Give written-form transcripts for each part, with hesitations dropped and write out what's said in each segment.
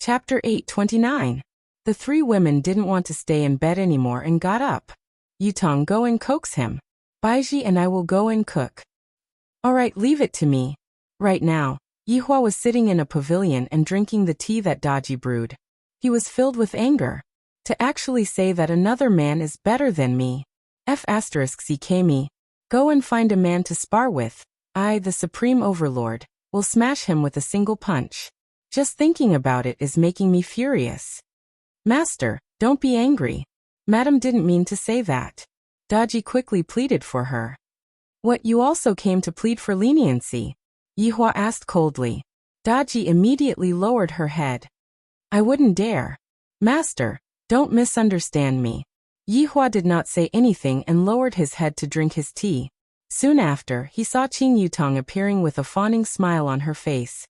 Chapter 829. The three women didn't want to stay in bed anymore and got up. Yutong, go and coax him. Baiji and I will go and cook. Alright, leave it to me. Right now, Yihua was sitting in a pavilion and drinking the tea that Daji brewed. He was filled with anger. To actually say that another man is better than me. F***ck me. Go and find a man to spar with. I, the Supreme Overlord, will smash him with a single punch. Just thinking about it is making me furious. Master, don't be angry. Madam didn't mean to say that. Daji quickly pleaded for her. What, you also came to plead for leniency? Yihua asked coldly. Daji immediately lowered her head. I wouldn't dare. Master, don't misunderstand me. Yihua did not say anything and lowered his head to drink his tea. Soon after, he saw Qing Yutong appearing with a fawning smile on her face.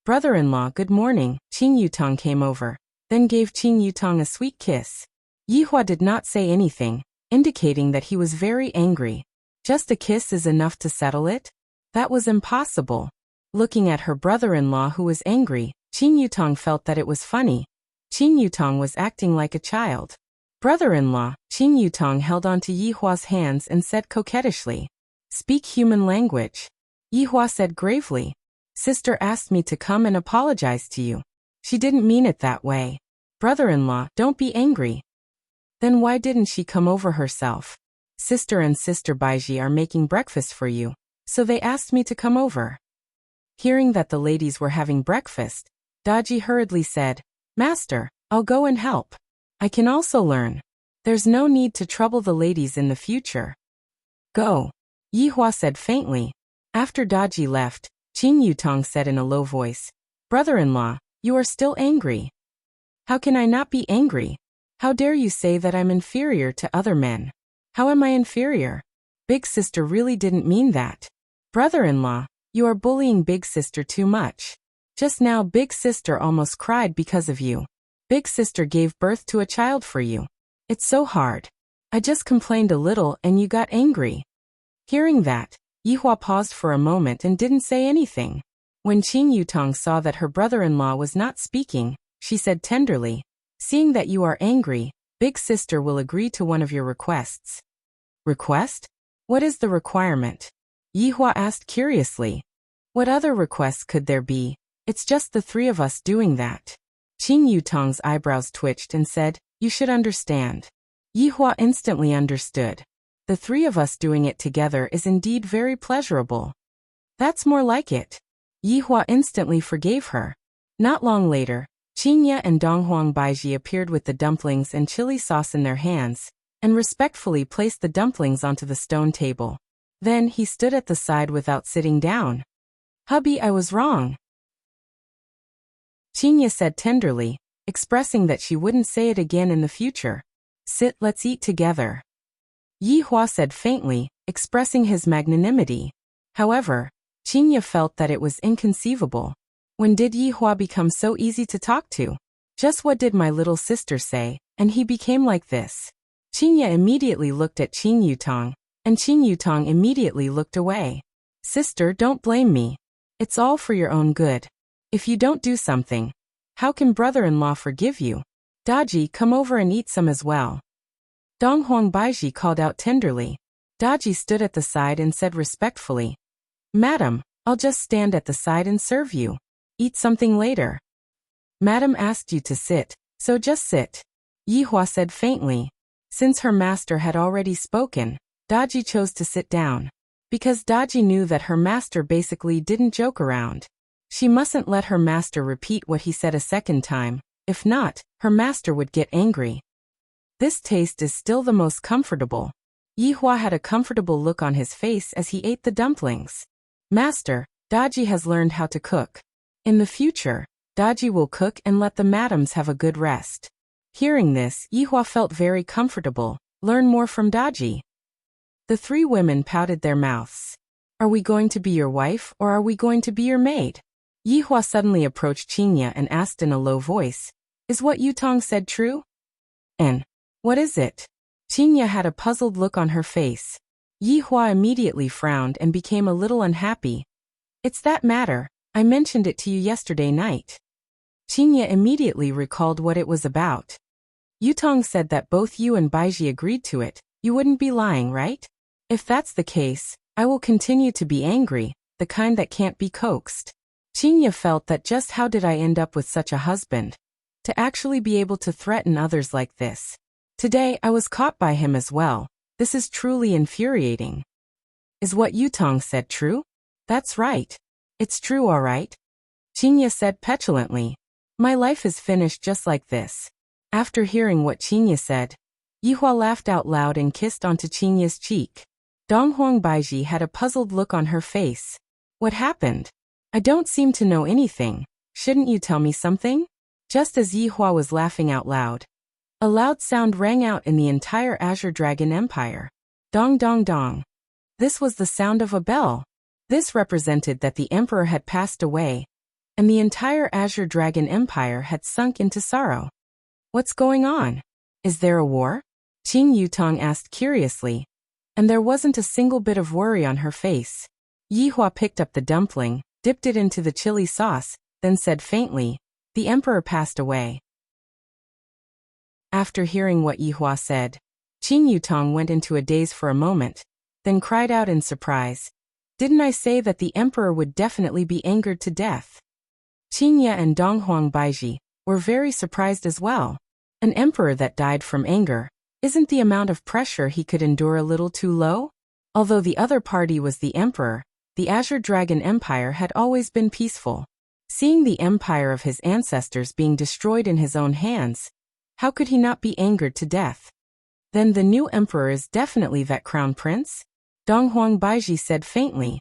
Brother-in-law, good morning. Qing Yutong came over, then gave Qing Yutong a sweet kiss. Yihua did not say anything, indicating that he was very angry. Just a kiss is enough to settle it? That was impossible. Looking at her brother-in-law who was angry, Qing Yutong felt that it was funny. Qing Yutong was acting like a child. Brother-in-law, Qing Yutong held onto Yihua's hands and said coquettishly, Speak human language. Yihua said gravely, Sister asked me to come and apologize to you. She didn't mean it that way. Brother-in-law, don't be angry. Then why didn't she come over herself? Sister and Sister Baiji are making breakfast for you, so they asked me to come over. Hearing that the ladies were having breakfast, Daji hurriedly said, Master, I'll go and help. I can also learn. There's no need to trouble the ladies in the future. Go. Yihua said faintly. After Daji left, Qing Yutong said in a low voice, Brother-in-law, you are still angry. How can I not be angry? How dare you say that I'm inferior to other men? How am I inferior? Big sister really didn't mean that. Brother-in-law, you are bullying big sister too much. Just now big sister almost cried because of you. Big sister gave birth to a child for you. It's so hard. I just complained a little and you got angry. Hearing that, Yihua paused for a moment and didn't say anything. When Qing Yutong saw that her brother-in-law was not speaking, she said tenderly, Seeing that you are angry, big sister will agree to one of your requests. Request? What is the requirement? Yihua asked curiously. What other requests could there be? It's just the three of us doing that. Qing Yutong's eyebrows twitched and said, You should understand. Yihua instantly understood. The three of us doing it together is indeed very pleasurable. That's more like it. Yihua instantly forgave her. Not long later, Qingya and Donghuang Baiji appeared with the dumplings and chili sauce in their hands, and respectfully placed the dumplings onto the stone table. Then he stood at the side without sitting down. Hubby, I was wrong. Qingya said tenderly, expressing that she wouldn't say it again in the future. Sit, let's eat together. Yihua said faintly, expressing his magnanimity. However, Qingya felt that it was inconceivable. When did Yihua become so easy to talk to? Just what did my little sister say, and he became like this? Qingya immediately looked at Qing Yutong, and Qing Yutong immediately looked away. Sister, don't blame me. It's all for your own good. If you don't do something, how can brother-in-law forgive you? Daji, come over and eat some as well. Donghuang Baiji called out tenderly. Daji stood at the side and said respectfully, Madam, I'll just stand at the side and serve you. Eat something later. Madam asked you to sit, so just sit. Yihua said faintly. Since her master had already spoken, Daji chose to sit down. Because Daji knew that her master basically didn't joke around. She mustn't let her master repeat what he said a second time. If not, her master would get angry. This taste is still the most comfortable. Yihua had a comfortable look on his face as he ate the dumplings. Master, Daji has learned how to cook. In the future, Daji will cook and let the madams have a good rest. Hearing this, Yihua felt very comfortable. Learn more from Daji. The three women pouted their mouths. Are we going to be your wife or are we going to be your maid? Yihua suddenly approached Qingya and asked in a low voice, Is what Yutong said true? And what is it? Qingya had a puzzled look on her face. Yihua immediately frowned and became a little unhappy. It's that matter. I mentioned it to you yesterday night. Qinya immediately recalled what it was about. Yutong said that both you and Baiji agreed to it. You wouldn't be lying, right? If that's the case, I will continue to be angry, the kind that can't be coaxed. Qinya felt that just how did I end up with such a husband? To actually be able to threaten others like this. Today I was caught by him as well. This is truly infuriating. Is what Yutong said true? That's right. It's true, all right. Qinya said petulantly. My life is finished just like this. After hearing what Qinya said, Yihua laughed out loud and kissed onto Qinya's cheek. Donghuang Baiji had a puzzled look on her face. What happened? I don't seem to know anything. Shouldn't you tell me something? Just as Yihua was laughing out loud, a loud sound rang out in the entire Azure Dragon Empire. Dong dong dong. This was the sound of a bell. This represented that the emperor had passed away, and the entire Azure Dragon Empire had sunk into sorrow. What's going on? Is there a war? Qing Yutong asked curiously, and there wasn't a single bit of worry on her face. Yihua picked up the dumpling, dipped it into the chili sauce, then said faintly, the emperor passed away. After hearing what Yihua said, Qing Yutong went into a daze for a moment, then cried out in surprise. Didn't I say that the emperor would definitely be angered to death? Qingya and Donghuang Baiji were very surprised as well. An emperor that died from anger, isn't the amount of pressure he could endure a little too low? Although the other party was the emperor, the Azure Dragon Empire had always been peaceful. Seeing the empire of his ancestors being destroyed in his own hands, how could he not be angered to death? Then the new emperor is definitely that crown prince? Donghuang Baiji said faintly.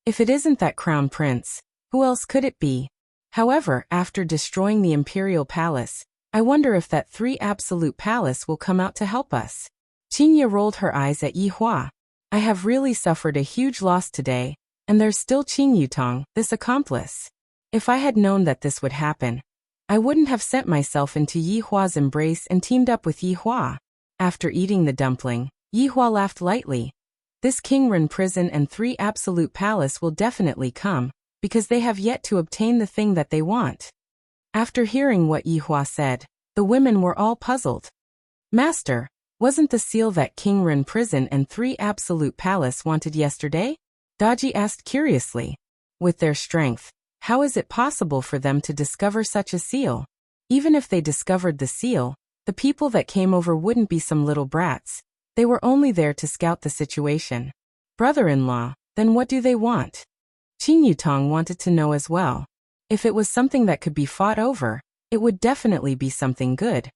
If it isn't that crown prince, who else could it be? However, after destroying the imperial palace, I wonder if that 3 absolute palace will come out to help us. Qingya rolled her eyes at Yihua. I have really suffered a huge loss today, and there's still Qing Yutong, this accomplice. If I had known that this would happen, I wouldn't have sent myself into Yihua's embrace and teamed up with Yihua. After eating the dumpling, Yihua laughed lightly. This Qingren prison and 3 absolute palace will definitely come, because they have yet to obtain the thing that they want. After hearing what Yihua said, the women were all puzzled. Master, wasn't the seal that Qingren prison and 3 absolute palace wanted yesterday? Daji asked curiously. With their strength, how is it possible for them to discover such a seal? Even if they discovered the seal, the people that came over wouldn't be some little brats. They were only there to scout the situation. Brother-in-law, then what do they want? Qing Yutong wanted to know as well. If it was something that could be fought over, it would definitely be something good.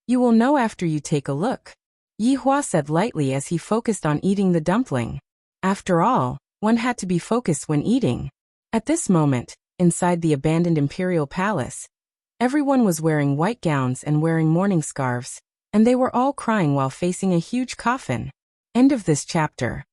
You will know after you take a look. Yihua said lightly as he focused on eating the dumpling. After all, one had to be focused when eating. At this moment, inside the abandoned imperial palace, everyone was wearing white gowns and wearing mourning scarves, and they were all crying while facing a huge coffin. End of this chapter.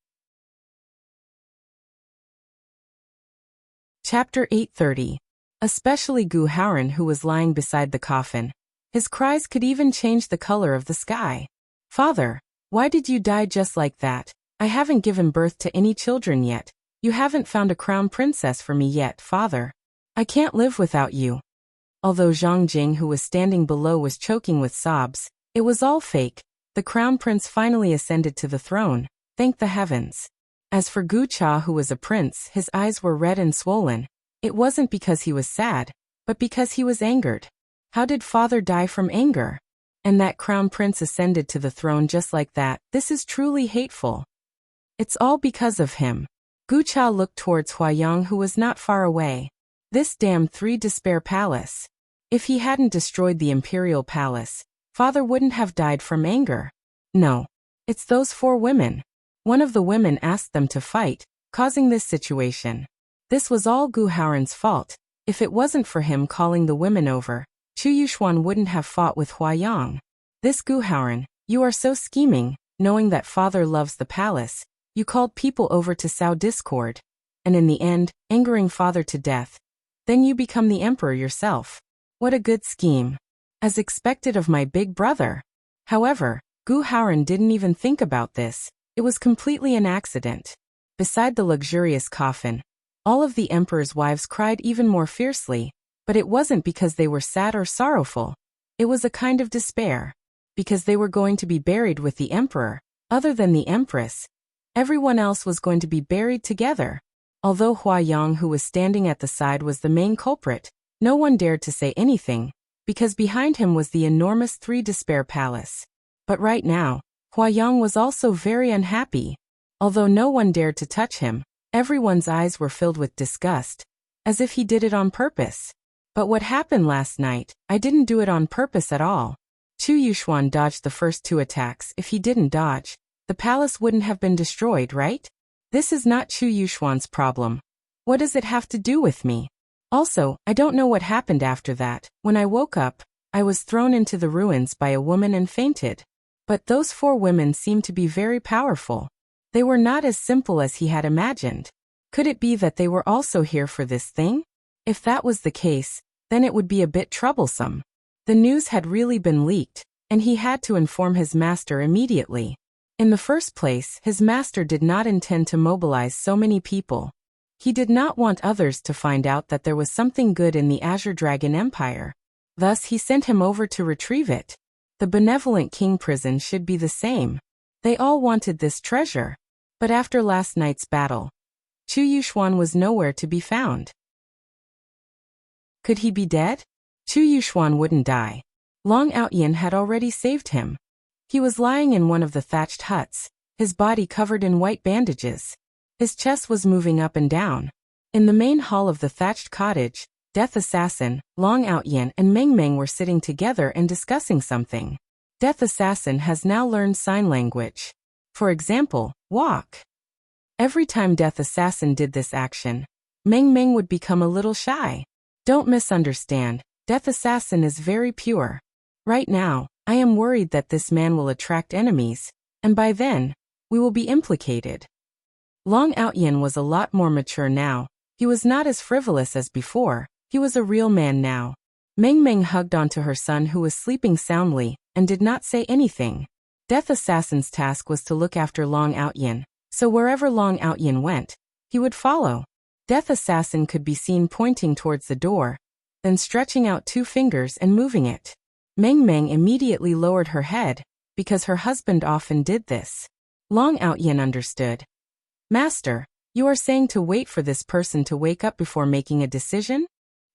Chapter 830. Especially Gu Haoran, who was lying beside the coffin. His cries could even change the color of the sky. Father, why did you die just like that? I haven't given birth to any children yet. You haven't found a crown princess for me yet, father. I can't live without you. Although Zhang Jing, who was standing below, was choking with sobs, it was all fake. The crown prince finally ascended to the throne. Thank the heavens. As for Gu Cha, who was a prince, his eyes were red and swollen. It wasn't because he was sad, but because he was angered. How did father die from anger? And that crown prince ascended to the throne just like that. This is truly hateful. It's all because of him. Gu Cha looked towards Huayang, who was not far away. This damned 3 despair palace. If he hadn't destroyed the imperial palace, father wouldn't have died from anger. No. It's those 4 women. One of the women asked them to fight, causing this situation. This was all Gu Haoran's fault. If it wasn't for him calling the women over, Chu Yuxuan wouldn't have fought with Huayang. This Gu Haoran, you are so scheming, knowing that father loves the palace. You called people over to sow discord, and in the end, angering father to death. Then you become the emperor yourself. What a good scheme. As expected of my big brother. However, Gu Haoran didn't even think about this. It was completely an accident. Beside the luxurious coffin, all of the emperor's wives cried even more fiercely. But it wasn't because they were sad or sorrowful. It was a kind of despair. Because they were going to be buried with the emperor. Other than the empress, everyone else was going to be buried together. Although Hua Yang, who was standing at the side, was the main culprit, no one dared to say anything, because behind him was the enormous Three Despair Palace. But right now, Hua Yang was also very unhappy. Although no one dared to touch him, everyone's eyes were filled with disgust, as if he did it on purpose. But what happened last night, I didn't do it on purpose at all. Chu Yuxuan dodged the first two attacks. If he didn't dodge, the palace wouldn't have been destroyed, right? This is not Chu Yuxuan's problem. What does it have to do with me? Also, I don't know what happened after that. When I woke up, I was thrown into the ruins by a woman and fainted. But those 4 women seemed to be very powerful. They were not as simple as he had imagined. Could it be that they were also here for this thing? If that was the case, then it would be a bit troublesome. The news had really been leaked, and he had to inform his master immediately. In the first place, his master did not intend to mobilize so many people. He did not want others to find out that there was something good in the Azure Dragon Empire. Thus he sent him over to retrieve it. The benevolent king prison should be the same. They all wanted this treasure. But after last night's battle, Chu Yuxuan was nowhere to be found. Could he be dead? Chu Yuxuan wouldn't die. Long Outyin had already saved him. He was lying in one of the thatched huts, his body covered in white bandages. His chest was moving up and down. In the main hall of the thatched cottage, Death Assassin, Long Outyin and Meng Meng were sitting together and discussing something. Death Assassin has now learned sign language. For example, walk. Every time Death Assassin did this action, Meng Meng would become a little shy. Don't misunderstand, Death Assassin is very pure. Right now, I am worried that this man will attract enemies, and by then, we will be implicated. Long Outyin was a lot more mature now. He was not as frivolous as before. He was a real man now. Meng Meng hugged onto her son who was sleeping soundly, and did not say anything. Death Assassin's task was to look after Long Outyin, so wherever Long Outyin went, he would follow. Death Assassin could be seen pointing towards the door, then stretching out 2 fingers and moving it. Meng Meng immediately lowered her head, because her husband often did this. Long Outyin understood. Master, you are saying to wait for this person to wake up before making a decision?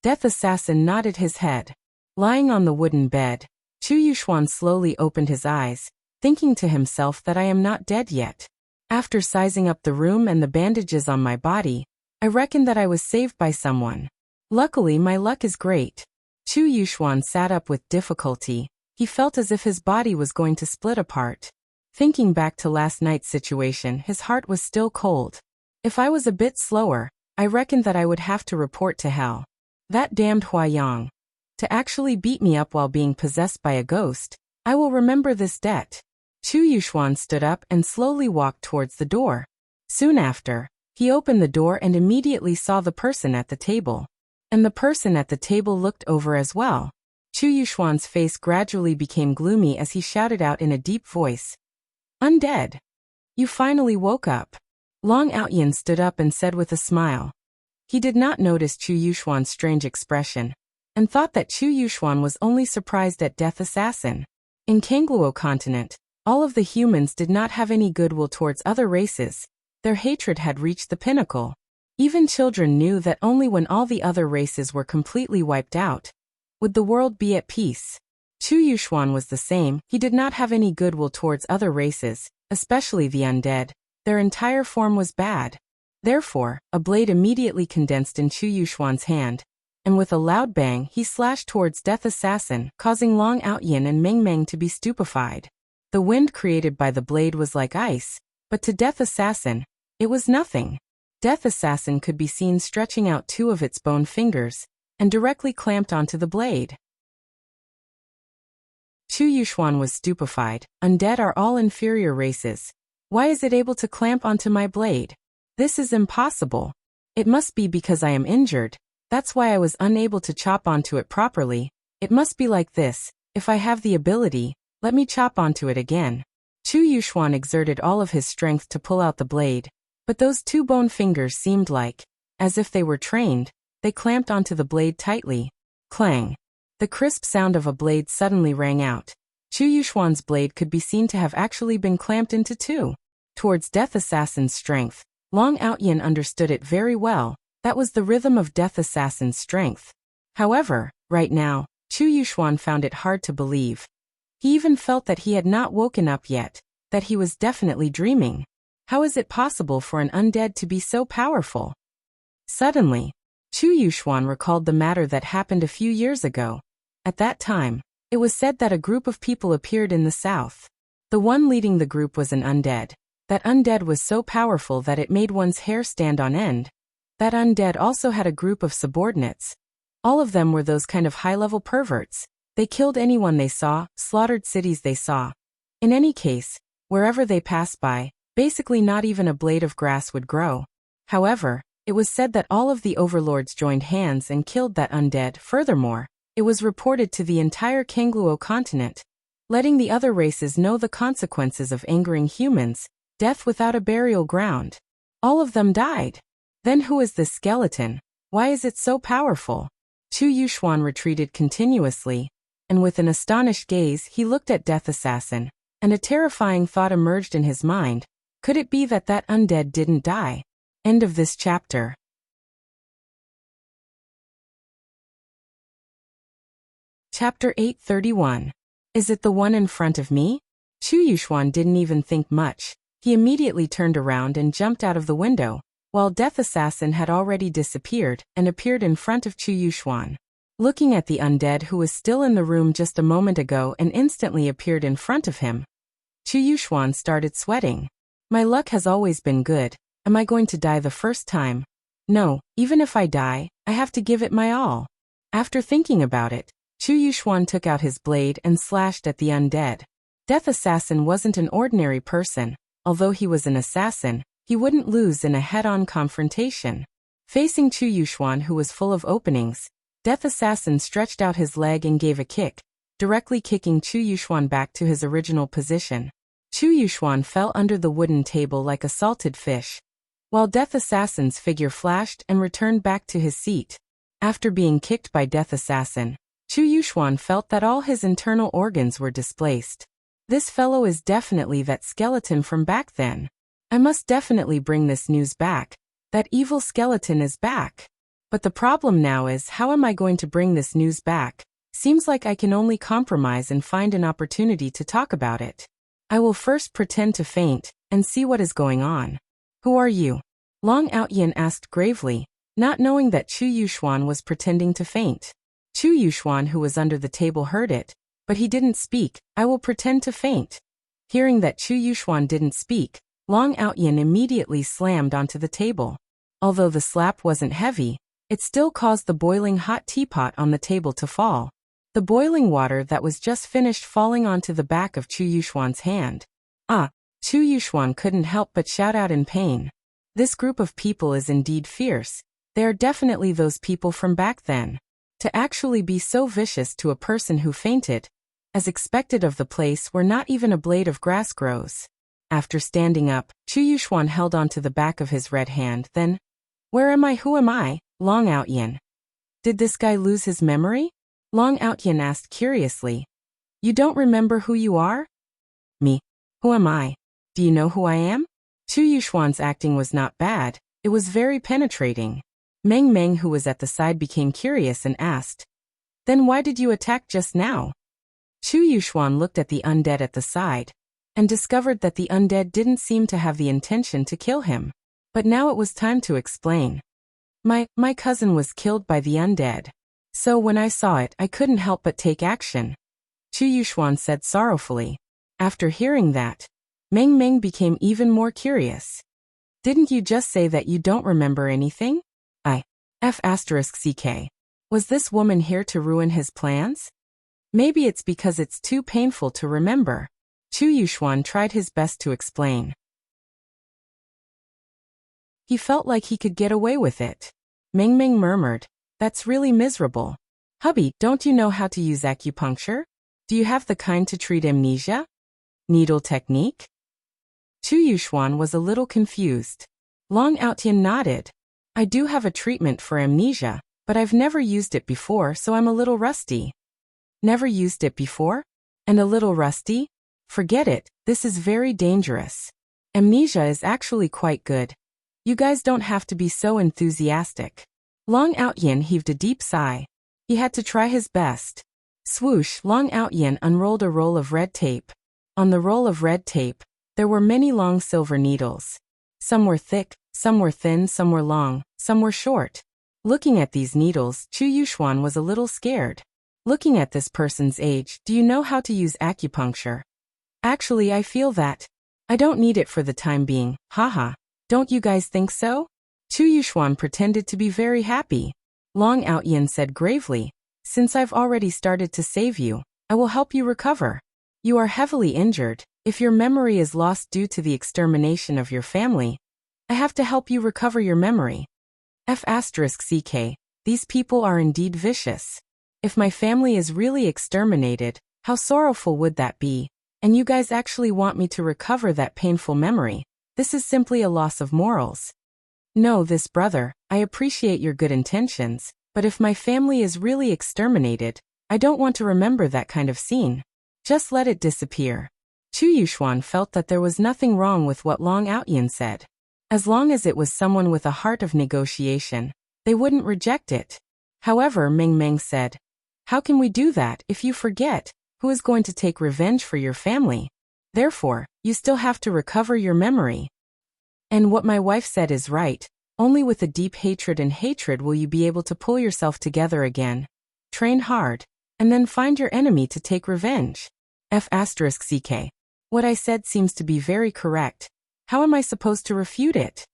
Death Assassin nodded his head. Lying on the wooden bed, Chu Yuxuan slowly opened his eyes, thinking to himself that I am not dead yet. After sizing up the room and the bandages on my body, I reckoned that I was saved by someone. Luckily, my luck is great. Chu Yuxuan sat up with difficulty. He felt as if his body was going to split apart. Thinking back to last night's situation, his heart was still cold. If I was a bit slower, I reckoned that I would have to report to hell. That damned Hua Yang. To actually beat me up while being possessed by a ghost, I will remember this debt. Chu Yuxuan stood up and slowly walked towards the door. Soon after, he opened the door and immediately saw the person at the table. And the person at the table looked over as well. Chu Yuxuan's face gradually became gloomy as he shouted out in a deep voice. Undead! You finally woke up. Long Outyin stood up and said with a smile. He did not notice Chu Yuxuan's strange expression, and thought that Chu Yuxuan was only surprised at Death Assassin. In Kangluo continent, all of the humans did not have any goodwill towards other races. Their hatred had reached the pinnacle. Even children knew that only when all the other races were completely wiped out would the world be at peace. Chu Yuxuan was the same. He did not have any goodwill towards other races, especially the undead. Their entire form was bad. Therefore, a blade immediately condensed in Chu Yuxuan's hand, and with a loud bang he slashed towards Death Assassin, causing Long Outyin and Meng Meng to be stupefied. The wind created by the blade was like ice, but to Death Assassin, it was nothing. Death Assassin could be seen stretching out 2 of its bone fingers, and directly clamped onto the blade. Chu Yuxuan was stupefied. Undead are all inferior races. Why is it able to clamp onto my blade? This is impossible. It must be because I am injured. That's why I was unable to chop onto it properly. It must be like this. If I have the ability, let me chop onto it again. Chu Yuxuan exerted all of his strength to pull out the blade, but those 2 bone fingers seemed like, as if they were trained, they clamped onto the blade tightly. Clang. The crisp sound of a blade suddenly rang out. Chu Yuxuan's blade could be seen to have actually been clamped into two. Towards Death Assassin's strength, Long Outyin understood it very well. That was the rhythm of Death Assassin's strength. However, right now, Chu Yuxuan found it hard to believe. He even felt that he had not woken up yet, that he was definitely dreaming. How is it possible for an undead to be so powerful? Suddenly, Chu Yuxuan recalled the matter that happened a few years ago. At that time, it was said that a group of people appeared in the south. The one leading the group was an undead. That undead was so powerful that it made one's hair stand on end. That undead also had a group of subordinates. All of them were those kind of high-level perverts. They killed anyone they saw, slaughtered cities they saw. In any case, wherever they passed by, basically not even a blade of grass would grow. However, it was said that all of the overlords joined hands and killed that undead. Furthermore, it was reported to the entire Kangluo continent, letting the other races know the consequences of angering humans, death without a burial ground. All of them died. Then who is this skeleton? Why is it so powerful? Chu Yuxuan retreated continuously, and with an astonished gaze he looked at Death Assassin, and a terrifying thought emerged in his mind. Could it be that that undead didn't die? End of this chapter. Chapter 831. Is it the one in front of me? Chu Yuxuan didn't even think much. He immediately turned around and jumped out of the window, while Death Assassin had already disappeared and appeared in front of Chu Yuxuan. Looking at the undead who was still in the room just a moment ago and instantly appeared in front of him, Chu Yuxuan started sweating. My luck has always been good. Am I going to die the first time? No, even if I die, I have to give it my all. After thinking about it, Chu Yuxuan took out his blade and slashed at the undead. Death Assassin wasn't an ordinary person. Although he was an assassin, he wouldn't lose in a head-on confrontation. Facing Chu Yuxuan, who was full of openings, Death Assassin stretched out his leg and gave a kick, directly kicking Chu Yuxuan back to his original position. Chu Yuxuan fell under the wooden table like a salted fish, while Death Assassin's figure flashed and returned back to his seat. After being kicked by Death Assassin, Chu Yuxuan felt that all his internal organs were displaced. This fellow is definitely that skeleton from back then. I must definitely bring this news back. That evil skeleton is back. But the problem now is, how am I going to bring this news back? Seems like I can only compromise and find an opportunity to talk about it. I will first pretend to faint and see what is going on. Who are you? Long Outyin asked gravely, not knowing that Chu Yuxuan was pretending to faint. Chu Yuxuan, who was under the table, heard it, but he didn't speak. I will pretend to faint. Hearing that Chu Yuxuan didn't speak, Long Outyin immediately slammed onto the table. Although the slap wasn't heavy, it still caused the boiling hot teapot on the table to fall. The boiling water that was just finished falling onto the back of Chu Yuxuan's hand. Ah! Chu Yuxuan couldn't help but shout out in pain. This group of people is indeed fierce. They are definitely those people from back then. To actually be so vicious to a person who fainted, as expected of the place where not even a blade of grass grows. After standing up, Chu Yuxuan held onto the back of his red hand, then, "Where am I? Who am I?" Long Outyin. Did this guy lose his memory? Long Outyin asked curiously. You don't remember who you are? Me. Who am I? Do you know who I am? Chu Yuxuan's acting was not bad, it was very penetrating. Meng Meng, who was at the side, became curious and asked, "Then why did you attack just now?" Chu Yuxuan looked at the undead at the side, and discovered that the undead didn't seem to have the intention to kill him. But now it was time to explain. My cousin was killed by the undead. So when I saw it, I couldn't help but take action. Chu Yuxuan said sorrowfully. After hearing that, Meng Meng became even more curious. Didn't you just say that you don't remember anything? F***CK. Was this woman here to ruin his plans? Maybe it's because it's too painful to remember. Chu Yuxuan tried his best to explain. He felt like he could get away with it. Meng Meng murmured, "That's really miserable. Hubby, don't you know how to use acupuncture? Do you have the kind to treat amnesia? Needle technique?" Chu Yuxuan was a little confused. Long Outyin nodded. "I do have a treatment for amnesia. but I've never used it before, so I'm a little rusty. Never used it before? And a little rusty? Forget it, this is very dangerous. Amnesia is actually quite good. You guys don't have to be so enthusiastic. Long Outyin heaved a deep sigh. He had to try his best. Swoosh, Long Outyin unrolled a roll of red tape. On the roll of red tape, there were many long silver needles. Some were thick, some were thin, some were long, some were short. Looking at these needles, Chu Yuxuan was a little scared. Looking at this person's age, do you know how to use acupuncture? Actually, I feel that. I don't need it for the time being, haha. Don't you guys think so? Chu Yuxuan pretended to be very happy. Long Outyin said gravely, since I've already started to save you, I will help you recover. You are heavily injured. If your memory is lost due to the extermination of your family, I have to help you recover your memory. F***ck, these people are indeed vicious. If my family is really exterminated, how sorrowful would that be? And you guys actually want me to recover that painful memory. This is simply a loss of morals. No, this brother, I appreciate your good intentions, but if my family is really exterminated, I don't want to remember that kind of scene. Just let it disappear. Chu Yuxuan felt that there was nothing wrong with what Long Outyin said. As long as it was someone with a heart of negotiation, they wouldn't reject it. However, Meng Meng said, how can we do that if you forget? Who is going to take revenge for your family? Therefore, you still have to recover your memory. And what my wife said is right. Only with a deep hatred and hatred will you be able to pull yourself together again. Train hard, and then find your enemy to take revenge. F***ck. What I said seems to be very correct. How am I supposed to refute it?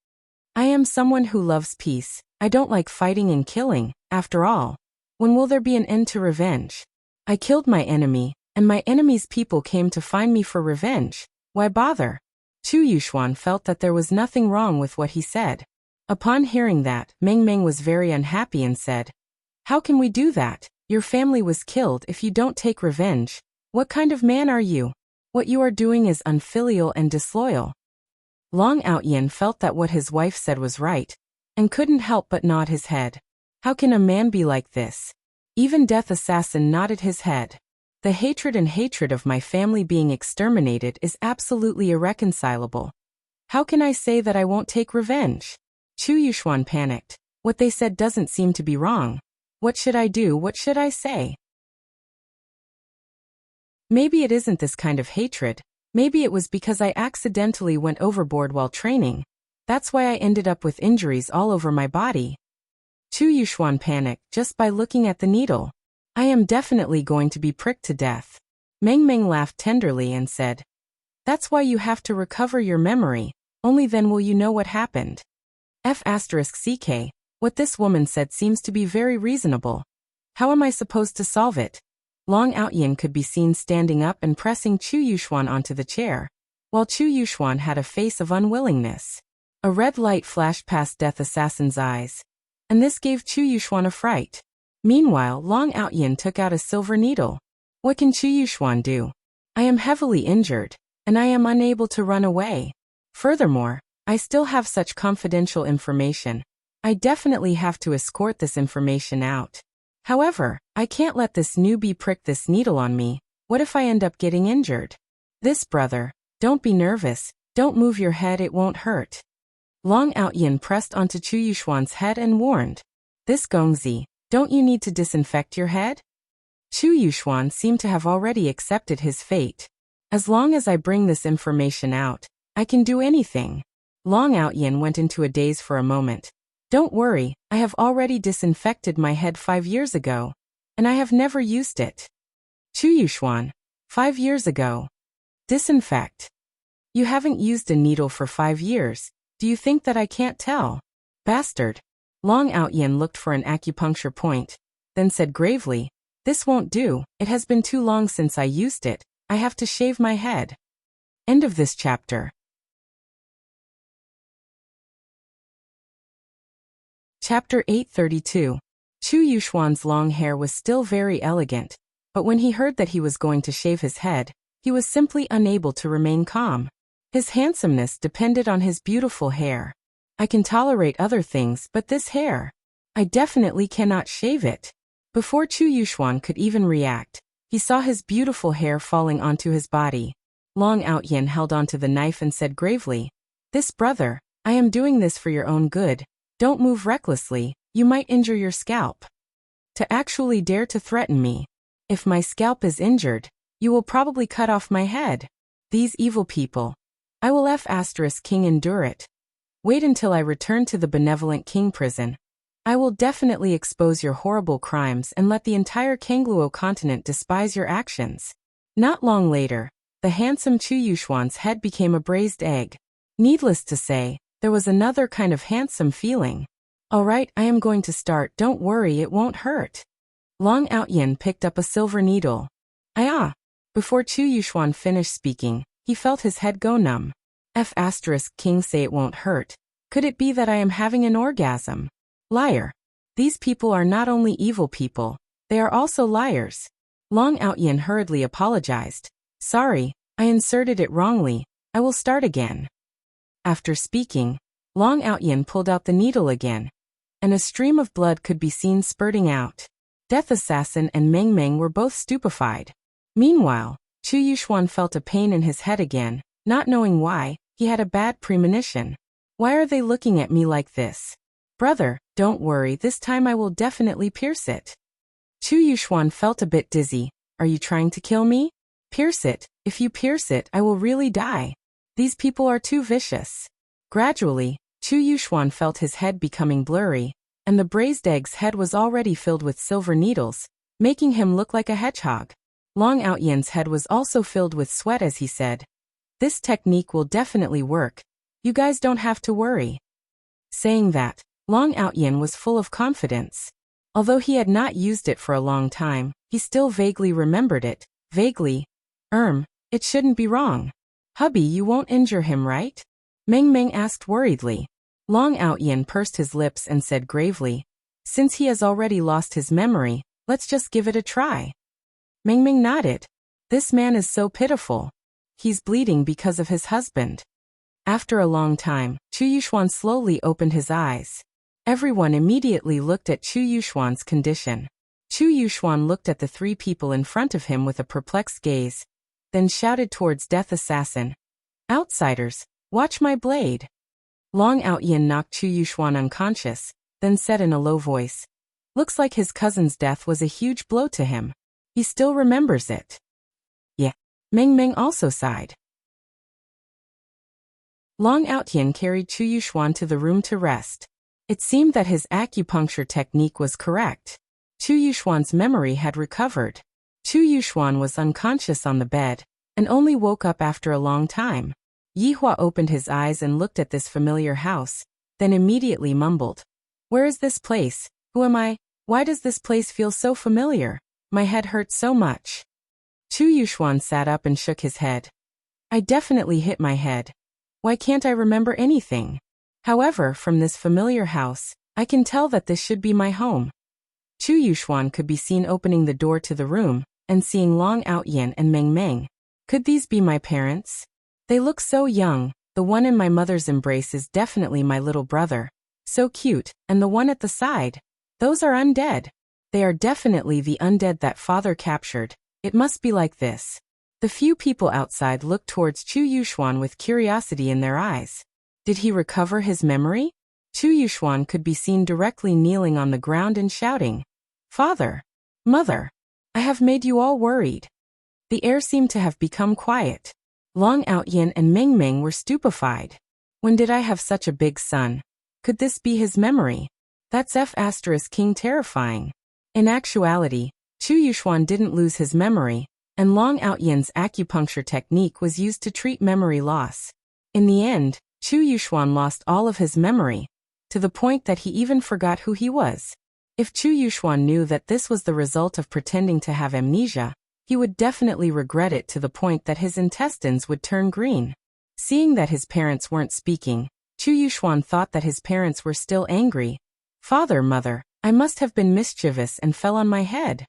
I am someone who loves peace. I don't like fighting and killing. After all, when will there be an end to revenge? I killed my enemy, and my enemy's people came to find me for revenge. Why bother? Chu Yuxuan felt that there was nothing wrong with what he said. Upon hearing that, Meng Meng was very unhappy and said, how can we do that? Your family was killed if you don't take revenge. What kind of man are you? What you are doing is unfilial and disloyal. Long Outyin felt that what his wife said was right, and couldn't help but nod his head. How can a man be like this? Even Death Assassin nodded his head. The hatred and hatred of my family being exterminated is absolutely irreconcilable. How can I say that I won't take revenge? Chu Yuxuan panicked. What they said doesn't seem to be wrong. What should I do? What should I say? Maybe it isn't this kind of hatred. Maybe it was because I accidentally went overboard while training. That's why I ended up with injuries all over my body. Chu Yuxuan panicked just by looking at the needle. I am definitely going to be pricked to death. Meng Meng laughed tenderly and said, that's why you have to recover your memory. Only then will you know what happened. F***ck. What this woman said seems to be very reasonable. How am I supposed to solve it? Long Outyin could be seen standing up and pressing Chu Yuxuan onto the chair, while Chu Yuxuan had a face of unwillingness. A red light flashed past Death Assassin's eyes, and this gave Chu Yuxuan a fright. Meanwhile, Long Outyin took out a silver needle. What can Chu Yuxuan do? I am heavily injured, and I am unable to run away. Furthermore, I still have such confidential information. I definitely have to escort this information out. However, I can't let this newbie prick this needle on me. What if I end up getting injured? This brother, don't be nervous, don't move your head, it won't hurt. Long Outyin pressed onto Chu Yuxuan's head and warned, this Gongzi, don't you need to disinfect your head? Chu Yuxuan seemed to have already accepted his fate. As long as I bring this information out, I can do anything. Long Outyin went into a daze for a moment. Don't worry, I have already disinfected my head 5 years ago, and I have never used it. Chu Yuxuan, 5 years ago. Disinfect. You haven't used a needle for 5 years, do you think that I can't tell? Bastard. Long Outyin looked for an acupuncture point, then said gravely, this won't do, it has been too long since I used it, I have to shave my head. End of this chapter. Chapter 832. Chu Yuxuan's long hair was still very elegant, but when he heard that he was going to shave his head, he was simply unable to remain calm. His handsomeness depended on his beautiful hair. I can tolerate other things, but this hair. I definitely cannot shave it. Before Chu Yuxuan could even react, he saw his beautiful hair falling onto his body. Long Outyin held onto the knife and said gravely, "This brother, I am doing this for your own good. Don't move recklessly, you might injure your scalp. To actually dare to threaten me. If my scalp is injured, you will probably cut off my head. These evil people. I will King endure it. Wait until I return to the benevolent king prison. I will definitely expose your horrible crimes and let the entire Kangluo continent despise your actions." Not long later, the handsome Chu Yuxuan's head became a braised egg. Needless to say, there was another kind of handsome feeling. "Alright, I am going to start, don't worry, it won't hurt." Long Outyin picked up a silver needle. "Ah!" Before Chu Yuxuan finished speaking, he felt his head go numb. King say it won't hurt. Could it be that I am having an orgasm? Liar. These people are not only evil people, they are also liars. Long Outyin hurriedly apologized. "Sorry, I inserted it wrongly, I will start again." After speaking, Long Outyin pulled out the needle again, and a stream of blood could be seen spurting out. Death Assassin and Meng Meng were both stupefied. Meanwhile, Chu Yuxuan felt a pain in his head again, not knowing why. He had a bad premonition. Why are they looking at me like this? Brother, don't worry, this time I will definitely pierce it. Chu Yuxuan felt a bit dizzy. Are you trying to kill me? Pierce it. If you pierce it, I will really die. These people are too vicious. Gradually, Chu Yuxuan felt his head becoming blurry, and the braised egg's head was already filled with silver needles, making him look like a hedgehog. Long Outyin's head was also filled with sweat as he said, "This technique will definitely work. You guys don't have to worry." Saying that, Long Outyin was full of confidence. Although he had not used it for a long time, he still vaguely remembered it. Vaguely. It shouldn't be wrong. "Hubby, you won't injure him, right?" Meng Meng asked worriedly. Long Outyin pursed his lips and said gravely, "Since he has already lost his memory, let's just give it a try." Meng Meng nodded. This man is so pitiful. He's bleeding because of his husband. After a long time, Chu Yuxuan slowly opened his eyes. Everyone immediately looked at Chu Yuxuan's condition. Chu Yuxuan looked at the three people in front of him with a perplexed gaze, then shouted towards Death Assassin, "Outsiders, watch my blade." Long Outyin knocked Chu Yuxuan unconscious, then said in a low voice, "Looks like his cousin's death was a huge blow to him. He still remembers it." Yeah. Meng Meng also sighed. Long Outyin carried Chu Yuxuan to the room to rest. It seemed that his acupuncture technique was correct. Chu Yuxuan's memory had recovered. Chu Yuxuan was unconscious on the bed, and only woke up after a long time. Yihua opened his eyes and looked at this familiar house, then immediately mumbled, "Where is this place? Who am I? Why does this place feel so familiar? My head hurts so much." Chu Yuxuan sat up and shook his head. "I definitely hit my head. Why can't I remember anything? However, from this familiar house, I can tell that this should be my home." Chu Yuxuan could be seen opening the door to the room, and seeing Long Outyin and Meng Meng. Could these be my parents? They look so young. The one in my mother's embrace is definitely my little brother. So cute, and the one at the side. Those are undead. They are definitely the undead that father captured. It must be like this. The few people outside looked towards Chu Yuxuan with curiosity in their eyes. Did he recover his memory? Chu Yuxuan could be seen directly kneeling on the ground and shouting, "Father! Mother! I have made you all worried." The air seemed to have become quiet. Long Outyin and Meng Meng were stupefied. When did I have such a big son? Could this be his memory? That's King terrifying. In actuality, Chu Yuxuan didn't lose his memory, and Long Outyin's acupuncture technique was used to treat memory loss. In the end, Chu Yuxuan lost all of his memory, to the point that he even forgot who he was. If Chu Yuxuan knew that this was the result of pretending to have amnesia, he would definitely regret it to the point that his intestines would turn green. Seeing that his parents weren't speaking, Chu Yuxuan thought that his parents were still angry. "Father, mother, I must have been mischievous and fell on my head."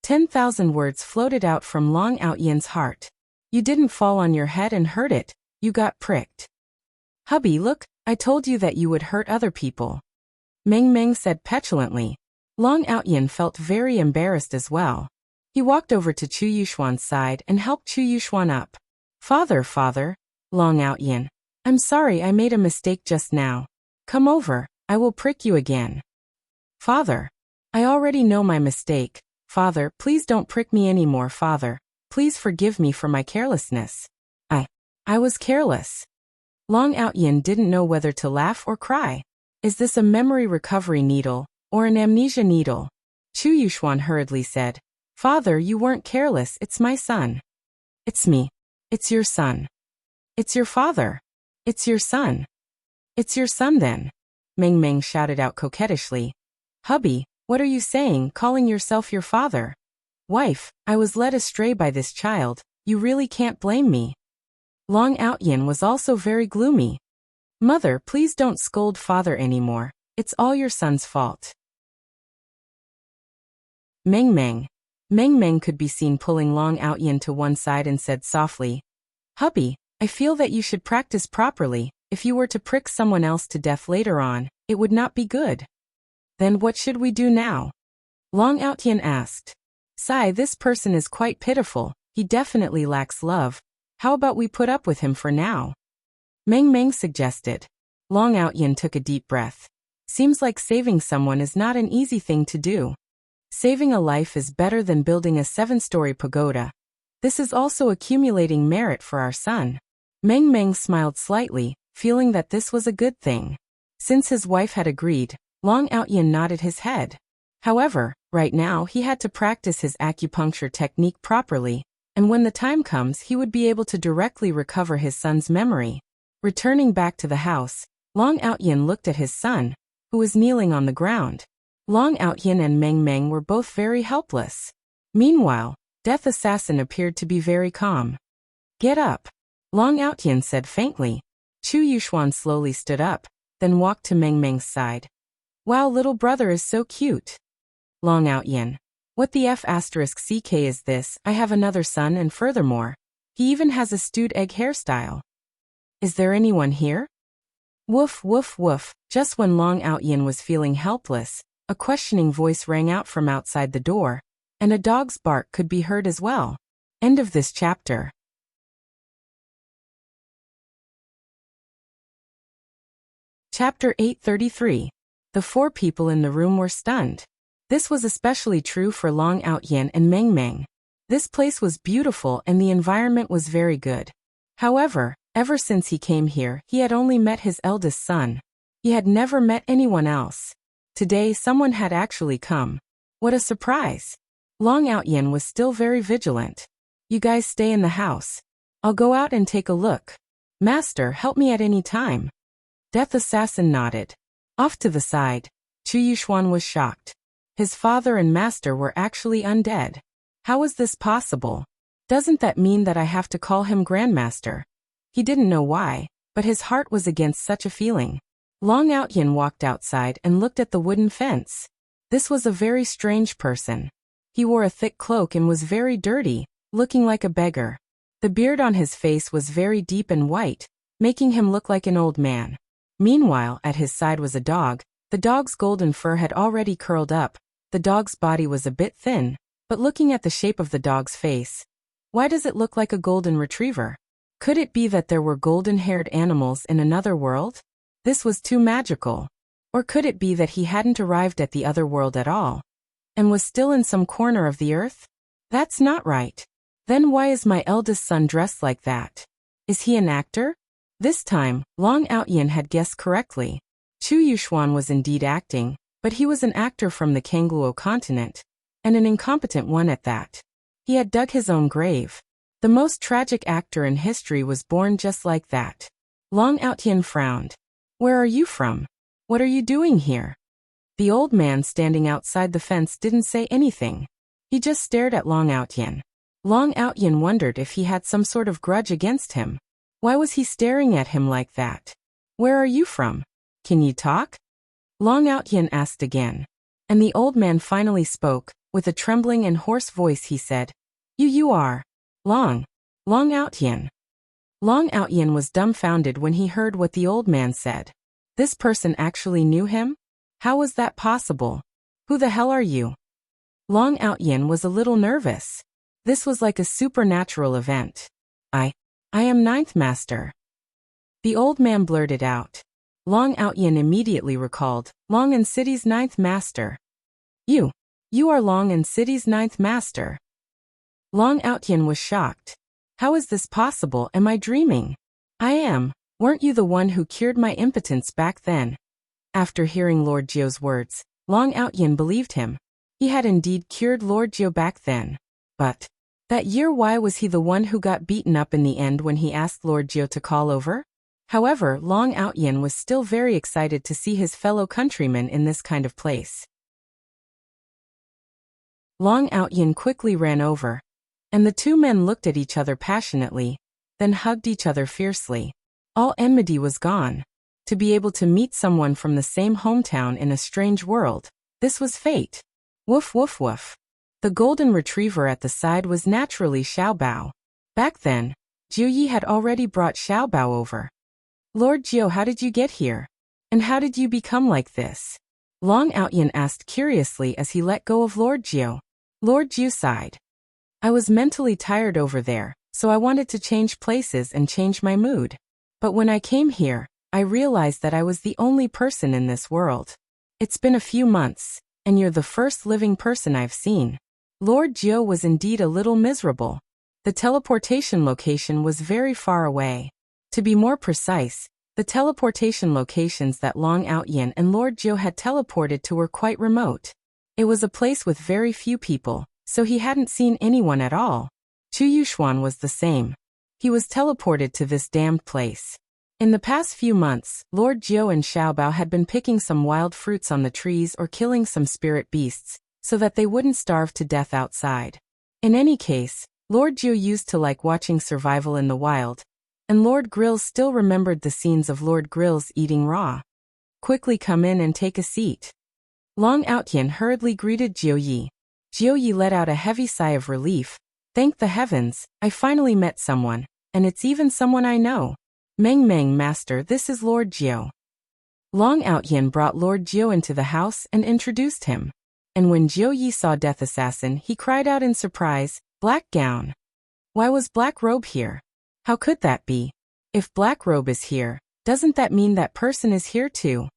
10,000 words floated out from Long Outyin's heart. "You didn't fall on your head and hurt it, you got pricked." "Hubby, look, I told you that you would hurt other people." Meng Meng said petulantly. Long Outyin felt very embarrassed as well. He walked over to Chu Yuxuan's side and helped Chu Yuxuan up. Father, Long Outyin. I'm sorry I made a mistake just now. Come over, I will prick you again. Father. I already know my mistake. Father, please don't prick me anymore, Father. Please forgive me for my carelessness. I was careless. Long Outyin didn't know whether to laugh or cry. Is this a memory recovery needle, or an amnesia needle? Chu Yuxuan hurriedly said. Father, you weren't careless, it's my son. It's me. It's your son. It's your father. It's your son. It's your son then. Meng Meng shouted out coquettishly. Hubby, what are you saying, calling yourself your father? Wife, I was led astray by this child, you really can't blame me. Long Outyin was also very gloomy. Mother, please don't scold father anymore, it's all your son's fault. Meng Meng could be seen pulling Long Outyin to one side and said softly, Hubby, I feel that you should practice properly. If you were to prick someone else to death later on, it would not be good. Then what should we do now? Long Outyin asked. Sigh, this person is quite pitiful, he definitely lacks love. How about we put up with him for now? Meng Meng suggested. Long Outyin took a deep breath. Seems like saving someone is not an easy thing to do. Saving a life is better than building a 7-story pagoda. This is also accumulating merit for our son. Meng Meng smiled slightly, feeling that this was a good thing. Since his wife had agreed, Long Outyin nodded his head. However, right now he had to practice his acupuncture technique properly, and when the time comes he would be able to directly recover his son's memory. Returning back to the house, Long Outyin looked at his son, who was kneeling on the ground. Long Outyin and Meng Meng were both very helpless. Meanwhile, Death Assassin appeared to be very calm. Get up. Long Outyin said faintly. Chu Yuxuan slowly stood up, then walked to Meng Meng's side. Wow, little brother is so cute. Long Outyin. What the F***ck is this? I have another son and furthermore, he even has a stewed egg hairstyle. Is there anyone here? Woof woof woof. Just when Long Outyin was feeling helpless, a questioning voice rang out from outside the door, and a dog's bark could be heard as well. End of this chapter. Chapter 833. The 4 people in the room were stunned. This was especially true for Long Outyin and Meng Meng. This place was beautiful and the environment was very good. However, ever since he came here, he had only met his eldest son. He had never met anyone else. Today someone had actually come. What a surprise. Long Outyin was still very vigilant. You guys stay in the house. I'll go out and take a look. Master, help me at any time. Death Assassin nodded. Off to the side, Chu Yuxuan was shocked. His father and master were actually undead. How is this possible? Doesn't that mean that I have to call him Grandmaster? He didn't know why, but his heart was against such a feeling. Long Outyin walked outside and looked at the wooden fence. This was a very strange person. He wore a thick cloak and was very dirty, looking like a beggar. The beard on his face was very deep and white, making him look like an old man. Meanwhile, at his side was a dog. The dog's golden fur had already curled up. The dog's body was a bit thin, but looking at the shape of the dog's face, why does it look like a golden retriever? Could it be that there were golden-haired animals in another world? This was too magical. Or could it be that he hadn't arrived at the other world at all, and was still in some corner of the earth? That's not right. Then why is my eldest son dressed like that? Is he an actor? This time, Long Outyin had guessed correctly. Chu Yuxuan was indeed acting, but he was an actor from the Kangluo continent, and an incompetent one at that. He had dug his own grave. The most tragic actor in history was born just like that. Long Outyin frowned. Where are you from? What are you doing here? The old man standing outside the fence didn't say anything. He just stared at Long Outyin. Long Outyin wondered if he had some sort of grudge against him. Why was he staring at him like that? Where are you from? Can you talk? Long Outyin asked again. And the old man finally spoke. With a trembling and hoarse voice he said, You are Long Outyin. Long Outyin was dumbfounded when he heard what the old man said. This person actually knew him? How was that possible? Who the hell are you? Long Outyin was a little nervous. This was like a supernatural event. I am ninth master. The old man blurted out. Long Outyin immediately recalled, Long and City's ninth master. You are Long and City's ninth master. Long Outyin was shocked. How is this possible? Am I dreaming? I am. Weren't you the one who cured my impotence back then? After hearing Lord Jio's words, Long Outyin believed him. He had indeed cured Lord Jio back then. But that year, why was he the one who got beaten up in the end when he asked Lord Jio to call over? However, Long Outyin was still very excited to see his fellow countrymen in this kind of place. Long Outyin quickly ran over, and the two men looked at each other passionately, then hugged each other fiercely. All enmity was gone. To be able to meet someone from the same hometown in a strange world, this was fate. Woof woof woof. The golden retriever at the side was naturally Xiaobao. Back then, Jiu Yi had already brought Xiaobao over. Lord Jio, how did you get here? And how did you become like this? Long Outyin asked curiously as he let go of Lord Jio. Lord Jio sighed. I was mentally tired over there, so I wanted to change places and change my mood. But when I came here, I realized that I was the only person in this world. It's been a few months, and you're the first living person I've seen. Lord Jio was indeed a little miserable. The teleportation location was very far away. To be more precise, the teleportation locations that Long Outyin and Lord Jio had teleported to were quite remote. It was a place with very few people, so he hadn't seen anyone at all. Chu Yuxuan was the same. He was teleported to this damned place. In the past few months, Lord Jio and Xiaobao had been picking some wild fruits on the trees or killing some spirit beasts, so that they wouldn't starve to death outside. In any case, Lord Jio used to like watching survival in the wild, and Lord Grills still remembered the scenes of Lord Grills eating raw. Quickly come in and take a seat. Long Outyin hurriedly greeted Jiu Yi. Jiu Yi let out a heavy sigh of relief. Thank the heavens, I finally met someone, and it's even someone I know. Meng Meng master, this is Lord Jio. Long Outyin brought Lord Jio into the house and introduced him. And when Jiu Yi saw Death Assassin, he cried out in surprise, Black Gown. Why was Black Robe here? How could that be? If Black Robe is here, doesn't that mean that person is here too?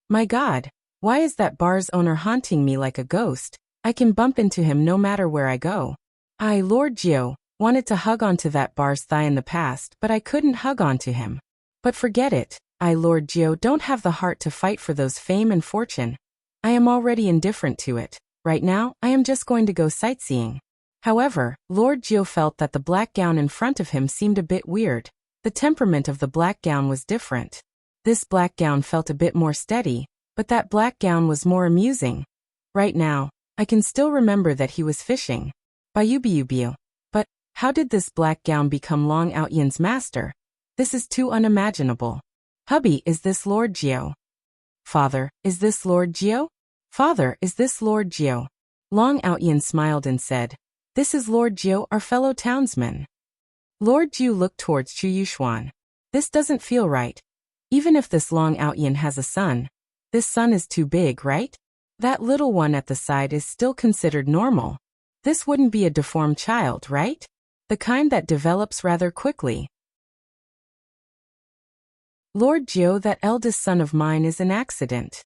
My God, why is that bar's owner haunting me like a ghost? I can bump into him no matter where I go. I, Lord Jio, wanted to hug onto that bar's thigh in the past, but I couldn't hug onto him. But forget it, I, Lord Jio, don't have the heart to fight for those fame and fortune. I am already indifferent to it. Right now, I am just going to go sightseeing. However, Lord Jio felt that the black gown in front of him seemed a bit weird. The temperament of the black gown was different. This black gown felt a bit more steady, but that black gown was more amusing. Right now, I can still remember that he was fishing. Bayubiubiu. But, how did this black gown become Long Outyin's master? This is too unimaginable. Hubby, is this Lord Jio? Father, is this Lord Jio? Father, is this Lord Jio? Long Outyin smiled and said, This is Lord Jio, our fellow townsman. Lord Jio looked towards Chu Yuxuan. This doesn't feel right. Even if this Long Outyin has a son, this son is too big, right? That little one at the side is still considered normal. This wouldn't be a deformed child, right? The kind that develops rather quickly. Lord Jio, that eldest son of mine is an accident.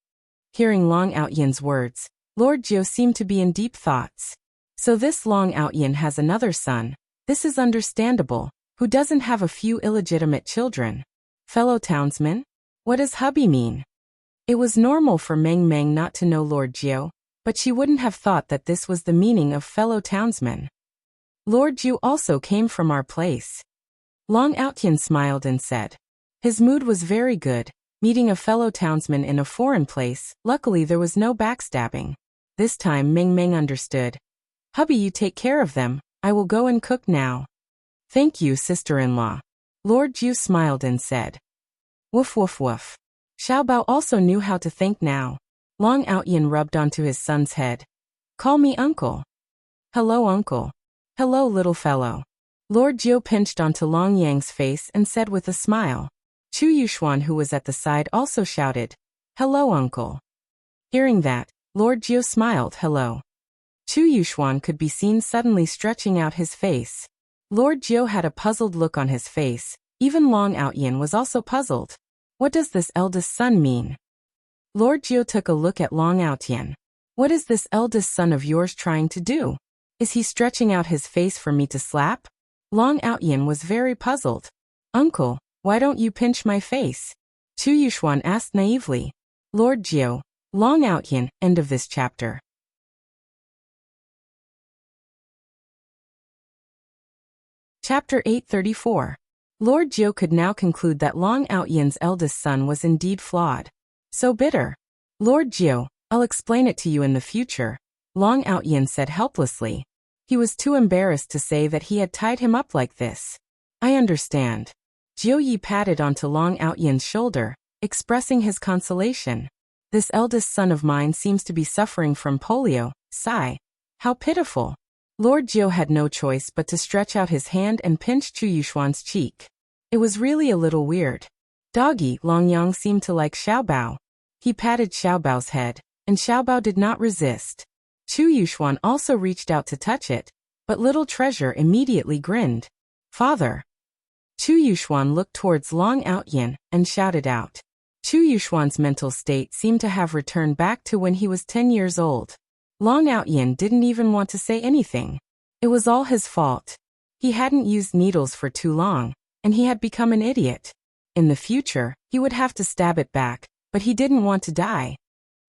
Hearing Long Outyin's words, Lord Jio seemed to be in deep thoughts. So this Long Outyin has another son. This is understandable. Who doesn't have a few illegitimate children? Fellow townsmen? What does hubby mean? It was normal for Meng Meng not to know Lord Jio, but she wouldn't have thought that this was the meaning of fellow townsmen. Lord Jio also came from our place. Long Outyin smiled and said. His mood was very good, meeting a fellow townsman in a foreign place. Luckily there was no backstabbing. This time Meng Meng understood. Hubby, you take care of them, I will go and cook now. Thank you, sister-in-law. Lord Jio smiled and said. Woof woof woof. Xiaobao also knew how to think now. Long Outyin rubbed onto his son's head. Call me uncle. Hello, uncle. Hello, little fellow. Lord Jio pinched onto Long Yang's face and said with a smile. Chu Yuxuan, who was at the side, also shouted, Hello, uncle. Hearing that, Lord Jiu smiled. Hello. Chu Yuxuan could be seen suddenly stretching out his face. Lord Jiu had a puzzled look on his face. Even Long Outyin was also puzzled. What does this eldest son mean? Lord Jiu took a look at Long Outyin. What is this eldest son of yours trying to do? Is he stretching out his face for me to slap? Long Outyin was very puzzled. Uncle, why don't you pinch my face? Chu Yuxuan asked naively. Lord Jiu. Long Outyin. End of this chapter. Chapter 834. Lord Jiu could now conclude that Long Outyin's eldest son was indeed flawed. So bitter. Lord Jiu, I'll explain it to you in the future, Long Outyin said helplessly. He was too embarrassed to say that he had tied him up like this. I understand. Jiu Yi patted onto Long Outyin's shoulder, expressing his consolation. This eldest son of mine seems to be suffering from polio. Sigh. How pitiful. Lord Jiu had no choice but to stretch out his hand and pinch Chu Yuxuan's cheek. It was really a little weird. Doggy, Long Yang seemed to like Xiaobao. He patted Xiaobao's head, and Xiaobao did not resist. Chu Yuxuan also reached out to touch it, but little treasure immediately grinned. Father. Chu Yuxuan looked towards Long Outyin and shouted out. Chu Yuxuan's mental state seemed to have returned back to when he was 10 years old. Long Outyin didn't even want to say anything. It was all his fault. He hadn't used needles for too long, and he had become an idiot. In the future, he would have to stab it back, but he didn't want to die.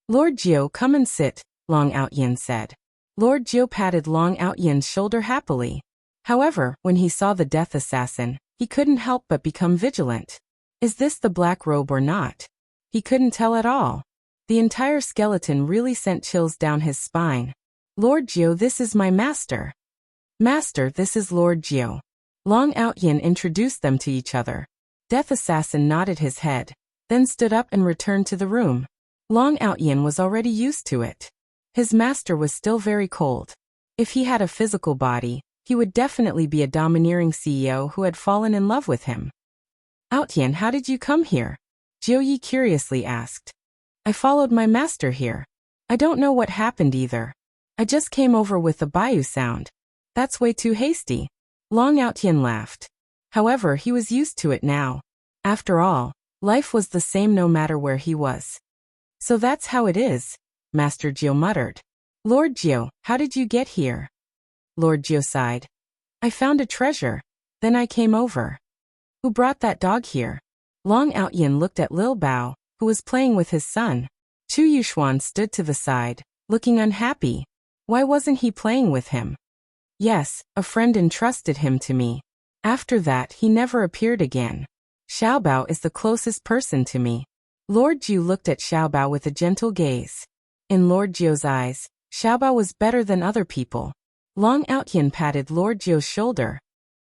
Lord Jiu, come and sit, Long Outyin said. Lord Jiu patted Long Outyin's shoulder happily. However, when he saw the death assassin, he couldn't help but become vigilant. Is this the black robe or not? He couldn't tell at all. The entire skeleton really sent chills down his spine. Lord Jiu, this is my master. Master, this is Lord Jiu. Long Outyin introduced them to each other. Death Assassin nodded his head, then stood up and returned to the room. Long Outyin was already used to it. His master was still very cold. If he had a physical body, he would definitely be a domineering CEO who had fallen in love with him. Outyin, how did you come here? Jiu Yi curiously asked. I followed my master here. I don't know what happened either. I just came over with the Bayou sound. That's way too hasty. Long Outyin laughed. However, he was used to it now. After all, life was the same no matter where he was. So that's how it is, Master Jiu muttered. Lord Jiu, how did you get here? Lord Jiu sighed. I found a treasure. Then I came over. Who brought that dog here? Long Outyin looked at Lil Bao, who was playing with his son. Chu Yuxuan stood to the side, looking unhappy. Why wasn't he playing with him? Yes, a friend entrusted him to me. After that, he never appeared again. Xiaobao is the closest person to me. Lord Jiu looked at Xiaobao with a gentle gaze. In Lord Jiu's eyes, Xiaobao was better than other people. Long Outyin patted Lord Jiu's shoulder.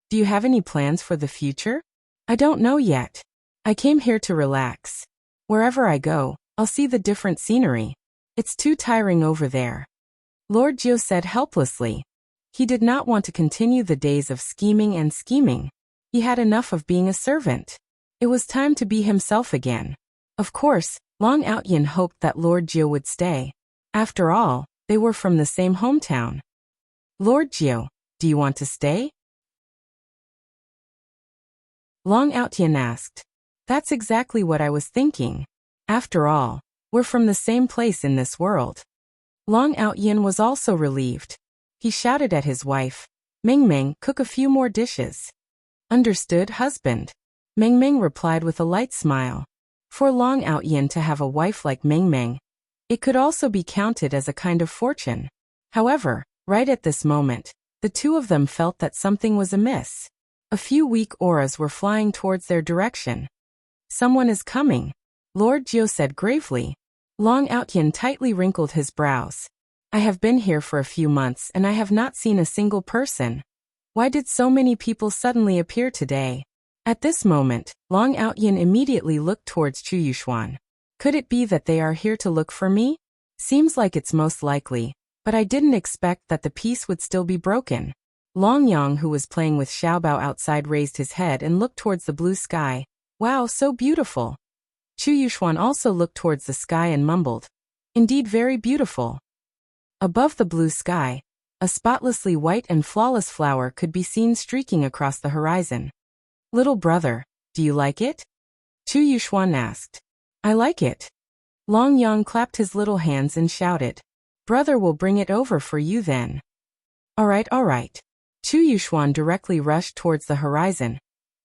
Do you have any plans for the future? I don't know yet. I came here to relax. Wherever I go, I'll see the different scenery. It's too tiring over there. Lord Jiu said helplessly. He did not want to continue the days of scheming and scheming. He had enough of being a servant. It was time to be himself again. Of course, Long Outyin hoped that Lord Jiu would stay. After all, they were from the same hometown. Lord Jiu, do you want to stay? Long Outyin asked. That's exactly what I was thinking. After all, we're from the same place in this world. Long Outyin was also relieved. He shouted at his wife, Meng Meng, cook a few more dishes. Understood, husband. Meng Meng replied with a light smile. For Long Outyin to have a wife like Meng Meng, it could also be counted as a kind of fortune. However, right at this moment, the two of them felt that something was amiss. A few weak auras were flying towards their direction. Someone is coming, Lord Jiu said gravely. Long Outyin tightly wrinkled his brows. I have been here for a few months and I have not seen a single person. Why did so many people suddenly appear today? At this moment, Long Outyin immediately looked towards Chu Yuxuan. Could it be that they are here to look for me? Seems like it's most likely, but I didn't expect that the peace would still be broken. Long Yang, who was playing with Xiaobao outside, raised his head and looked towards the blue sky. Wow, so beautiful. Chu Yuxuan also looked towards the sky and mumbled. Indeed very beautiful. Above the blue sky, a spotlessly white and flawless flower could be seen streaking across the horizon. Little brother, do you like it? Chu Yuxuan asked. I like it. Long Yang clapped his little hands and shouted. Brother will bring it over for you then. All right, all right. Chu Yuxuan directly rushed towards the horizon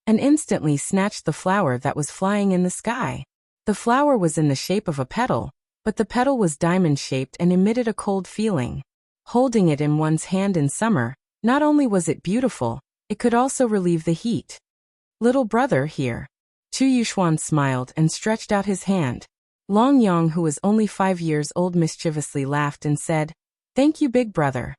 and instantly snatched the flower that was flying in the sky. The flower was in the shape of a petal, but the petal was diamond-shaped and emitted a cold feeling. Holding it in one's hand in summer, not only was it beautiful, it could also relieve the heat. Little brother, here. Chu Yuxuan smiled and stretched out his hand. Long Yang, who was only 5 years old, mischievously laughed and said, Thank you, big brother.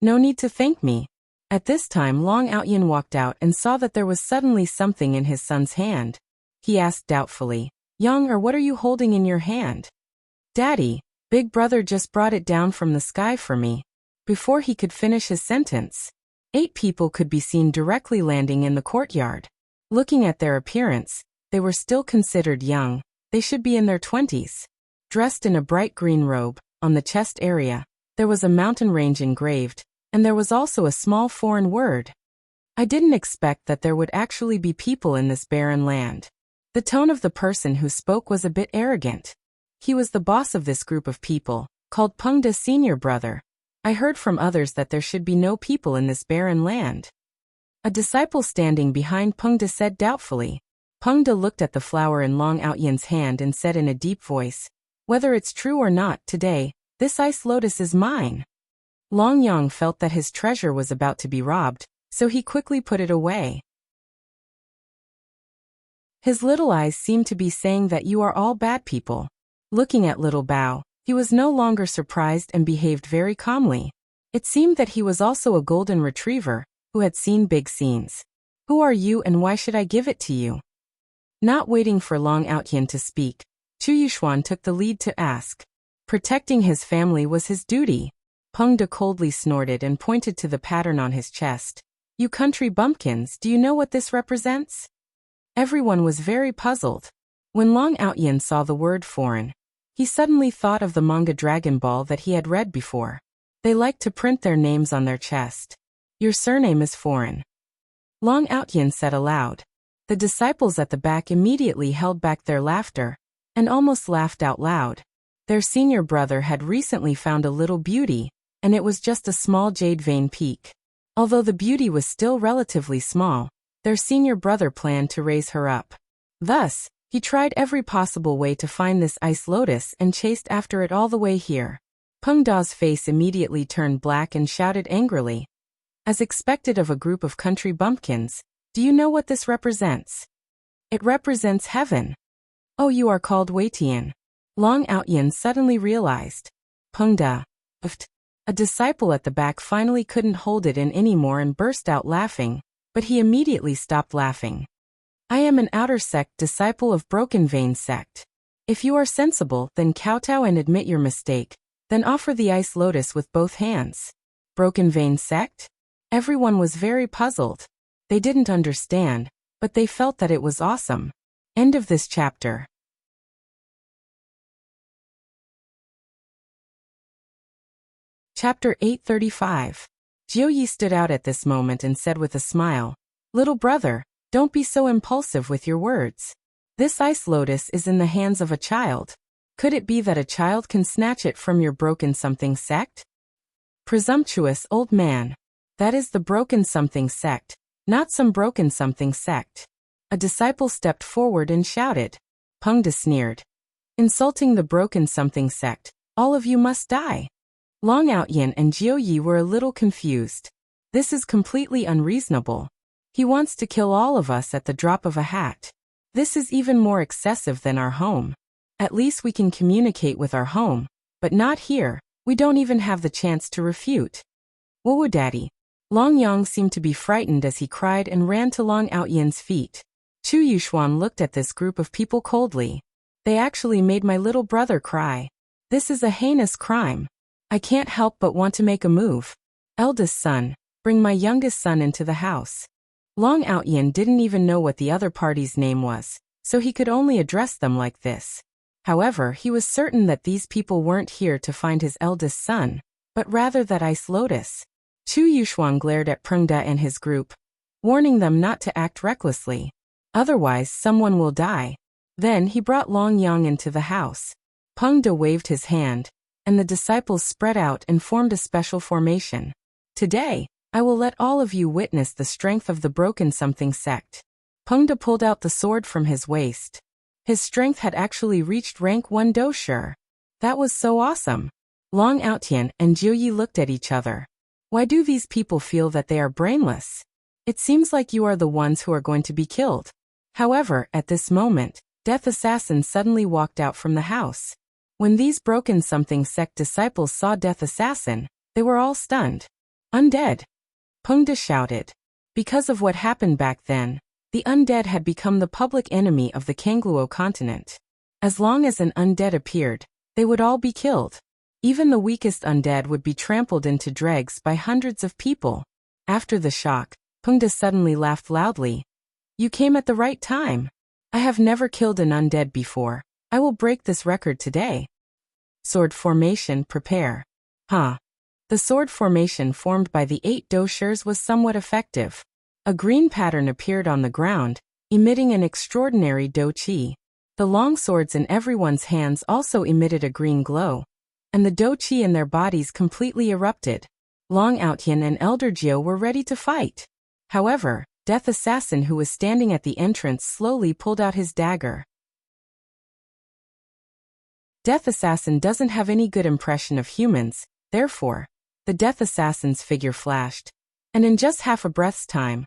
No need to thank me. At this time Long Outyin walked out and saw that there was suddenly something in his son's hand. He asked doubtfully, Yang, or what are you holding in your hand? Daddy, big brother just brought it down from the sky for me. Before he could finish his sentence, 8 people could be seen directly landing in the courtyard. Looking at their appearance, they were still considered young. They should be in their 20s. Dressed in a bright green robe, on the chest area, there was a mountain range engraved, and there was also a small foreign word. I didn't expect that there would actually be people in this barren land. The tone of the person who spoke was a bit arrogant. He was the boss of this group of people, called Peng De senior brother. I heard from others that there should be no people in this barren land. A disciple standing behind Peng De said doubtfully. Peng De looked at the flower in Long Outyin's hand and said in a deep voice, Whether it's true or not, today, this ice lotus is mine. Long Yang felt that his treasure was about to be robbed, so he quickly put it away. His little eyes seemed to be saying that you are all bad people. Looking at little Bao, he was no longer surprised and behaved very calmly. It seemed that he was also a golden retriever, who had seen big scenes. Who are you and why should I give it to you? Not waiting for Long Outyin to speak, Chu Yuxuan took the lead to ask. Protecting his family was his duty. Peng De coldly snorted and pointed to the pattern on his chest. You country bumpkins, do you know what this represents? Everyone was very puzzled. When Long Outyin saw the word foreign, he suddenly thought of the manga Dragon Ball that he had read before. They like to print their names on their chest. Your surname is foreign. Long Outyin said aloud. The disciples at the back immediately held back their laughter, and almost laughed out loud. Their senior brother had recently found a little beauty, and it was just a small jade vein peak. Although the beauty was still relatively small, their senior brother planned to raise her up. Thus, he tried every possible way to find this ice lotus and chased after it all the way here. Peng Da's face immediately turned black and shouted angrily. As expected of a group of country bumpkins, do you know what this represents? It represents heaven. Oh, you are called Weitian. Long Outyin suddenly realized. Peng Da. A disciple at the back finally couldn't hold it in anymore and burst out laughing, but he immediately stopped laughing. I am an outer sect disciple of Broken Vein sect. If you are sensible, then kowtow and admit your mistake, then offer the ice lotus with both hands. Broken Vein sect? Everyone was very puzzled. They didn't understand, but they felt that it was awesome. End of this chapter. Chapter 835. Jiu Yi stood out at this moment and said with a smile, Little brother, don't be so impulsive with your words. This ice lotus is in the hands of a child. Could it be that a child can snatch it from your broken something sect? Presumptuous old man. That is the broken something sect, not some broken something sect. A disciple stepped forward and shouted. Peng De sneered. Insulting the broken something sect, all of you must die. Long Outyin and Jiu Yi were a little confused. This is completely unreasonable. He wants to kill all of us at the drop of a hat. This is even more excessive than our home. At least we can communicate with our home, but not here. We don't even have the chance to refute. Whoa, daddy. Long Yang seemed to be frightened as he cried and ran to Long Outyin's feet. Chu Yuxuan looked at this group of people coldly. They actually made my little brother cry. This is a heinous crime. I can't help but want to make a move. Eldest son, bring my youngest son into the house. Long Outyin didn't even know what the other party's name was, so he could only address them like this. However, he was certain that these people weren't here to find his eldest son, but rather that Ice Lotus. Chu Yuxuan glared at Pengda and his group, warning them not to act recklessly. Otherwise, someone will die. Then he brought Long Yang into the house. Pengda waved his hand, and the disciples spread out and formed a special formation. Today, I will let all of you witness the strength of the Broken Something sect. Pengda pulled out the sword from his waist. His strength had actually reached rank 1 dosher. That was so awesome. Long Outyan and Jiuyi looked at each other. Why do these people feel that they are brainless? It seems like you are the ones who are going to be killed. However, at this moment, Death Assassin suddenly walked out from the house. When these Broken Something sect disciples saw Death Assassin, they were all stunned. Undead! Pengda shouted. Because of what happened back then, the undead had become the public enemy of the Kangluo continent. As long as an undead appeared, they would all be killed. Even the weakest undead would be trampled into dregs by hundreds of people. After the shock, Pengda suddenly laughed loudly. You came at the right time. I have never killed an undead before. I will break this record today. Sword formation, prepare. The sword formation formed by the 8 doshers was somewhat effective. A green pattern appeared on the ground, emitting an extraordinary do qi. The long swords in everyone's hands also emitted a green glow, and the do qi in their bodies completely erupted. Long Outyan and Elder Jiu were ready to fight. However, Death Assassin, who was standing at the entrance, slowly pulled out his dagger. Death Assassin doesn't have any good impression of humans, therefore, the Death Assassin's figure flashed, and in just half a breath's time,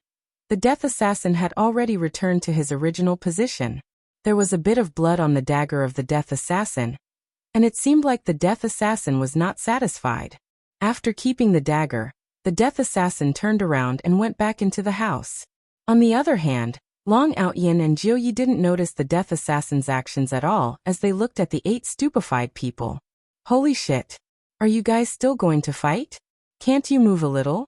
the Death Assassin had already returned to his original position. There was a bit of blood on the dagger of the Death Assassin, and it seemed like the Death Assassin was not satisfied. After keeping the dagger, the Death Assassin turned around and went back into the house. On the other hand, Long Outyan and Jiuyi didn't notice the Death Assassin's actions at all as they looked at the 8 stupefied people. Holy shit! Are you guys still going to fight? Can't you move a little?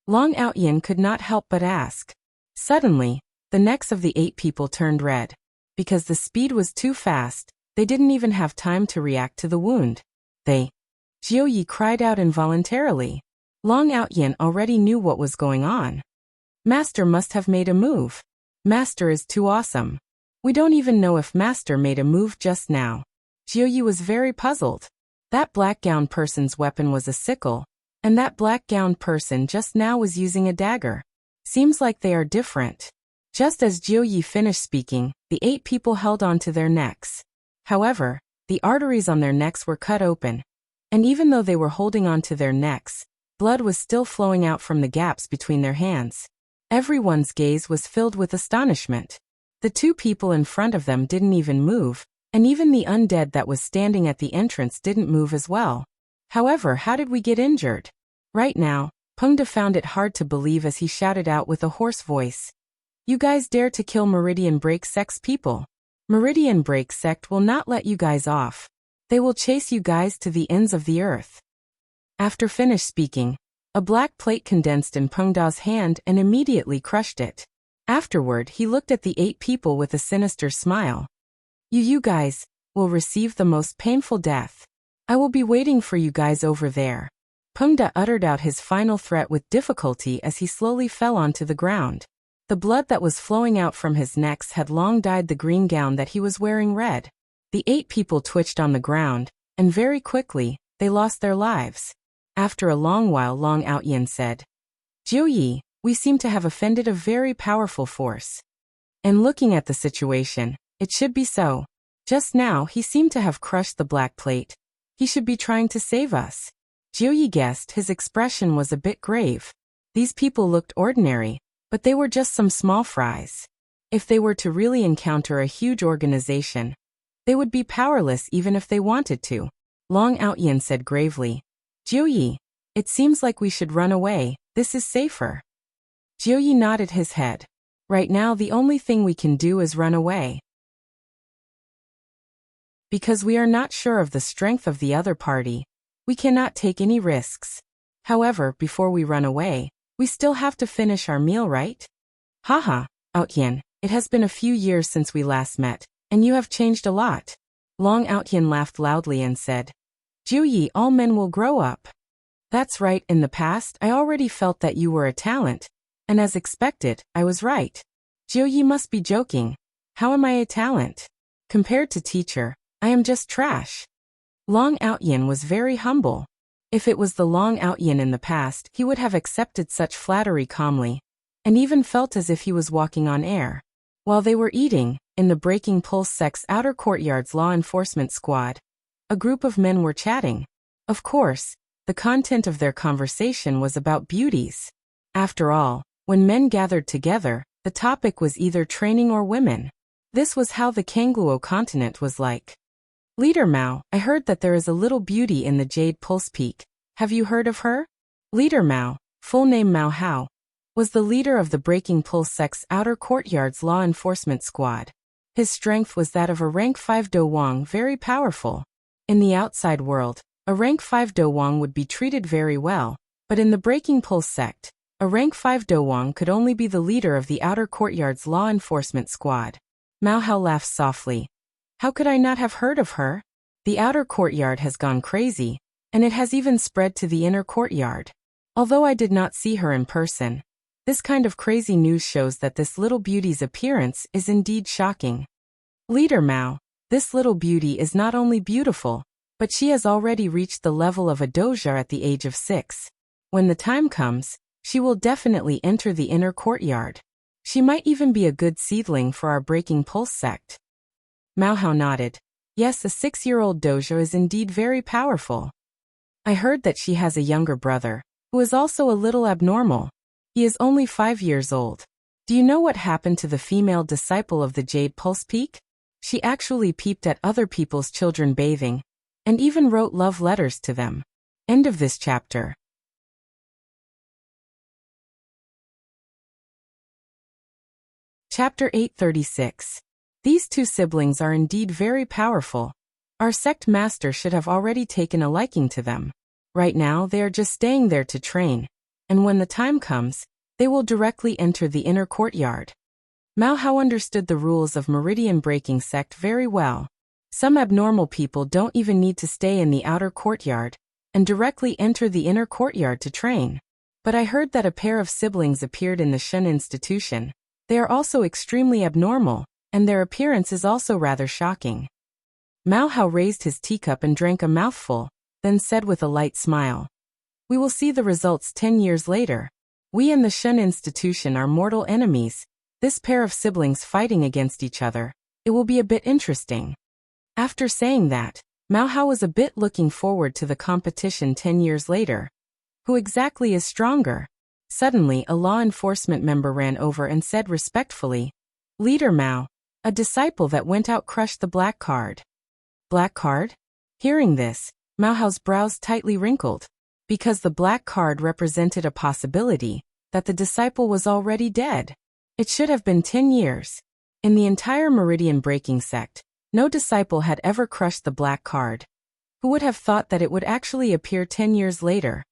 Long Outyan could not help but ask. Suddenly, the necks of the 8 people turned red. Because the speed was too fast, they didn't even have time to react to the wound. Jiuyi cried out involuntarily. Long Outyan already knew what was going on. Master must have made a move. Master is too awesome. We don't even know if Master made a move just now. Jiuyi was very puzzled. That black-gowned person's weapon was a sickle, and that black-gowned person just now was using a dagger. Seems like they are different. Just as Jiuyi finished speaking, the 8 people held on to their necks. However, the arteries on their necks were cut open, and even though they were holding on to their necks, blood was still flowing out from the gaps between their hands. Everyone's gaze was filled with astonishment. The 2 people in front of them didn't even move, and even the undead that was standing at the entrance didn't move as well. However, how did we get injured? Right now, Pengda found it hard to believe as he shouted out with a hoarse voice. You guys dare to kill Meridian Break Sect's people. Meridian Break Sect will not let you guys off. They will chase you guys to the ends of the earth. After finished speaking, a black plate condensed in Pengda's hand and immediately crushed it. Afterward, he looked at the 8 people with a sinister smile. You guys will receive the most painful death. I will be waiting for you guys over there. Pengda uttered out his final threat with difficulty as he slowly fell onto the ground. The blood that was flowing out from his necks had long dyed the green gown that he was wearing red. The 8 people twitched on the ground, and very quickly, they lost their lives. After a long while, Long Outyan said, Jiuyi, we seem to have offended a very powerful force. And looking at the situation, it should be so. Just now, he seemed to have crushed the black plate. He should be trying to save us. Jiuyi guessed his expression was a bit grave. These people looked ordinary, but they were just some small fries. If they were to really encounter a huge organization, they would be powerless even if they wanted to. Long Outyan said gravely, Jiuyi, it seems like we should run away. This is safer. Jiuyi nodded his head. Right now the only thing we can do is run away. Because we are not sure of the strength of the other party, we cannot take any risks. However, before we run away, we still have to finish our meal, right? Haha, Outyan, it has been a few years since we last met, and you have changed a lot. Long Outyin laughed loudly and said, Jiu Yi, all men will grow up. That's right, in the past I already felt that you were a talent, and as expected, I was right. Jiu Yi must be joking. How am I a talent? Compared to teacher, I am just trash. Long Outyin was very humble. If it was the Long Outyin in the past, he would have accepted such flattery calmly, and even felt as if he was walking on air. While they were eating, in the Breaking Pulse Sect's outer courtyard's law enforcement squad, a group of men were chatting. Of course, the content of their conversation was about beauties. After all, when men gathered together, the topic was either training or women. This was how the Kangluo continent was like. Leader Mao, I heard that there is a little beauty in the Jade Pulse Peak. Have you heard of her? Leader Mao, full name Mao Hao, was the leader of the Breaking Pulse Sect's outer courtyard's law enforcement squad. His strength was that of a rank 5 Do Wang, very powerful. In the outside world, a rank 5 Do Wang would be treated very well, but in the Breaking Pulse sect, a rank 5 Do Wang could only be the leader of the outer courtyard's law enforcement squad. Mao Hao laughed softly. How could I not have heard of her? The outer courtyard has gone crazy, and it has even spread to the inner courtyard. Although I did not see her in person, this kind of crazy news shows that this little beauty's appearance is indeed shocking. Leader Mao, this little beauty is not only beautiful, but she has already reached the level of a doja at the age of 6. When the time comes, she will definitely enter the inner courtyard. She might even be a good seedling for our Breaking Pulse sect. Mao Hao nodded. Yes, a 6-year-old doja is indeed very powerful. I heard that she has a younger brother, who is also a little abnormal. He is only 5 years old. Do you know what happened to the female disciple of the Jade Pulse Peak? She actually peeped at other people's children bathing, and even wrote love letters to them. End of this chapter. Chapter 836. These two siblings are indeed very powerful. Our sect master should have already taken a liking to them. Right now they are just staying there to train, and when the time comes, they will directly enter the inner courtyard. Mao Hao understood the rules of Meridian Breaking Sect very well. Some abnormal people don't even need to stay in the outer courtyard, and directly enter the inner courtyard to train. But I heard that a pair of siblings appeared in the Shun institution. They are also extremely abnormal, and their appearance is also rather shocking. Mao Hao raised his teacup and drank a mouthful, then said with a light smile, We will see the results 10 years later. We and the Shun institution are mortal enemies. This pair of siblings fighting against each other. It will be a bit interesting. After saying that, Mao Hao was a bit looking forward to the competition 10 years later. Who exactly is stronger? Suddenly, a law enforcement member ran over and said respectfully, Leader Mao, a disciple that went out crushed the black card. Black card? Hearing this, Mao Hao's brows tightly wrinkled, because the black card represented a possibility that the disciple was already dead. It should have been 10 years. In the entire Meridian Breaking Sect, no disciple had ever crushed the black card. Who would have thought that it would actually appear 10 years later?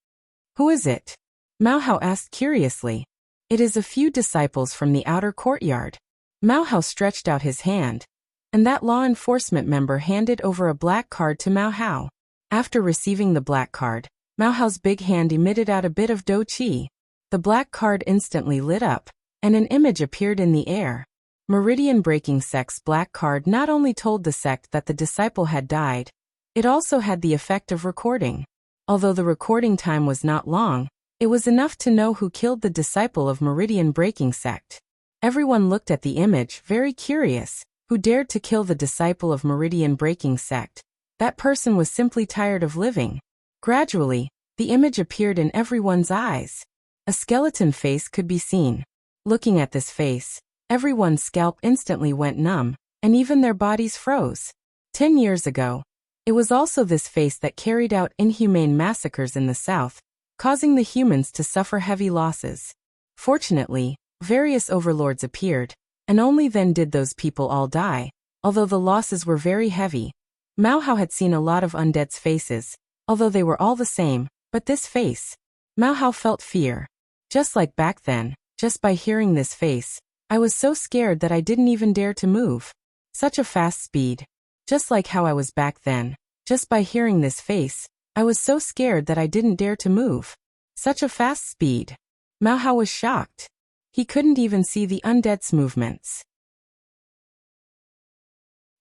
Who is it? Mao Hao asked curiously. It is a few disciples from the outer courtyard. Mao Hao stretched out his hand, and that law enforcement member handed over a black card to Mao Hao. After receiving the black card, Mao Hao's big hand emitted out a bit of do qi. The black card instantly lit up, and an image appeared in the air. Meridian Breaking Sect's black card not only told the sect that the disciple had died, it also had the effect of recording. Although the recording time was not long, it was enough to know who killed the disciple of Meridian Breaking Sect. Everyone looked at the image, very curious. Who dared to kill the disciple of Meridian Breaking Sect? That person was simply tired of living. Gradually, the image appeared in everyone's eyes. A skeleton face could be seen. Looking at this face, everyone's scalp instantly went numb, and even their bodies froze. 10 years ago, it was also this face that carried out inhumane massacres in the south, causing the humans to suffer heavy losses. Fortunately, various overlords appeared, and only then did those people all die, although the losses were very heavy. Mao Hao had seen a lot of undead's faces, although they were all the same, but this face. Mao Hao felt fear. Just like back then, just by hearing this face, I was so scared that I didn't even dare to move. Such a fast speed. Just like how I was back then. Just by hearing this face, I was so scared that I didn't dare to move. Such a fast speed. Mao Hao was shocked. He couldn't even see the undead's movements.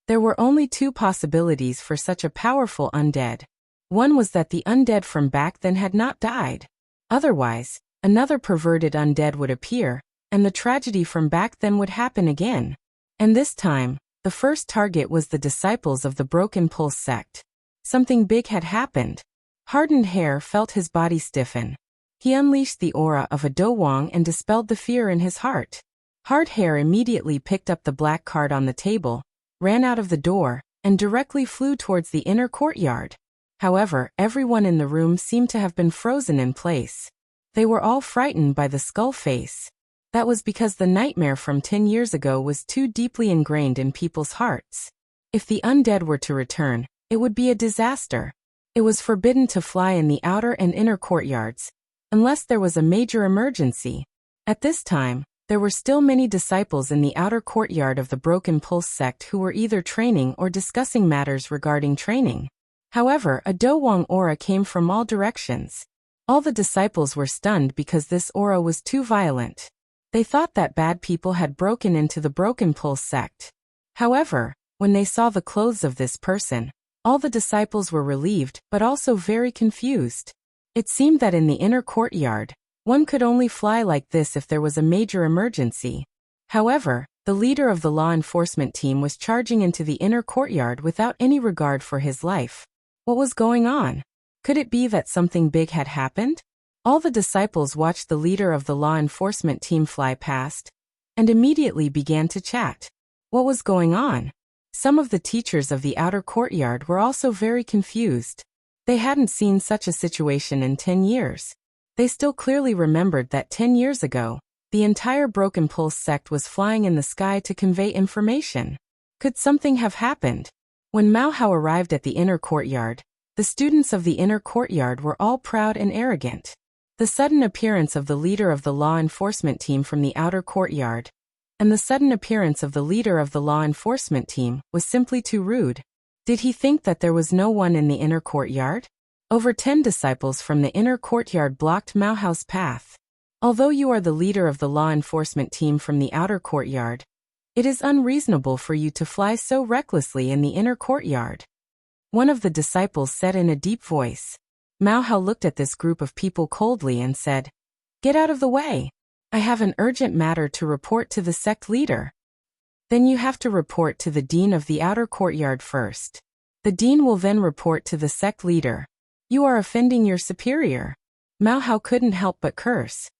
There were only two possibilities for such a powerful undead. One was that the undead from back then had not died. Otherwise, another perverted undead would appear, and the tragedy from back then would happen again. And this time, the first target was the disciples of the Broken Pulse sect. Something big had happened. Hardened Hair felt his body stiffen. He unleashed the aura of a Do Wang and dispelled the fear in his heart. Hard Hair immediately picked up the black card on the table, ran out of the door, and directly flew towards the inner courtyard. However, everyone in the room seemed to have been frozen in place. They were all frightened by the skull face. That was because the nightmare from 10 years ago was too deeply ingrained in people's hearts. If the undead were to return, it would be a disaster. It was forbidden to fly in the outer and inner courtyards, unless there was a major emergency. At this time, there were still many disciples in the outer courtyard of the Broken Pulse sect who were either training or discussing matters regarding training. However, a Do Wang aura came from all directions. All the disciples were stunned because this aura was too violent. They thought that bad people had broken into the Broken Pulse sect. However, when they saw the clothes of this person, all the disciples were relieved but also very confused. It seemed that in the inner courtyard, one could only fly like this if there was a major emergency. However, the leader of the law enforcement team was charging into the inner courtyard without any regard for his life. What was going on? Could it be that something big had happened? All the disciples watched the leader of the law enforcement team fly past, and immediately began to chat. What was going on? Some of the teachers of the outer courtyard were also very confused. They hadn't seen such a situation in 10 years. They still clearly remembered that 10 years ago, the entire Broken Pulse sect was flying in the sky to convey information. Could something have happened? When Mao Hao arrived at the inner courtyard, the students of the inner courtyard were all proud and arrogant. The sudden appearance of the leader of the law enforcement team from the outer courtyard, and the sudden appearance of the leader of the law enforcement team was simply too rude. Did he think that there was no one in the inner courtyard? Over 10 disciples from the inner courtyard blocked Mao Hao's path. Although you are the leader of the law enforcement team from the outer courtyard, it is unreasonable for you to fly so recklessly in the inner courtyard. One of the disciples said in a deep voice. Mao Hao looked at this group of people coldly and said, "Get out of the way. I have an urgent matter to report to the sect leader." Then you have to report to the dean of the outer courtyard first. The dean will then report to the sect leader. You are offending your superior. Mao Hao couldn't help but curse.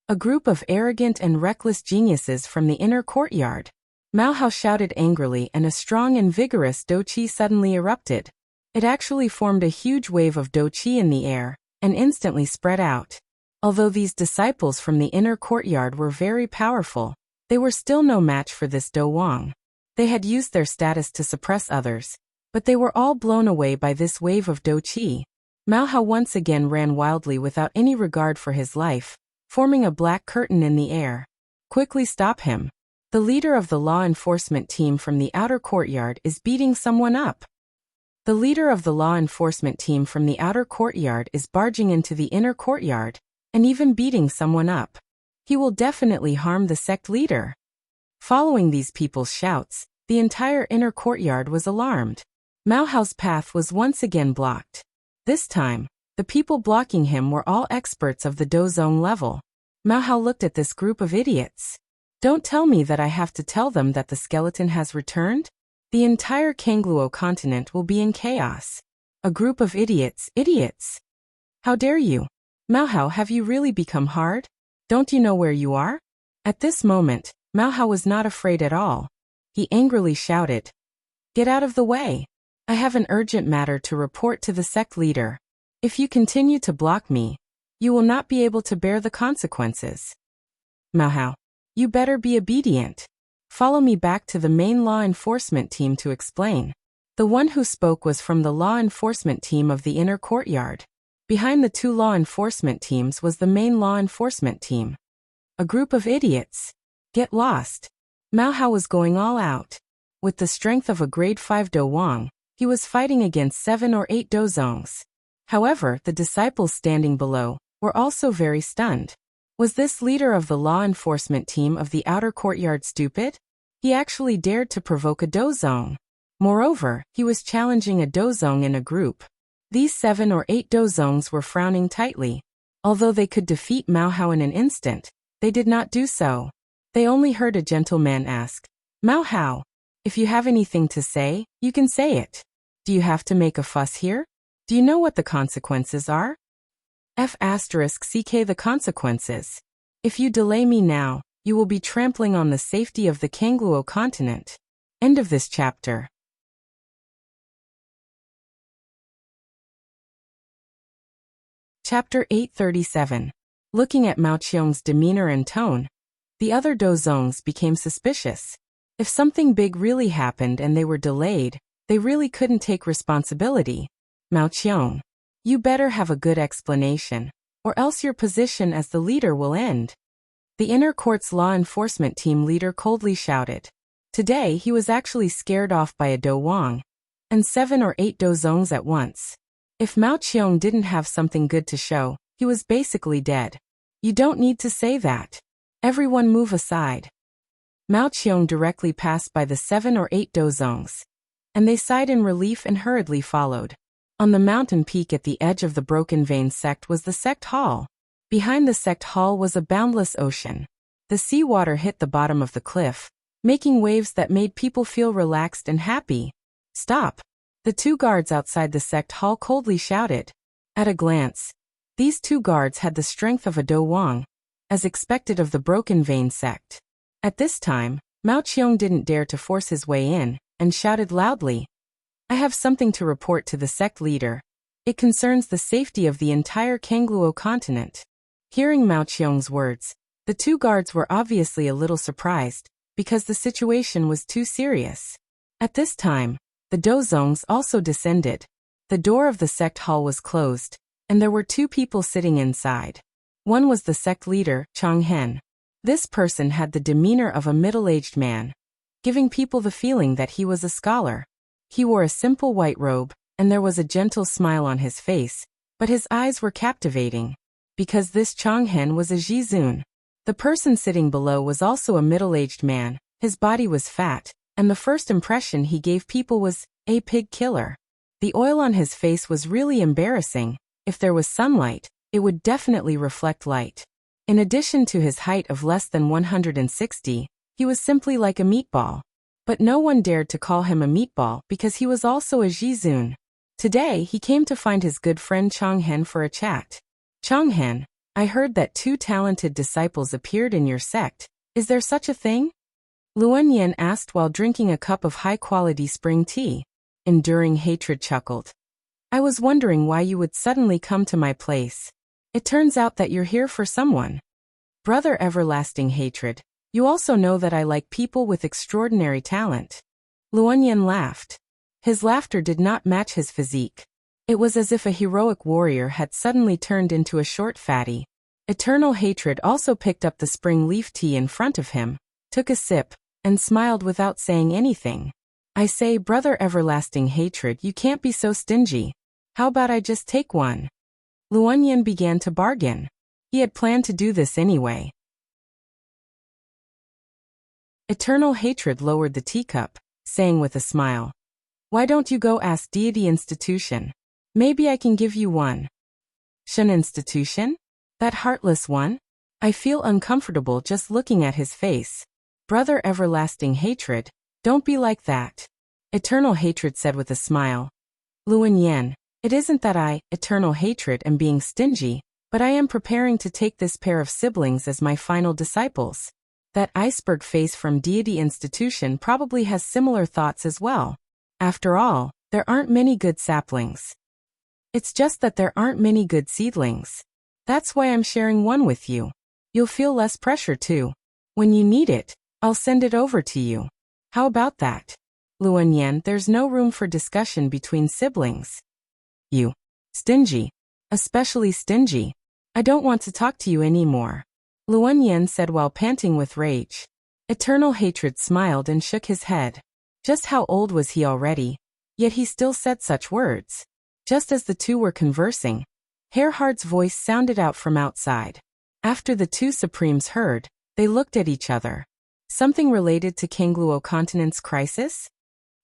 A group of arrogant and reckless geniuses from the inner courtyard. Mao Hao shouted angrily and a strong and vigorous Do Qi suddenly erupted. It actually formed a huge wave of Do Qi in the air, and instantly spread out. Although these disciples from the inner courtyard were very powerful, they were still no match for this Do Wang. They had used their status to suppress others, but they were all blown away by this wave of Do Qi. Mao Hao once again ran wildly without any regard for his life, forming a black curtain in the air. Quickly stop him. The leader of the law enforcement team from the outer courtyard is beating someone up. The leader of the law enforcement team from the outer courtyard is barging into the inner courtyard, and even beating someone up. He will definitely harm the sect leader. Following these people's shouts, the entire inner courtyard was alarmed. Mao Hao's path was once again blocked. This time, the people blocking him were all experts of the Dozong level. Mao Hao looked at this group of idiots. Don't tell me that I have to tell them that the skeleton has returned? The entire Kangluo continent will be in chaos. A group of idiots. How dare you? Mao Hao, have you really become hard? Don't you know where you are? At this moment, Mao Hao was not afraid at all. He angrily shouted, "Get out of the way. I have an urgent matter to report to the sect leader. If you continue to block me, you will not be able to bear the consequences." Mao Hao, you better be obedient. Follow me back to the main law enforcement team to explain. The one who spoke was from the law enforcement team of the inner courtyard. Behind the two law enforcement teams was the main law enforcement team. A group of idiots. Get lost. Mao Hao was going all out. With the strength of a grade 5 Do Wang, he was fighting against 7 or 8 Dozongs. However, the disciples standing below were also very stunned. Was this leader of the law enforcement team of the outer courtyard stupid? He actually dared to provoke a Dozong. Moreover, he was challenging a Dozong in a group. These 7 or 8 Dozongs were frowning tightly. Although they could defeat Mao Hao in an instant, they did not do so. They only heard a gentleman ask, "Mao Hao, if you have anything to say, you can say it. Do you have to make a fuss here? Do you know what the consequences are?" CK the consequences. If you delay me now, you will be trampling on the safety of the Kangluo continent. End of this chapter. Chapter 837. Looking at Mao Qiong's demeanor and tone, the other Dozongs became suspicious. If something big really happened and they were delayed, they really couldn't take responsibility. Mao Qiong, you better have a good explanation, or else your position as the leader will end. The inner court's law enforcement team leader coldly shouted. Today he was actually scared off by a Do Wang and 7 or 8 Dozongs at once. If Mao Qiong didn't have something good to show, he was basically dead. You don't need to say that. Everyone move aside. Mao Qiong directly passed by the 7 or 8 Dozongs, and they sighed in relief and hurriedly followed. On the mountain peak at the edge of the Broken Vein sect was the sect hall. Behind the sect hall was a boundless ocean. The seawater hit the bottom of the cliff, making waves that made people feel relaxed and happy. Stop! The 2 guards outside the sect hall coldly shouted. At a glance, these 2 guards had the strength of a Do Wang, as expected of the Broken Vein sect. At this time, Mao Qiong didn't dare to force his way in, and shouted loudly, "I have something to report to the sect leader. It concerns the safety of the entire Kangluo continent." Hearing Mao Qiong's words, the 2 guards were obviously a little surprised, because the situation was too serious. At this time, the Dozongs also descended. The door of the sect hall was closed, and there were 2 people sitting inside. One was the sect leader, Chang Hen. This person had the demeanor of a middle-aged man, giving people the feeling that he was a scholar. He wore a simple white robe, and there was a gentle smile on his face, but his eyes were captivating. Because this Chang Hen was a Jizun. The person sitting below was also a middle-aged man, his body was fat, and the first impression he gave people was, a pig killer. The oil on his face was really embarrassing. If there was sunlight, it would definitely reflect light. In addition to his height of less than 160, he was simply like a meatball. But no one dared to call him a meatball because he was also a Jizun. Today he came to find his good friend Chang Hen for a chat. Chang Hen, I heard that 2 talented disciples appeared in your sect. Is there such a thing? Luan Yan asked while drinking a cup of high-quality spring tea. Enduring Hatred chuckled. I was wondering why you would suddenly come to my place. It turns out that you're here for someone. Brother Everlasting Hatred, you also know that I like people with extraordinary talent. Luan Yan laughed. His laughter did not match his physique. It was as if a heroic warrior had suddenly turned into a short fatty. Eternal Hatred also picked up the spring leaf tea in front of him, took a sip, and smiled without saying anything. I say, Brother Everlasting Hatred, you can't be so stingy. How about I just take one? Luan Yan began to bargain. He had planned to do this anyway. Eternal Hatred lowered the teacup, saying with a smile, Why don't you go ask Deity Institution? Maybe I can give you one. Shen Institution? That heartless one? I feel uncomfortable just looking at his face. Brother Everlasting Hatred, don't be like that. Eternal Hatred said with a smile. Luan Yan, it isn't that I, Eternal Hatred, am being stingy, but I am preparing to take this pair of siblings as my final disciples. That iceberg face from Deity Institution probably has similar thoughts as well. After all, there aren't many good saplings. It's just that there aren't many good seedlings. That's why I'm sharing one with you. You'll feel less pressure too. When you need it, I'll send it over to you. How about that? Luan Yan, there's no room for discussion between siblings. You. Stingy. Especially stingy. I don't want to talk to you anymore. Luan Yan said while panting with rage. Eternal Hatred smiled and shook his head. Just how old was he already? Yet he still said such words. Just as the two were conversing, Herhard's voice sounded out from outside. After the two Supremes heard, they looked at each other. Something related to Kangluo continent's crisis?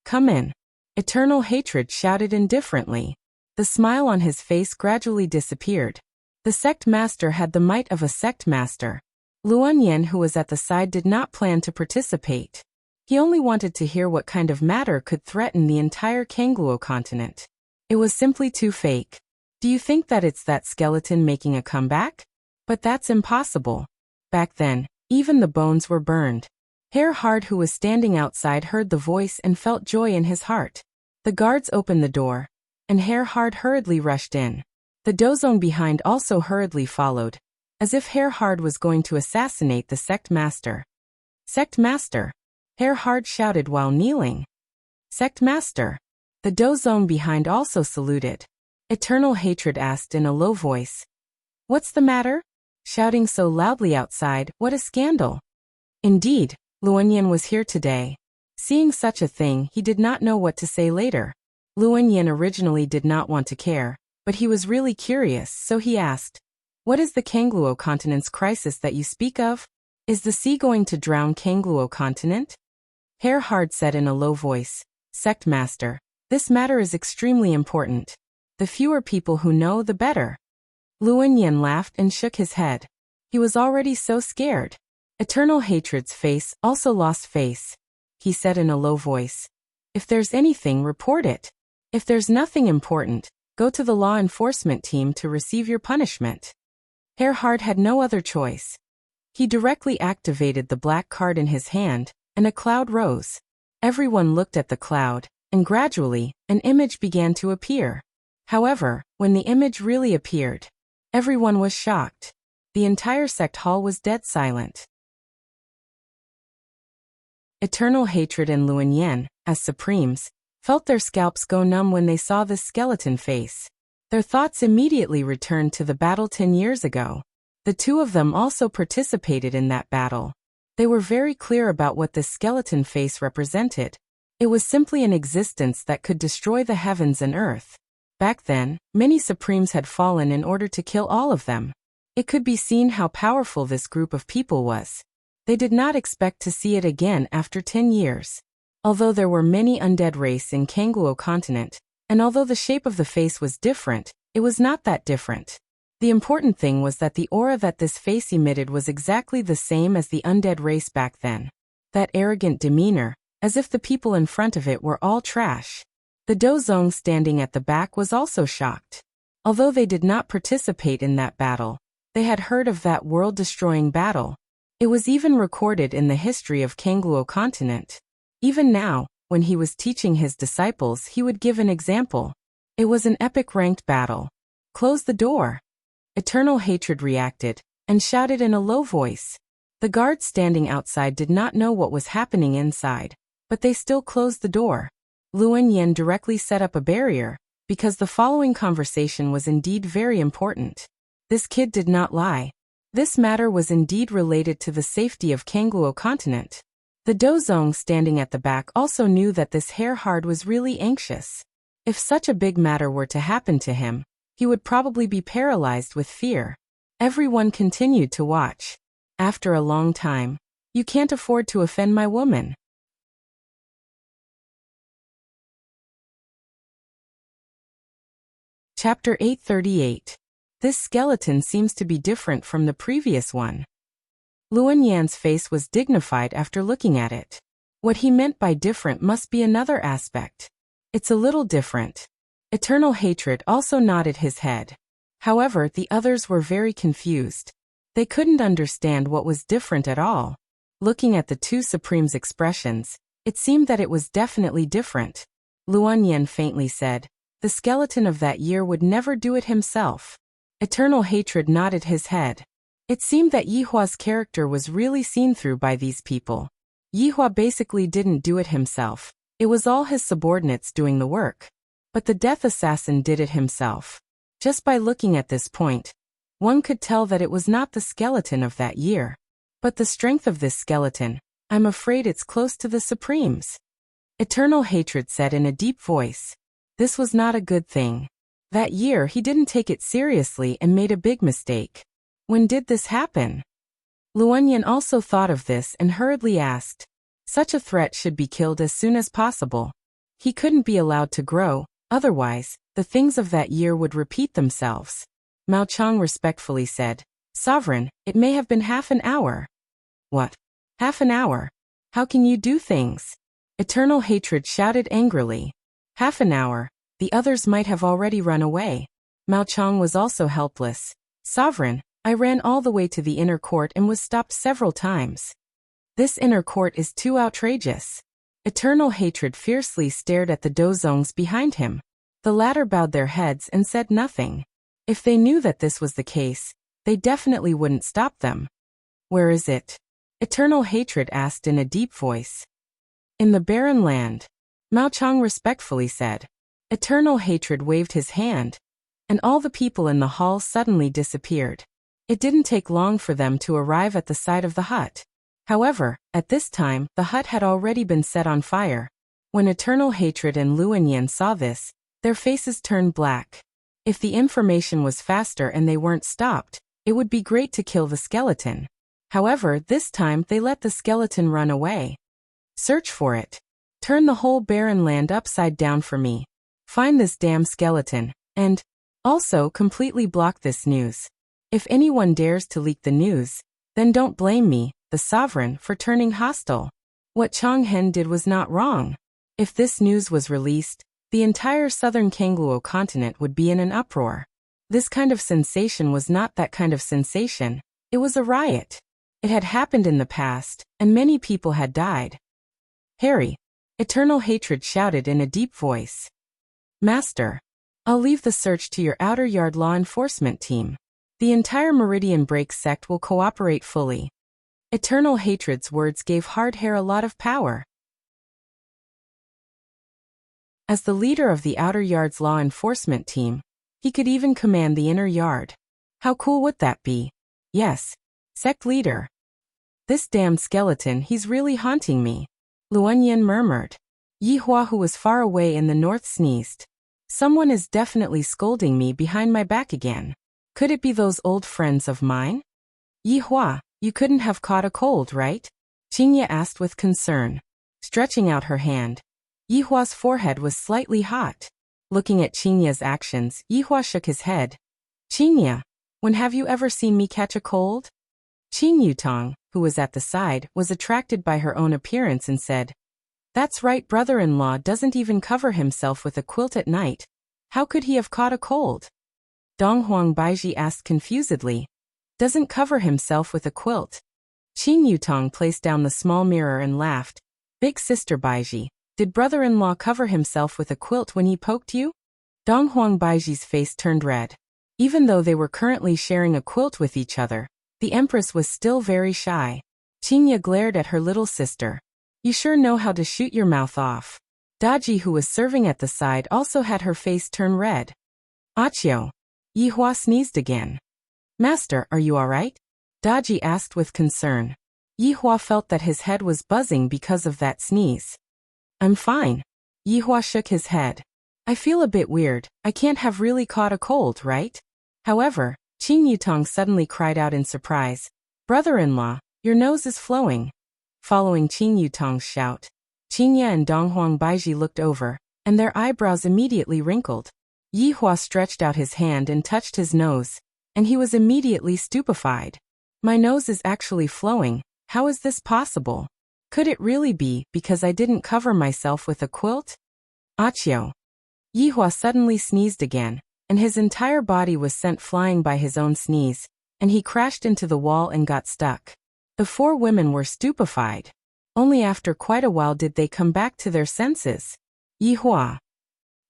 Come in. Eternal Hatred shouted indifferently. The smile on his face gradually disappeared. The sect master had the might of a sect master. Luan Yen, who was at the side, did not plan to participate. He only wanted to hear what kind of matter could threaten the entire Kangluo continent. It was simply too fake. Do you think that it's that skeleton making a comeback? But that's impossible. Back then, even the bones were burned. Herhard, who was standing outside, heard the voice and felt joy in his heart. The guards opened the door, and Herhard hurriedly rushed in. The dozong behind also hurriedly followed, as if Herhard was going to assassinate the sect master. Sect master! Herhard shouted while kneeling. Sect master! The dozong behind also saluted. Eternal Hatred asked in a low voice. What's the matter? Shouting so loudly outside, what a scandal! Indeed, Luanyan was here today. Seeing such a thing, he did not know what to say later. Luanyan originally did not want to care, but he was really curious, so he asked, what is the Kangluo continent's crisis that you speak of? Is the sea going to drown Kangluo continent? Herhard said in a low voice, Sect Master, this matter is extremely important. The fewer people who know, the better. Luanyan laughed and shook his head. He was already so scared. Eternal Hatred's face also lost face. He said in a low voice, if there's anything, report it. If there's nothing important, go to the law enforcement team to receive your punishment. Herhard had no other choice. He directly activated the black card in his hand, and a cloud rose. Everyone looked at the cloud, and gradually, an image began to appear. However, when the image really appeared, everyone was shocked. The entire sect hall was dead silent. Eternal Hatred and Luanyan, as Supremes, felt their scalps go numb when they saw this skeleton face. Their thoughts immediately returned to the battle 10 years ago. The two of them also participated in that battle. They were very clear about what this skeleton face represented. It was simply an existence that could destroy the heavens and earth. Back then, many Supremes had fallen in order to kill all of them. It could be seen how powerful this group of people was. They did not expect to see it again after 10 years. Although there were many undead race in Kangluo continent, and although the shape of the face was different, it was not that different. The important thing was that the aura that this face emitted was exactly the same as the undead race back then. That arrogant demeanor, as if the people in front of it were all trash. The dozong standing at the back was also shocked. Although they did not participate in that battle, they had heard of that world-destroying battle. It was even recorded in the history of Kangluo continent. Even now, when he was teaching his disciples, he would give an example. It was an epic ranked battle. Close the door. Eternal Hatred reacted, and shouted in a low voice. The guards standing outside did not know what was happening inside, but they still closed the door. Luanyan directly set up a barrier, because the following conversation was indeed very important. This kid did not lie. This matter was indeed related to the safety of Kangluo continent. The dozong standing at the back also knew that this Herhard was really anxious. If such a big matter were to happen to him, he would probably be paralyzed with fear. Everyone continued to watch. After a long time, you can't afford to offend my woman. Chapter 838. This skeleton seems to be different from the previous one. Luanyan's face was dignified after looking at it. What he meant by different must be another aspect. It's a little different. Eternal Hatred also nodded his head. However, the others were very confused. They couldn't understand what was different at all. Looking at the two Supremes' expressions, it seemed that it was definitely different. Luanyan faintly said, the skeleton of that year would never do it himself. Eternal Hatred nodded his head. It seemed that Yihua's character was really seen through by these people. Yihua basically didn't do it himself. It was all his subordinates doing the work. But the death assassin did it himself. Just by looking at this point, one could tell that it was not the skeleton of that year. But the strength of this skeleton, I'm afraid it's close to the Supremes. Eternal hatred said in a deep voice. This was not a good thing. That year he didn't take it seriously and made a big mistake. When did this happen? Luanyan also thought of this and hurriedly asked. Such a threat should be killed as soon as possible. He couldn't be allowed to grow, otherwise, the things of that year would repeat themselves. Mao Chang respectfully said, Sovereign, it may have been half an hour. What? Half an hour? How can you do things? Eternal hatred shouted angrily. Half an hour. The others might have already run away. Mao Chang was also helpless. Sovereign, I ran all the way to the inner court and was stopped several times. This inner court is too outrageous. Eternal hatred fiercely stared at the dozongs behind him. The latter bowed their heads and said nothing. If they knew that this was the case, they definitely wouldn't stop them. Where is it? Eternal hatred asked in a deep voice. In the barren land. Mao Chang respectfully said. Eternal hatred waved his hand, and all the people in the hall suddenly disappeared. It didn't take long for them to arrive at the side of the hut. However, at this time, the hut had already been set on fire. When Eternal Hatred and Luanyan saw this, their faces turned black. If the information was faster and they weren't stopped, it would be great to kill the skeleton. However, this time they let the skeleton run away. Search for it. Turn the whole barren land upside down for me. Find this damn skeleton, and also completely block this news. If anyone dares to leak the news, then don't blame me, the sovereign, for turning hostile. What Changhen did was not wrong. If this news was released, the entire southern Kangluo continent would be in an uproar. This kind of sensation was not that kind of sensation, it was a riot. It had happened in the past, and many people had died. Harry! Eternal Hatred shouted in a deep voice. Master! I'll leave the search to your outer yard law enforcement team. The entire Meridian Break sect will cooperate fully. Eternal Hatred's words gave Hardhair a lot of power. As the leader of the outer yard's law enforcement team, he could even command the inner yard. How cool would that be? Yes. Sect leader. This damned skeleton, he's really haunting me. Luanyan murmured. Yi Hua, who was far away in the north, sneezed. Someone is definitely scolding me behind my back again. Could it be those old friends of mine? Yi Hua, you couldn't have caught a cold, right? Qingya asked with concern. Stretching out her hand. Yi Hua's forehead was slightly hot. Looking at Qingya's actions, Yi Hua shook his head. Qingya, when have you ever seen me catch a cold? Qing Yutong, who was at the side, was attracted by her own appearance and said, That's right, brother-in-law doesn't even cover himself with a quilt at night. How could he have caught a cold? Donghuang Baiji asked confusedly. Doesn't cover himself with a quilt. Qing Yutong placed down the small mirror and laughed. Big sister Baiji, did brother-in-law cover himself with a quilt when he poked you? Donghuang Baiji's face turned red. Even though they were currently sharing a quilt with each other, the Empress was still very shy. Qingya glared at her little sister. You sure know how to shoot your mouth off. Daji, who was serving at the side, also had her face turn red. Achio. Yi Hua sneezed again. Master, are you all right? Daji asked with concern. Yi Hua felt that his head was buzzing because of that sneeze. I'm fine. Yi Hua shook his head. I feel a bit weird. I can't have really caught a cold, right? However, Qing Yutong suddenly cried out in surprise. Brother-in-law, your nose is flowing. Following Qing Yutong's shout, Qingya and Donghuang Baiji looked over, and their eyebrows immediately wrinkled. Yi Hua stretched out his hand and touched his nose, and he was immediately stupefied. My nose is actually flowing. How is this possible? Could it really be because I didn't cover myself with a quilt? Achio. Yi Hua suddenly sneezed again, and his entire body was sent flying by his own sneeze, and he crashed into the wall and got stuck. The four women were stupefied. Only after quite a while did they come back to their senses. Yi Hua.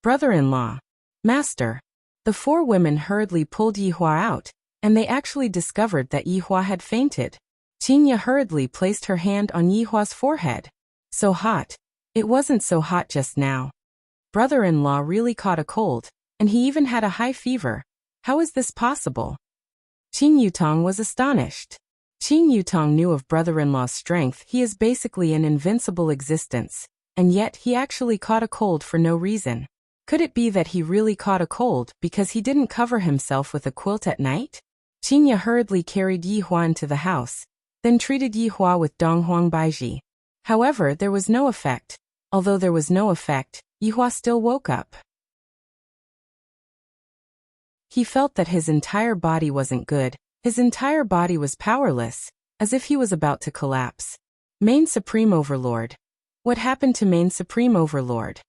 Brother-in-law. Master. The four women hurriedly pulled Yi Hua out, and they actually discovered that Yi Hua had fainted. Qingya hurriedly placed her hand on Yi Hua's forehead. So hot. It wasn't so hot just now. Brother-in-law really caught a cold, and he even had a high fever. How is this possible? Qing Yutong was astonished. Qing Yutong knew of brother-in-law's strength. He is basically an invincible existence. and yet he actually caught a cold for no reason. Could it be that he really caught a cold because he didn't cover himself with a quilt at night? Qinya hurriedly carried Yi Hua into the house, then treated Yi Hua with Donghuang Baiji. However, there was no effect. Although there was no effect, Yi Hua still woke up. He felt that his entire body wasn't good. His entire body was powerless, as if he was about to collapse. Main Supreme Overlord. What happened to Main Supreme Overlord?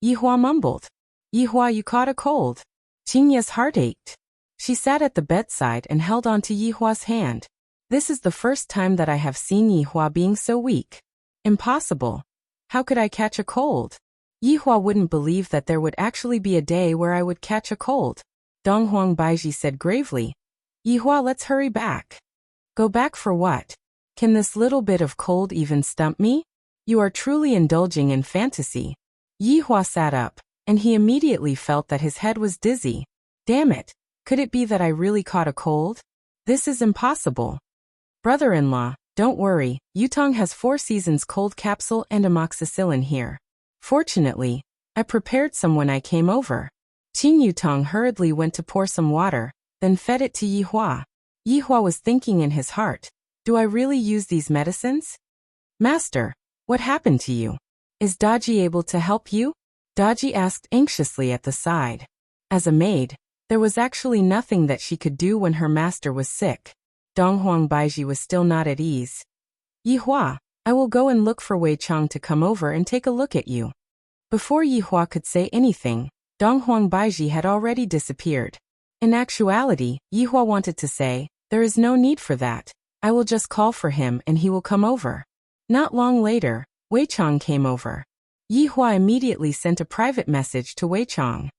Yi Hua mumbled. Yi Hua, you caught a cold. Qinya's heart ached. She sat at the bedside and held onto Yi Hua's hand. This is the first time that I have seen Yi Hua being so weak. Impossible. How could I catch a cold? Yi Hua wouldn't believe that there would actually be a day where I would catch a cold. Donghuang Baiji said gravely. Yi Hua, let's hurry back. Go back for what? Can this little bit of cold even stump me? You are truly indulging in fantasy. Yi Hua sat up, and he immediately felt that his head was dizzy. Damn it, could it be that I really caught a cold? This is impossible. Brother-in-law, don't worry, Yutong has 4 seasons cold capsule and amoxicillin here. Fortunately, I prepared some when I came over. Qin Yutong hurriedly went to pour some water, then fed it to Yi Hua. Yi Hua was thinking in his heart, do I really use these medicines? Master, what happened to you? Is Daji able to help you? Daji asked anxiously at the side. As a maid, there was actually nothing that she could do when her master was sick. Donghuang Baiji was still not at ease. Yi Hua, I will go and look for Wei Chang to come over and take a look at you. Before Yi Hua could say anything, Donghuang Baiji had already disappeared. In actuality, Yi Hua wanted to say, there is no need for that. I will just call for him and he will come over. Not long later, Wei Chang came over. Yi Hua immediately sent a private message to Wei Chang.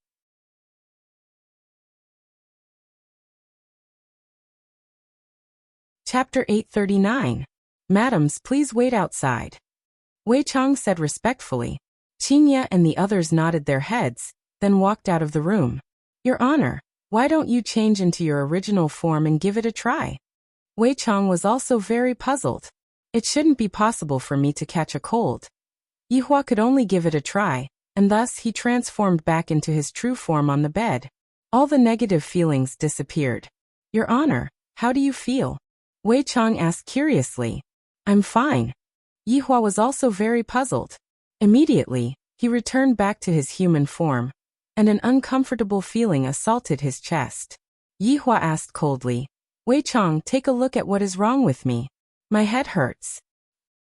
Chapter 839. Madams, please wait outside. Wei Chang said respectfully. Qinya and the others nodded their heads, then walked out of the room. Your Honor, why don't you change into your original form and give it a try? Wei Chang was also very puzzled. It shouldn't be possible for me to catch a cold. Yi Hua could only give it a try, and thus he transformed back into his true form on the bed. All the negative feelings disappeared. Your Honor, how do you feel? Wei Chang asked curiously. I'm fine. Yi Hua was also very puzzled. Immediately, he returned back to his human form, and an uncomfortable feeling assaulted his chest. Yi Hua asked coldly, Wei Chang, take a look at what is wrong with me. My head hurts.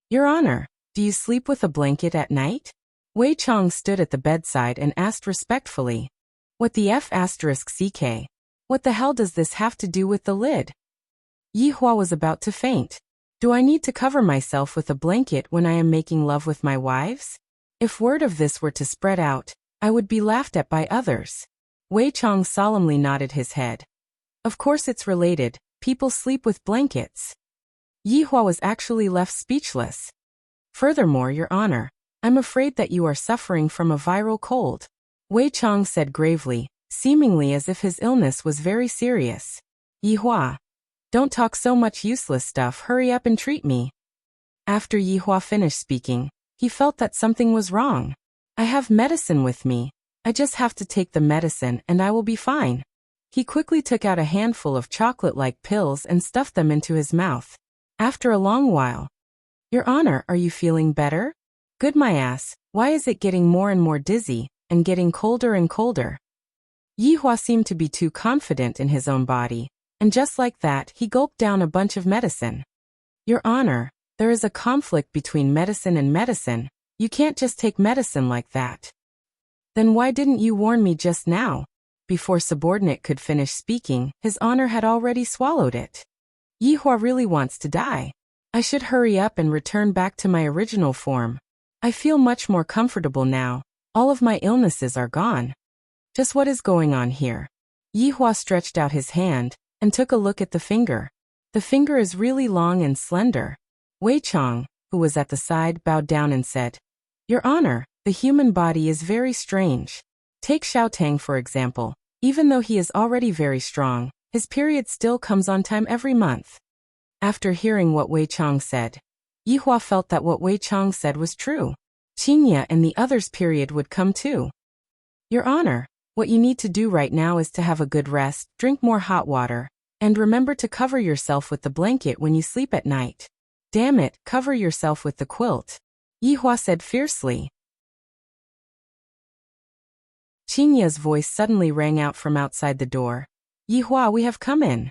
Your Honor, do you sleep with a blanket at night? Wei Chang stood at the bedside and asked respectfully. What the F***ck? What the hell does this have to do with the lid? Yi Hua was about to faint. Do I need to cover myself with a blanket when I am making love with my wives? If word of this were to spread out, I would be laughed at by others. Wei Chang solemnly nodded his head. Of course it's related, people sleep with blankets. Yi Hua was actually left speechless. Furthermore, Your Honor, I'm afraid that you are suffering from a viral cold. Wei Chang said gravely, seemingly as if his illness was very serious. Yi Hua, don't talk so much useless stuff, hurry up and treat me. After Yi Hua finished speaking, he felt that something was wrong. I have medicine with me. I just have to take the medicine and I will be fine. He quickly took out a handful of chocolate-like pills and stuffed them into his mouth. After a long while, Your Honor, are you feeling better? Good my ass, why is it getting more and more dizzy, and getting colder and colder? Yi Hua seemed to be too confident in his own body, and just like that he gulped down a bunch of medicine. Your Honor, there is a conflict between medicine and medicine. You can't just take medicine like that. Then why didn't you warn me just now? Before subordinate could finish speaking, His Honor had already swallowed it. Yi Hua really wants to die. I should hurry up and return back to my original form. I feel much more comfortable now. All of my illnesses are gone. Just what is going on here? Yi Hua stretched out his hand and took a look at the finger. The finger is really long and slender. Wei Chang, who was at the side, bowed down and said, Your Honor, the human body is very strange. Take Xiaotang for example. Even though he is already very strong, his period still comes on time every month. After hearing what Wei Chang said, Yi Hua felt that what Wei Chang said was true. Qinya and the others period would come too. Your Honor, what you need to do right now is to have a good rest, drink more hot water, and remember to cover yourself with the blanket when you sleep at night. Damn it, cover yourself with the quilt. Yihua said fiercely. Qinya's voice suddenly rang out from outside the door. Yihua, we have come in.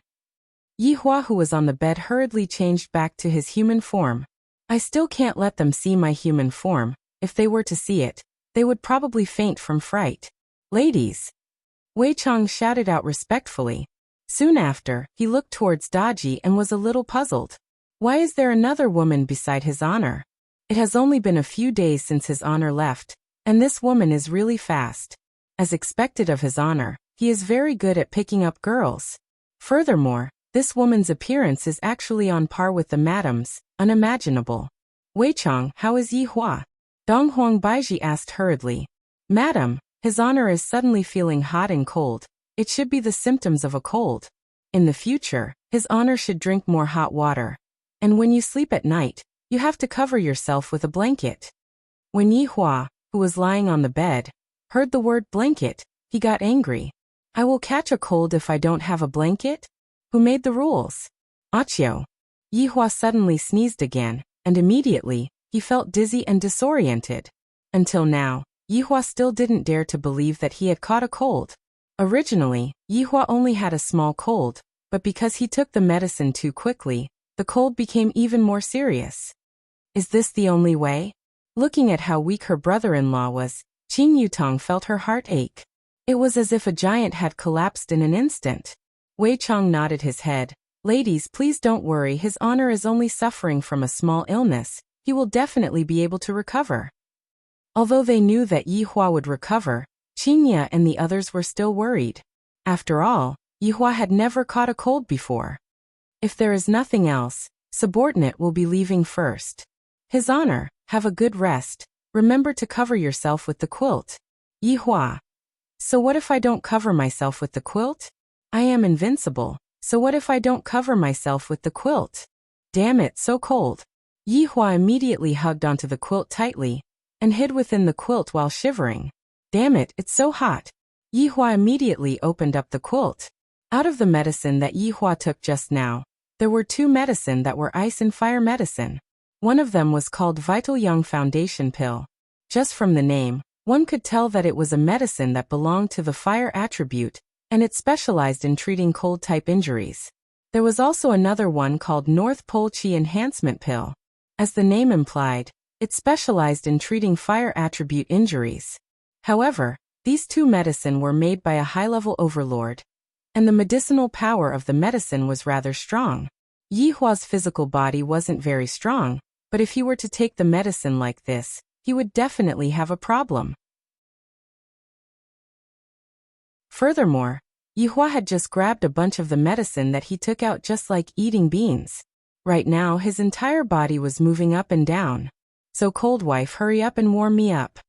Yihua, who was on the bed, hurriedly changed back to his human form. I still can't let them see my human form. If they were to see it, they would probably faint from fright. Ladies! Wei Chang shouted out respectfully. Soon after, he looked towards Daji and was a little puzzled. Why is there another woman beside His Honor? It has only been a few days since His Honor left, and this woman is really fast. As expected of His Honor, he is very good at picking up girls. Furthermore, this woman's appearance is actually on par with the madam's, unimaginable. Wei Chang, how is Yihua? Dong Huang Baiji asked hurriedly. Madam, His Honor is suddenly feeling hot and cold. It should be the symptoms of a cold. In the future, His Honor should drink more hot water. And when you sleep at night, you have to cover yourself with a blanket. When Yihua, who was lying on the bed, heard the word blanket, he got angry. I will catch a cold if I don't have a blanket? Who made the rules? Achio. Yihua suddenly sneezed again, and immediately, he felt dizzy and disoriented. Until now, Yihua still didn't dare to believe that he had caught a cold. Originally, Yihua only had a small cold, but because he took the medicine too quickly, the cold became even more serious. Is this the only way? Looking at how weak her brother-in-law was, Qin Yutong felt her heart ache. It was as if a giant had collapsed in an instant. Wei Chang nodded his head. Ladies, please don't worry, His Honor is only suffering from a small illness. He will definitely be able to recover. Although they knew that Yihua would recover, Qinya and the others were still worried. After all, Yihua had never caught a cold before. If there is nothing else, subordinate will be leaving first. His Honor, have a good rest. Remember to cover yourself with the quilt. Yihua. So what if I don't cover myself with the quilt? I am invincible, so what if I don't cover myself with the quilt? Damn it, so cold. Yihua immediately hugged onto the quilt tightly, and hid within the quilt while shivering. Damn it, it's so hot. Yihua immediately opened up the quilt. Out of the medicine that Yihua took just now, there were two medicine that were ice and fire medicine. One of them was called Vital Young Foundation Pill. Just from the name, one could tell that it was a medicine that belonged to the fire attribute, and it specialized in treating cold-type injuries. There was also another one called North Pole Chi Enhancement Pill. As the name implied, it specialized in treating fire attribute injuries. However, these two medicine were made by a high-level overlord, and the medicinal power of the medicine was rather strong. Yihua's physical body wasn't very strong, but if he were to take the medicine like this, he would definitely have a problem. Furthermore, Yihua had just grabbed a bunch of the medicine that he took out just like eating beans. Right now his entire body was moving up and down. So cold wife, hurry up and warm me up.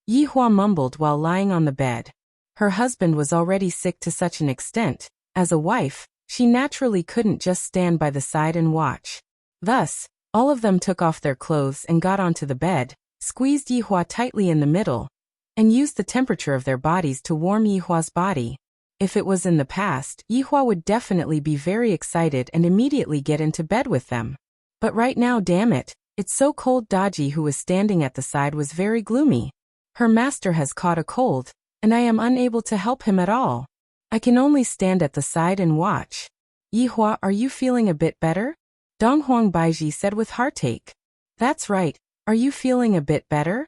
Yihua mumbled while lying on the bed. Her husband was already sick to such an extent. As a wife, she naturally couldn't just stand by the side and watch. Thus, all of them took off their clothes and got onto the bed, squeezed Yihua tightly in the middle, and used the temperature of their bodies to warm Yihua's body. If it was in the past, Yihua would definitely be very excited and immediately get into bed with them. But right now, damn it, it's so cold. Daji, who was standing at the side, was very gloomy. Her master has caught a cold, and I am unable to help him at all. I can only stand at the side and watch. Yihua, are you feeling a bit better? Dong Huang Baiji said with heartache. That's right, are you feeling a bit better?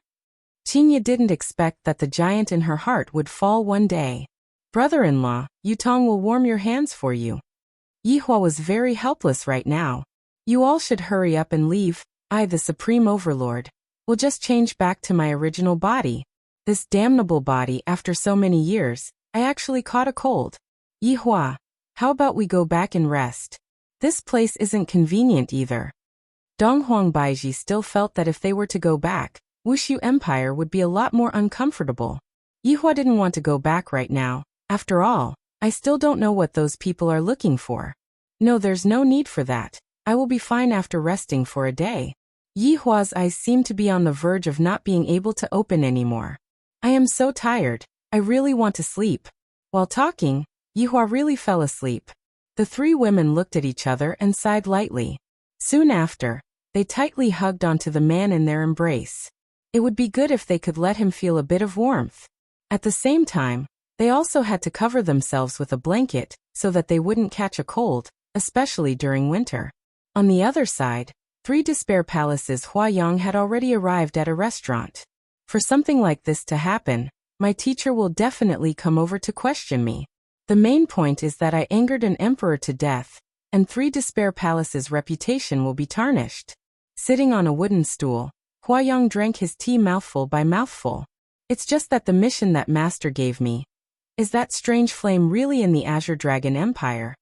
Qinya didn't expect that the giant in her heart would fall one day. Brother-in-law, Yutong will warm your hands for you. Yihua was very helpless right now. You all should hurry up and leave. I, the Supreme Overlord, will just change back to my original body. This damnable body, after so many years, I actually caught a cold. Yihua, how about we go back and rest? This place isn't convenient either. Dong Huang Baiji still felt that if they were to go back, Wushu Empire would be a lot more uncomfortable. Yihua didn't want to go back right now. After all, I still don't know what those people are looking for. No, there's no need for that. I will be fine after resting for a day. Yi Hua's eyes seemed to be on the verge of not being able to open anymore. I am so tired. I really want to sleep. While talking, Yi Hua really fell asleep. The three women looked at each other and sighed lightly. Soon after, they tightly hugged onto the man in their embrace. It would be good if they could let him feel a bit of warmth. At the same time, they also had to cover themselves with a blanket so that they wouldn't catch a cold, especially during winter. On the other side, 3 Despair Palaces Huayang had already arrived at a restaurant. For something like this to happen, my teacher will definitely come over to question me. The main point is that I angered an emperor to death, and 3 Despair Palaces' reputation will be tarnished. Sitting on a wooden stool, Huayang drank his tea mouthful by mouthful. It's just that the mission that Master gave me. Is that strange flame really in the Azure Dragon Empire?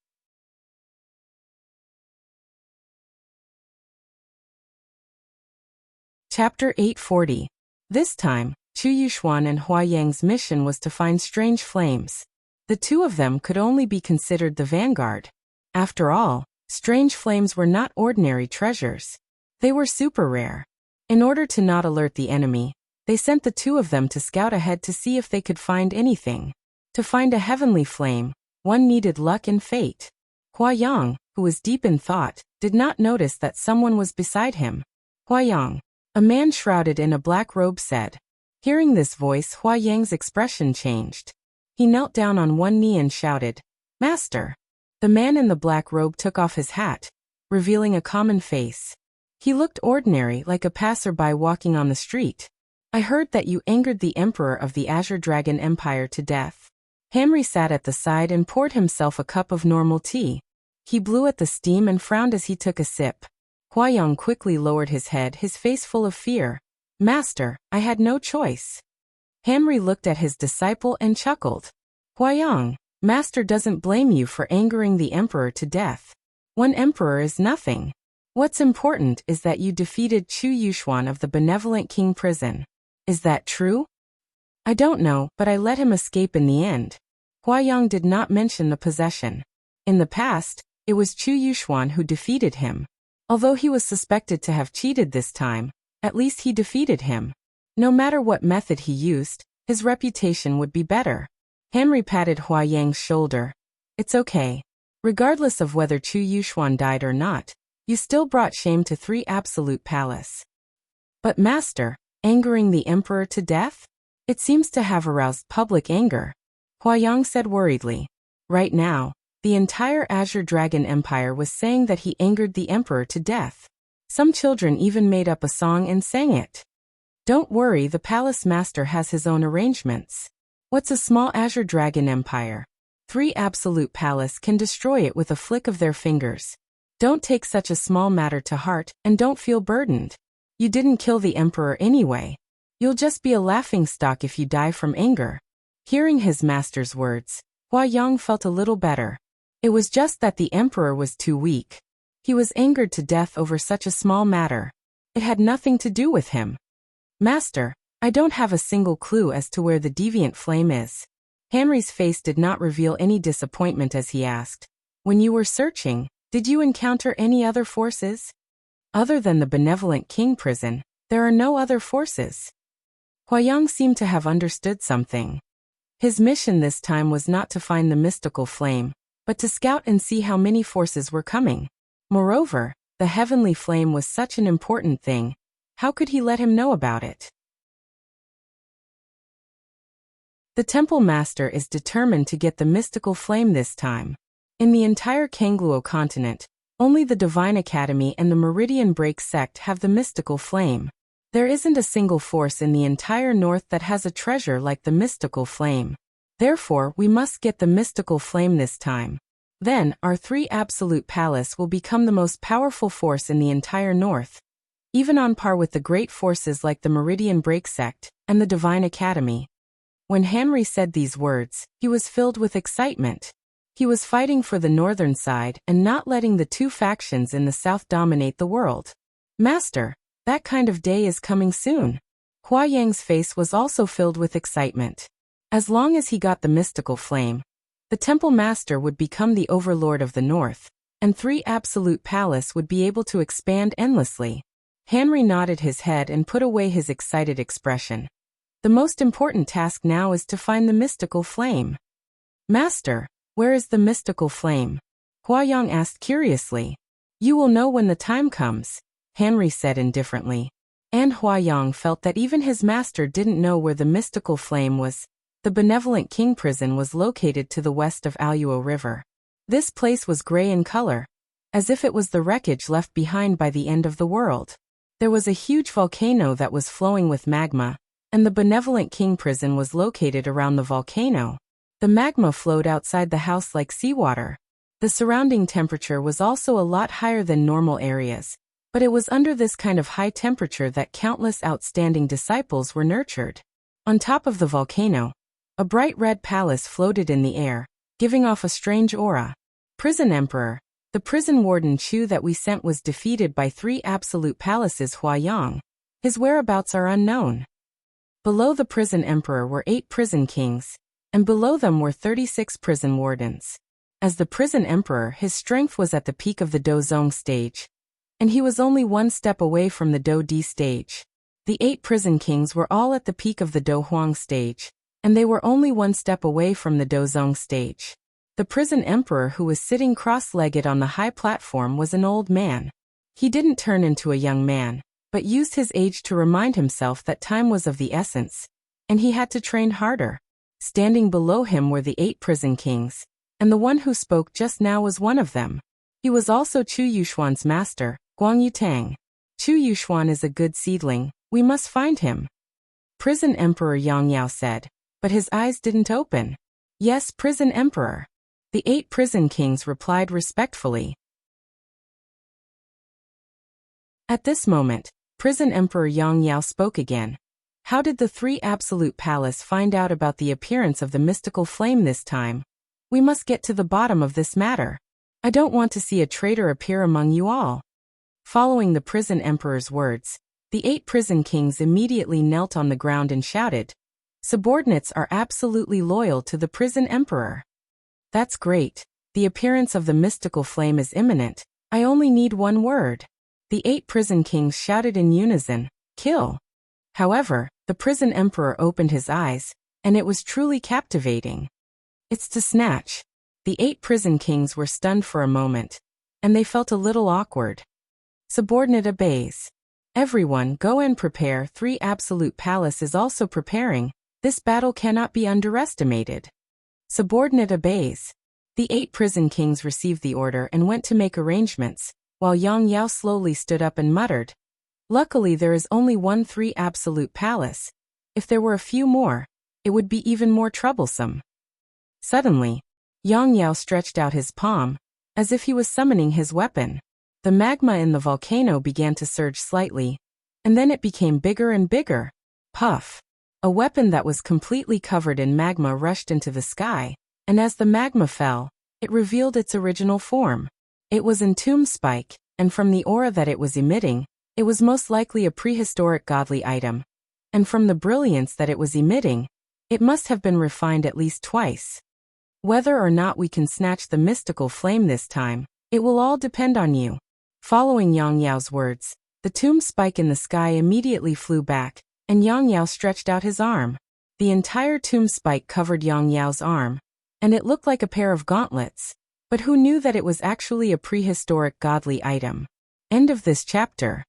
Chapter 840. This time, Chu Yuxuan and Huayang's mission was to find strange flames. The two of them could only be considered the vanguard. After all, strange flames were not ordinary treasures. They were super rare. In order to not alert the enemy, they sent the two of them to scout ahead to see if they could find anything. To find a heavenly flame, one needed luck and fate. Huayang, who was deep in thought, did not notice that someone was beside him. Huayang, a man shrouded in a black robe, said. Hearing this voice, Huayang's expression changed. He knelt down on one knee and shouted, Master! The man in the black robe took off his hat, revealing a common face. He looked ordinary, like a passerby walking on the street. I heard that you angered the emperor of the Azure Dragon Empire to death. Henry sat at the side and poured himself a cup of normal tea. He blew at the steam and frowned as he took a sip. Huayang quickly lowered his head, his face full of fear. Master, I had no choice. Henry looked at his disciple and chuckled. Huayang, Master doesn't blame you for angering the emperor to death. One emperor is nothing. What's important is that you defeated Chu Yuxuan of the Benevolent King Prison. Is that true? I don't know, but I let him escape in the end. Huayang did not mention the possession. In the past, it was Chu Yuxuan who defeated him. Although he was suspected to have cheated this time, at least he defeated him. No matter what method he used, his reputation would be better. Henry patted Huayang's shoulder. It's okay. Regardless of whether Chu Yuxuan died or not, you still brought shame to 3 Absolute Palace. But Master, angering the emperor to death? It seems to have aroused public anger. Huayang said worriedly. Right now, the entire Azure Dragon Empire was saying that he angered the emperor to death. Some children even made up a song and sang it. Don't worry, the palace master has his own arrangements. What's a small Azure Dragon Empire? 3 Absolute Palace can destroy it with a flick of their fingers. Don't take such a small matter to heart, and don't feel burdened. You didn't kill the emperor anyway. You'll just be a laughingstock if you die from anger. Hearing his master's words, Huayang felt a little better. It was just that the emperor was too weak. He was angered to death over such a small matter. It had nothing to do with him. Master, I don't have a single clue as to where the deviant flame is. Henry's face did not reveal any disappointment as he asked. When you were searching, did you encounter any other forces? Other than the Benevolent King Prison, there are no other forces. Huayang seemed to have understood something. His mission this time was not to find the mystical flame, but to scout and see how many forces were coming. Moreover, the heavenly flame was such an important thing. How could he let him know about it? The Temple Master is determined to get the mystical flame this time. In the entire Kangluo continent, only the Divine Academy and the Meridian Break sect have the mystical flame. There isn't a single force in the entire north that has a treasure like the mystical flame. Therefore, we must get the mystical flame this time. Then, our 3 Absolute Palace will become the most powerful force in the entire north, even on par with the great forces like the Meridian Break sect and the Divine Academy. When Henry said these words, he was filled with excitement. He was fighting for the northern side and not letting the 2 factions in the south dominate the world. Master, that kind of day is coming soon. Huayang's face was also filled with excitement. As long as he got the mystical flame, the Temple Master would become the overlord of the north, and 3 Absolute Palace would be able to expand endlessly. Henry nodded his head and put away his excited expression. The most important task now is to find the mystical flame. Master, where is the mystical flame? Huayang asked curiously. You will know when the time comes, Henry said indifferently. And Huayang felt that even his master didn't know where the mystical flame was. The benevolent king prison was located to the west of Aluo River. This place was gray in color, as if it was the wreckage left behind by the end of the world. There was a huge volcano that was flowing with magma, and the benevolent king prison was located around the volcano. The magma flowed outside the house like seawater. The surrounding temperature was also a lot higher than normal areas, but it was under this kind of high temperature that countless outstanding disciples were nurtured. On top of the volcano, a bright red palace floated in the air, giving off a strange aura. Prison Emperor, the prison warden Chu that we sent was defeated by 3 absolute palaces Huayang. His whereabouts are unknown. Below the prison emperor were 8 prison kings, and below them were 36 prison wardens. As the prison emperor, his strength was at the peak of the Dozong stage, and he was only 1 step away from the Do Di stage. The 8 prison kings were all at the peak of the Do Huang stage, and they were only 1 step away from the Dozong stage. The prison emperor who was sitting cross-legged on the high platform was an old man. He didn't turn into a young man, but used his age to remind himself that time was of the essence, and he had to train harder. Standing below him were the 8 prison kings, and the one who spoke just now was one of them. He was also Chu Yuxuan's master, Guang Yutang. Chu Yuxuan is a good seedling, we must find him. Prison Emperor Yang Yao said, but his eyes didn't open. Yes, Prison Emperor. The 8 prison kings replied respectfully. At this moment, Prison Emperor Yang Yao spoke again. How did the 3 Absolute Palace find out about the appearance of the mystical flame this time? We must get to the bottom of this matter. I don't want to see a traitor appear among you all. Following the prison emperor's words, the 8 prison kings immediately knelt on the ground and shouted, subordinates are absolutely loyal to the prison emperor. That's great. The appearance of the mystical flame is imminent. I only need 1 word. The 8 prison kings shouted in unison, kill. However, the prison emperor opened his eyes, and it was truly captivating. It's to snatch. The 8 prison kings were stunned for a moment, and they felt a little awkward. Subordinate obeys. Everyone go and prepare. 3 Absolute Palace is also preparing. This battle cannot be underestimated. Subordinate obeys. The 8 prison kings received the order and went to make arrangements, while Yang Yao slowly stood up and muttered, luckily there is only 1 3 Absolute Palace. If there were a few more, it would be even more troublesome. Suddenly, Yang Yao stretched out his palm, as if he was summoning his weapon. The magma in the volcano began to surge slightly, and then it became bigger and bigger. Puff! A weapon that was completely covered in magma rushed into the sky, and as the magma fell, it revealed its original form. It was Entomb Spike, and from the aura that it was emitting, it was most likely a prehistoric godly item. And from the brilliance that it was emitting, it must have been refined at least twice. Whether or not we can snatch the mystical flame this time, it will all depend on you. Following Yang Yao's words, the tomb spike in the sky immediately flew back, and Yang Yao stretched out his arm. The entire tomb spike covered Yang Yao's arm, and it looked like a pair of gauntlets. But who knew that it was actually a prehistoric godly item? End of this chapter.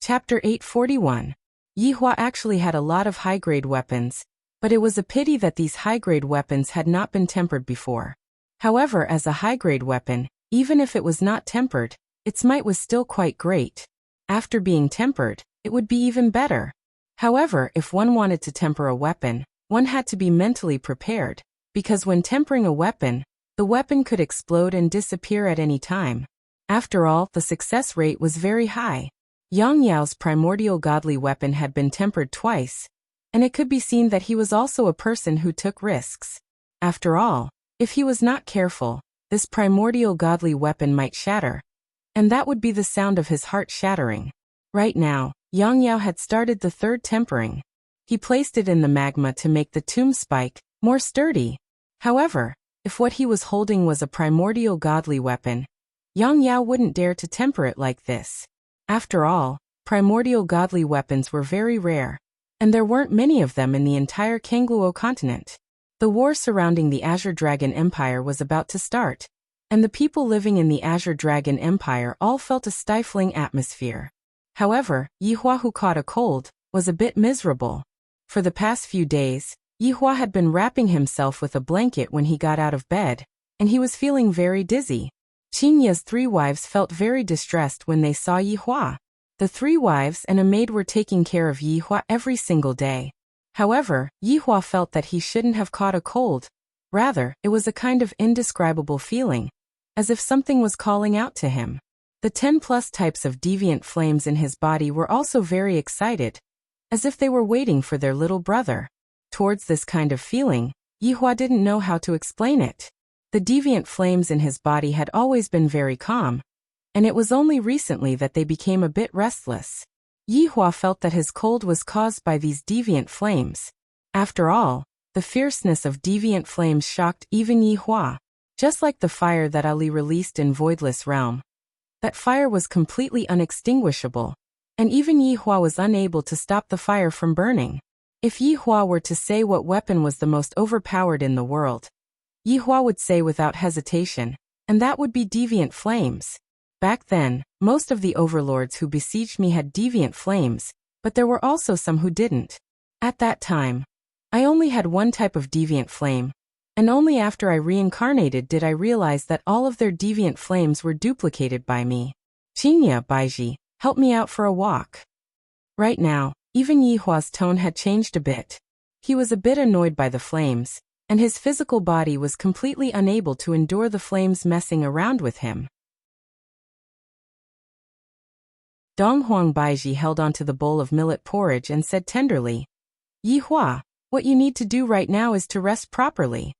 Chapter 841. Yi Hua actually had a lot of high-grade weapons, but it was a pity that these high-grade weapons had not been tempered before. However, as a high-grade weapon, even if it was not tempered, its might was still quite great. After being tempered, it would be even better. However, if one wanted to temper a weapon, one had to be mentally prepared, because when tempering a weapon, the weapon could explode and disappear at any time. After all, the success rate was very high. Yang Yao's primordial godly weapon had been tempered twice, and it could be seen that he was also a person who took risks. After all, if he was not careful, this primordial godly weapon might shatter, and that would be the sound of his heart shattering. Right now, Yang Yao had started the 3rd tempering. He placed it in the magma to make the tomb spike more sturdy. However, If what he was holding was a primordial godly weapon, Yang Yao wouldn't dare to temper it like this. After all, primordial godly weapons were very rare, and there weren't many of them in the entire Kangluo continent. The war surrounding the Azure Dragon Empire was about to start, and the people living in the Azure Dragon Empire all felt a stifling atmosphere. However, Yihua, who caught a cold, was a bit miserable. For the past few days, Yihua had been wrapping himself with a blanket when he got out of bed, and he was feeling very dizzy. Qingya's 3 wives felt very distressed when they saw Yihua. The 3 wives and a maid were taking care of Yihua every single day. However, Yihua felt that he shouldn't have caught a cold. Rather, it was a kind of indescribable feeling, as if something was calling out to him. The 10+ types of deviant flames in his body were also very excited, as if they were waiting for their little brother. Towards this kind of feeling, Yihua didn't know how to explain it. The deviant flames in his body had always been very calm, and it was only recently that they became a bit restless. Yihua felt that his cold was caused by these deviant flames. After all, the fierceness of deviant flames shocked even Yihua. Just like the fire that Ali released in Voidless Realm. That fire was completely unextinguishable, and even Yihua was unable to stop the fire from burning. If Yihua were to say what weapon was the most overpowered in the world, Yihua would say without hesitation, and that would be deviant flames. Back then, most of the overlords who besieged me had deviant flames, but there were also some who didn't. At that time, I only had one type of deviant flame, and only after I reincarnated did I realize that all of their deviant flames were duplicated by me. Qingya, Baiji, help me out for a walk. Right now, even Yihua's tone had changed a bit. He was a bit annoyed by the flames, and his physical body was completely unable to endure the flames messing around with him. Donghuang Baiji held onto the bowl of millet porridge and said tenderly, Yihua, what you need to do right now is to rest properly.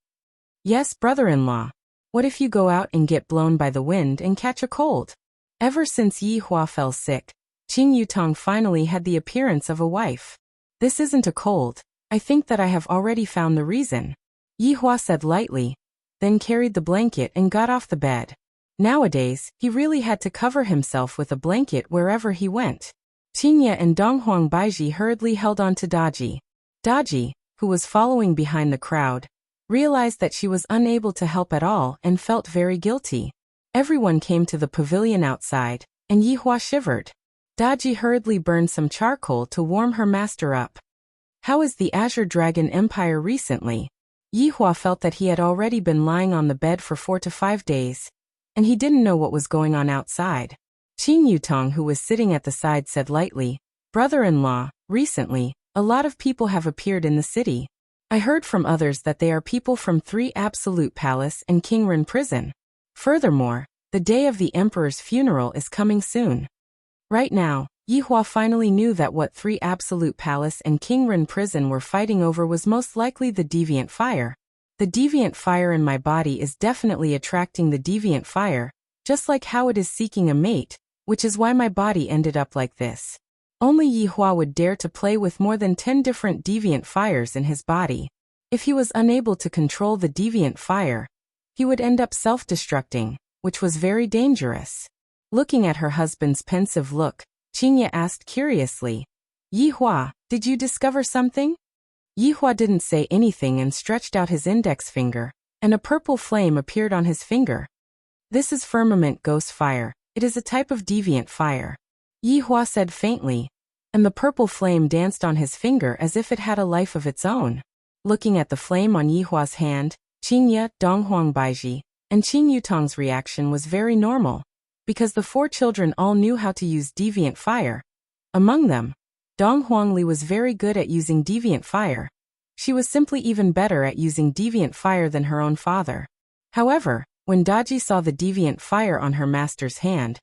Yes, brother-in-law. What if you go out and get blown by the wind and catch a cold? Ever since Yihua fell sick, Qing Yutong finally had the appearance of a wife. This isn't a cold. I think that I have already found the reason. Yihua said lightly, then carried the blanket and got off the bed. Nowadays, he really had to cover himself with a blanket wherever he went. Qingya and Donghuang Baiji hurriedly held on to Daji. Daji, who was following behind the crowd, realized that she was unable to help at all and felt very guilty. Everyone came to the pavilion outside, and Yihua shivered. Daji hurriedly burned some charcoal to warm her master up. How is the Azure Dragon Empire recently? Yihua felt that he had already been lying on the bed for 4 to 5 days, and he didn't know what was going on outside. Qing Yutong, who was sitting at the side, said lightly, Brother-in-law, recently, a lot of people have appeared in the city. I heard from others that they are people from 3 Absolute Palace and Qingren Prison. Furthermore, the day of the Emperor's funeral is coming soon. Right now, Yihua finally knew that what 3 Absolute Palace and Qingren Prison were fighting over was most likely the deviant fire. The deviant fire in my body is definitely attracting the deviant fire, just like how it is seeking a mate, which is why my body ended up like this. Only Yihua would dare to play with more than 10 different deviant fires in his body. If he was unable to control the deviant fire, he would end up self-destructing, which was very dangerous. Looking at her husband's pensive look, Qingya asked curiously, Yihua, did you discover something? Yihua didn't say anything and stretched out his index finger, and a purple flame appeared on his finger. This is firmament ghost fire. It is a type of deviant fire. Yihua said faintly, and the purple flame danced on his finger as if it had a life of its own. Looking at the flame on Yihua's hand, Qingya, Donghuang Baiji, and Qing Yutong's reaction was very normal, because the 4 children all knew how to use deviant fire. Among them, Donghuang Li was very good at using deviant fire. She was simply even better at using deviant fire than her own father. However, when Daji saw the deviant fire on her master's hand,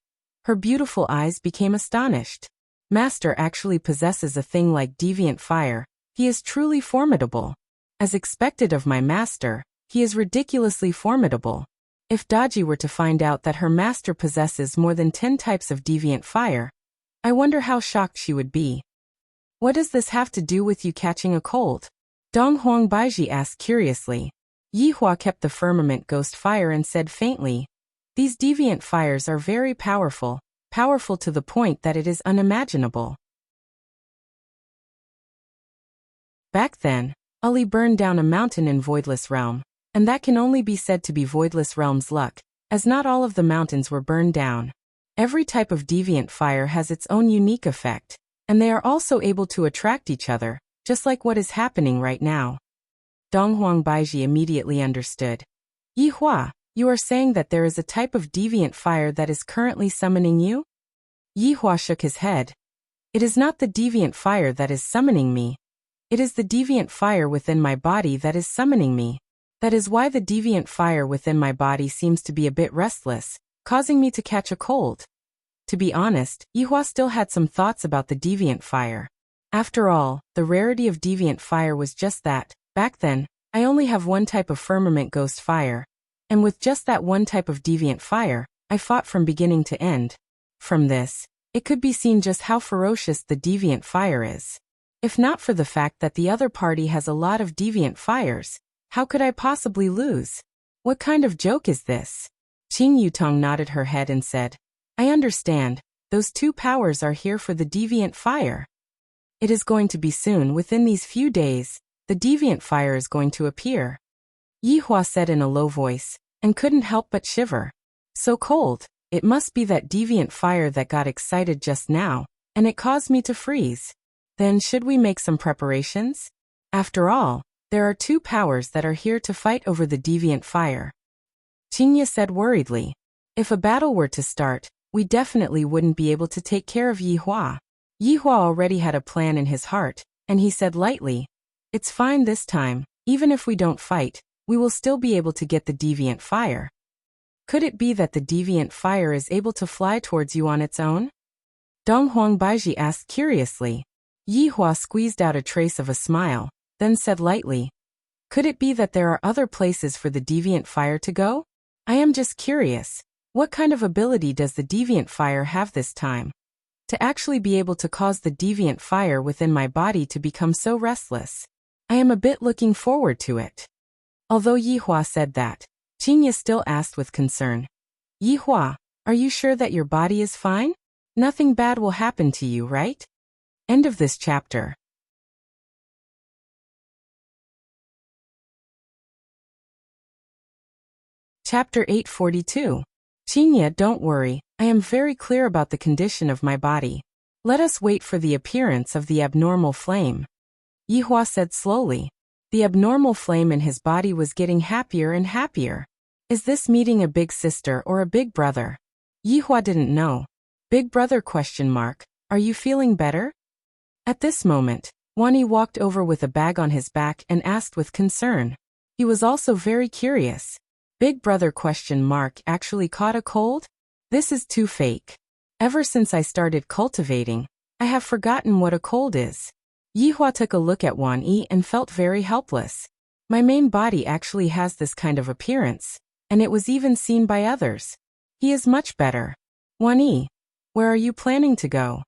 her beautiful eyes became astonished. Master actually possesses a thing like deviant fire. He is truly formidable. As expected of my master, he is ridiculously formidable. If Daji were to find out that her master possesses more than 10 types of deviant fire, I wonder how shocked she would be. What does this have to do with you catching a cold? Donghuang Baiji asked curiously. Yihua kept the firmament ghost fire and said faintly, "These deviant fires are very powerful, powerful to the point that it is unimaginable." Back then, Ali burned down a mountain in Voidless Realm, and that can only be said to be Voidless Realm's luck, as not all of the mountains were burned down. Every type of deviant fire has its own unique effect, and they are also able to attract each other, just like what is happening right now. Donghuang Baiji immediately understood. "Yihua, you are saying that there is a type of deviant fire that is currently summoning you?" Yihua shook his head. "It is not the deviant fire that is summoning me. It is the deviant fire within my body that is summoning me. That is why the deviant fire within my body seems to be a bit restless, causing me to catch a cold." To be honest, Yihua still had some thoughts about the deviant fire. After all, the rarity of deviant fire was just that. Back then, I only have one type of firmament ghost fire, and with just that one type of deviant fire, I fought from beginning to end. From this, it could be seen just how ferocious the deviant fire is. If not for the fact that the other party has a lot of deviant fires, how could I possibly lose? What kind of joke is this? Qing Yutong nodded her head and said, "I understand, those two powers are here for the deviant fire. It is going to be soon, within these few days, the deviant fire is going to appear." Yihua said in a low voice, and couldn't help but shiver. "So cold, it must be that deviant fire that got excited just now, and it caused me to freeze. Then should we make some preparations? After all, there are two powers that are here to fight over the deviant fire." Qingye said worriedly, "If a battle were to start, we definitely wouldn't be able to take care of Yihua." Yihua already had a plan in his heart, and he said lightly, "It's fine this time, even if we don't fight, we will still be able to get the deviant fire." "Could it be that the deviant fire is able to fly towards you on its own?" Donghuang Baiji asked curiously. Yihua squeezed out a trace of a smile, then said lightly, "Could it be that there are other places for the deviant fire to go? I am just curious, what kind of ability does the deviant fire have this time? To actually be able to cause the deviant fire within my body to become so restless. I am a bit looking forward to it." Although Yihua said that, Qingye still asked with concern, "Yihua, are you sure that your body is fine? Nothing bad will happen to you, right?" End of this chapter. Chapter 842. Qingye, don't worry, I am very clear about the condition of my body. Let us wait for the appearance of the abnormal flame. Yihua said slowly. The abnormal flame in his body was getting happier and happier. Is this meeting a big sister or a big brother? Yihua didn't know. Big brother ? Are you feeling better? At this moment, Wani walked over with a bag on his back and asked with concern. He was also very curious. Big brother ? Actually caught a cold? This is too fake. Ever since I started cultivating, I have forgotten what a cold is. Yihua took a look at Wan Yi and felt very helpless. My main body actually has this kind of appearance, and it was even seen by others. He is much better. Wan Yi, where are you planning to go?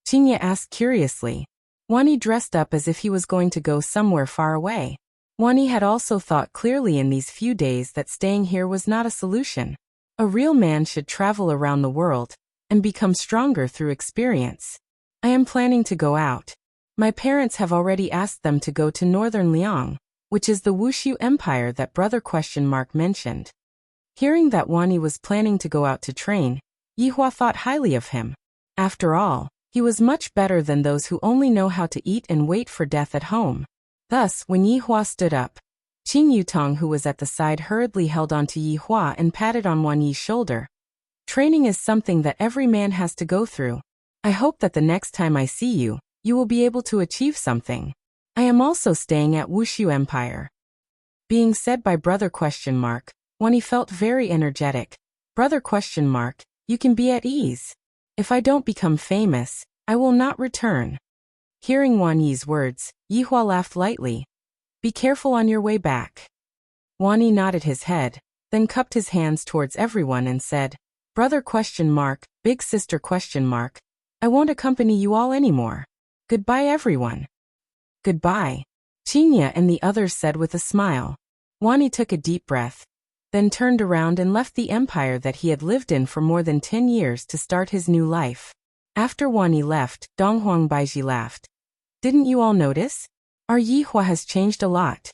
Qingye asked curiously. Wan Yi dressed up as if he was going to go somewhere far away. Wan Yi had also thought clearly in these few days that staying here was not a solution. A real man should travel around the world and become stronger through experience. I am planning to go out. My parents have already asked them to go to Northern Liang, which is the Wushu Empire that brother ? Mentioned. Hearing that Wan Yi was planning to go out to train, Yihua thought highly of him. After all, he was much better than those who only know how to eat and wait for death at home. Thus, when Yihua stood up, Qing Yutong, who was at the side, hurriedly held onto Yihua and patted on Wan Yi's shoulder. Training is something that every man has to go through. I hope that the next time I see you, you will be able to achieve something. I am also staying at Wushu Empire. Being said by brother ? Wan Yi felt very energetic. Brother ? You can be at ease. If I don't become famous, I will not return. Hearing Wan Yi's words, Yihua laughed lightly. Be careful on your way back. Wan Yi nodded his head, then cupped his hands towards everyone and said, Brother ? Big sister ? I won't accompany you all anymore. Goodbye everyone. Goodbye. Qingye and the others said with a smile. Wani took a deep breath, then turned around and left the empire that he had lived in for more than 10 years to start his new life. After Wani left, Donghuang Baiji laughed. Didn't you all notice? Our Yihua has changed a lot.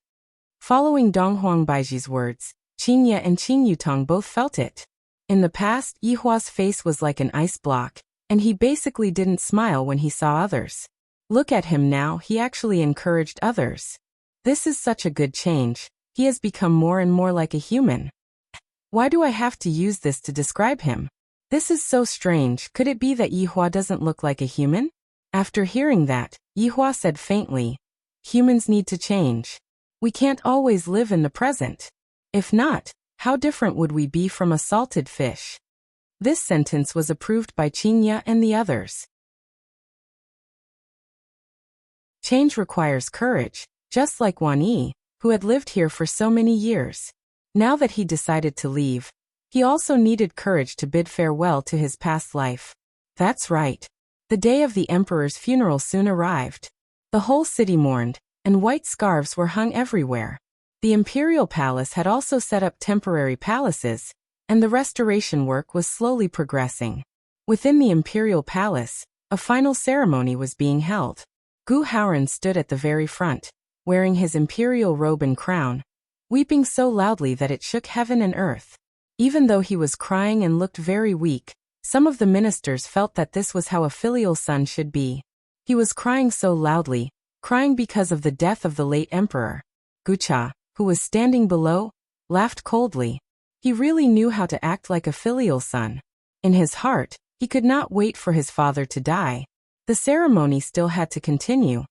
Following Donghuang Baiji's words, Qingye and Qing Yutong both felt it. In the past, Yihua's face was like an ice block, and he basically didn't smile when he saw others. Look at him now, he actually encouraged others. This is such a good change. He has become more and more like a human. Why do I have to use this to describe him? This is so strange. Could it be that Yihua doesn't look like a human? After hearing that, Yihua said faintly, humans need to change. We can't always live in the present. If not, how different would we be from a salted fish? This sentence was approved by Qingye and the others. Change requires courage, just like Wani, who had lived here for so many years. Now that he decided to leave, he also needed courage to bid farewell to his past life. That's right. The day of the emperor's funeral soon arrived. The whole city mourned, and white scarves were hung everywhere. The imperial palace had also set up temporary palaces, and the restoration work was slowly progressing. Within the imperial palace, a final ceremony was being held. Gu Haoran stood at the very front, wearing his imperial robe and crown, weeping so loudly that it shook heaven and earth. Even though he was crying and looked very weak, some of the ministers felt that this was how a filial son should be. He was crying so loudly, crying because of the death of the late emperor. Gu Cha, who was standing below, laughed coldly. He really knew how to act like a filial son. In his heart, he could not wait for his father to die. The ceremony still had to continue,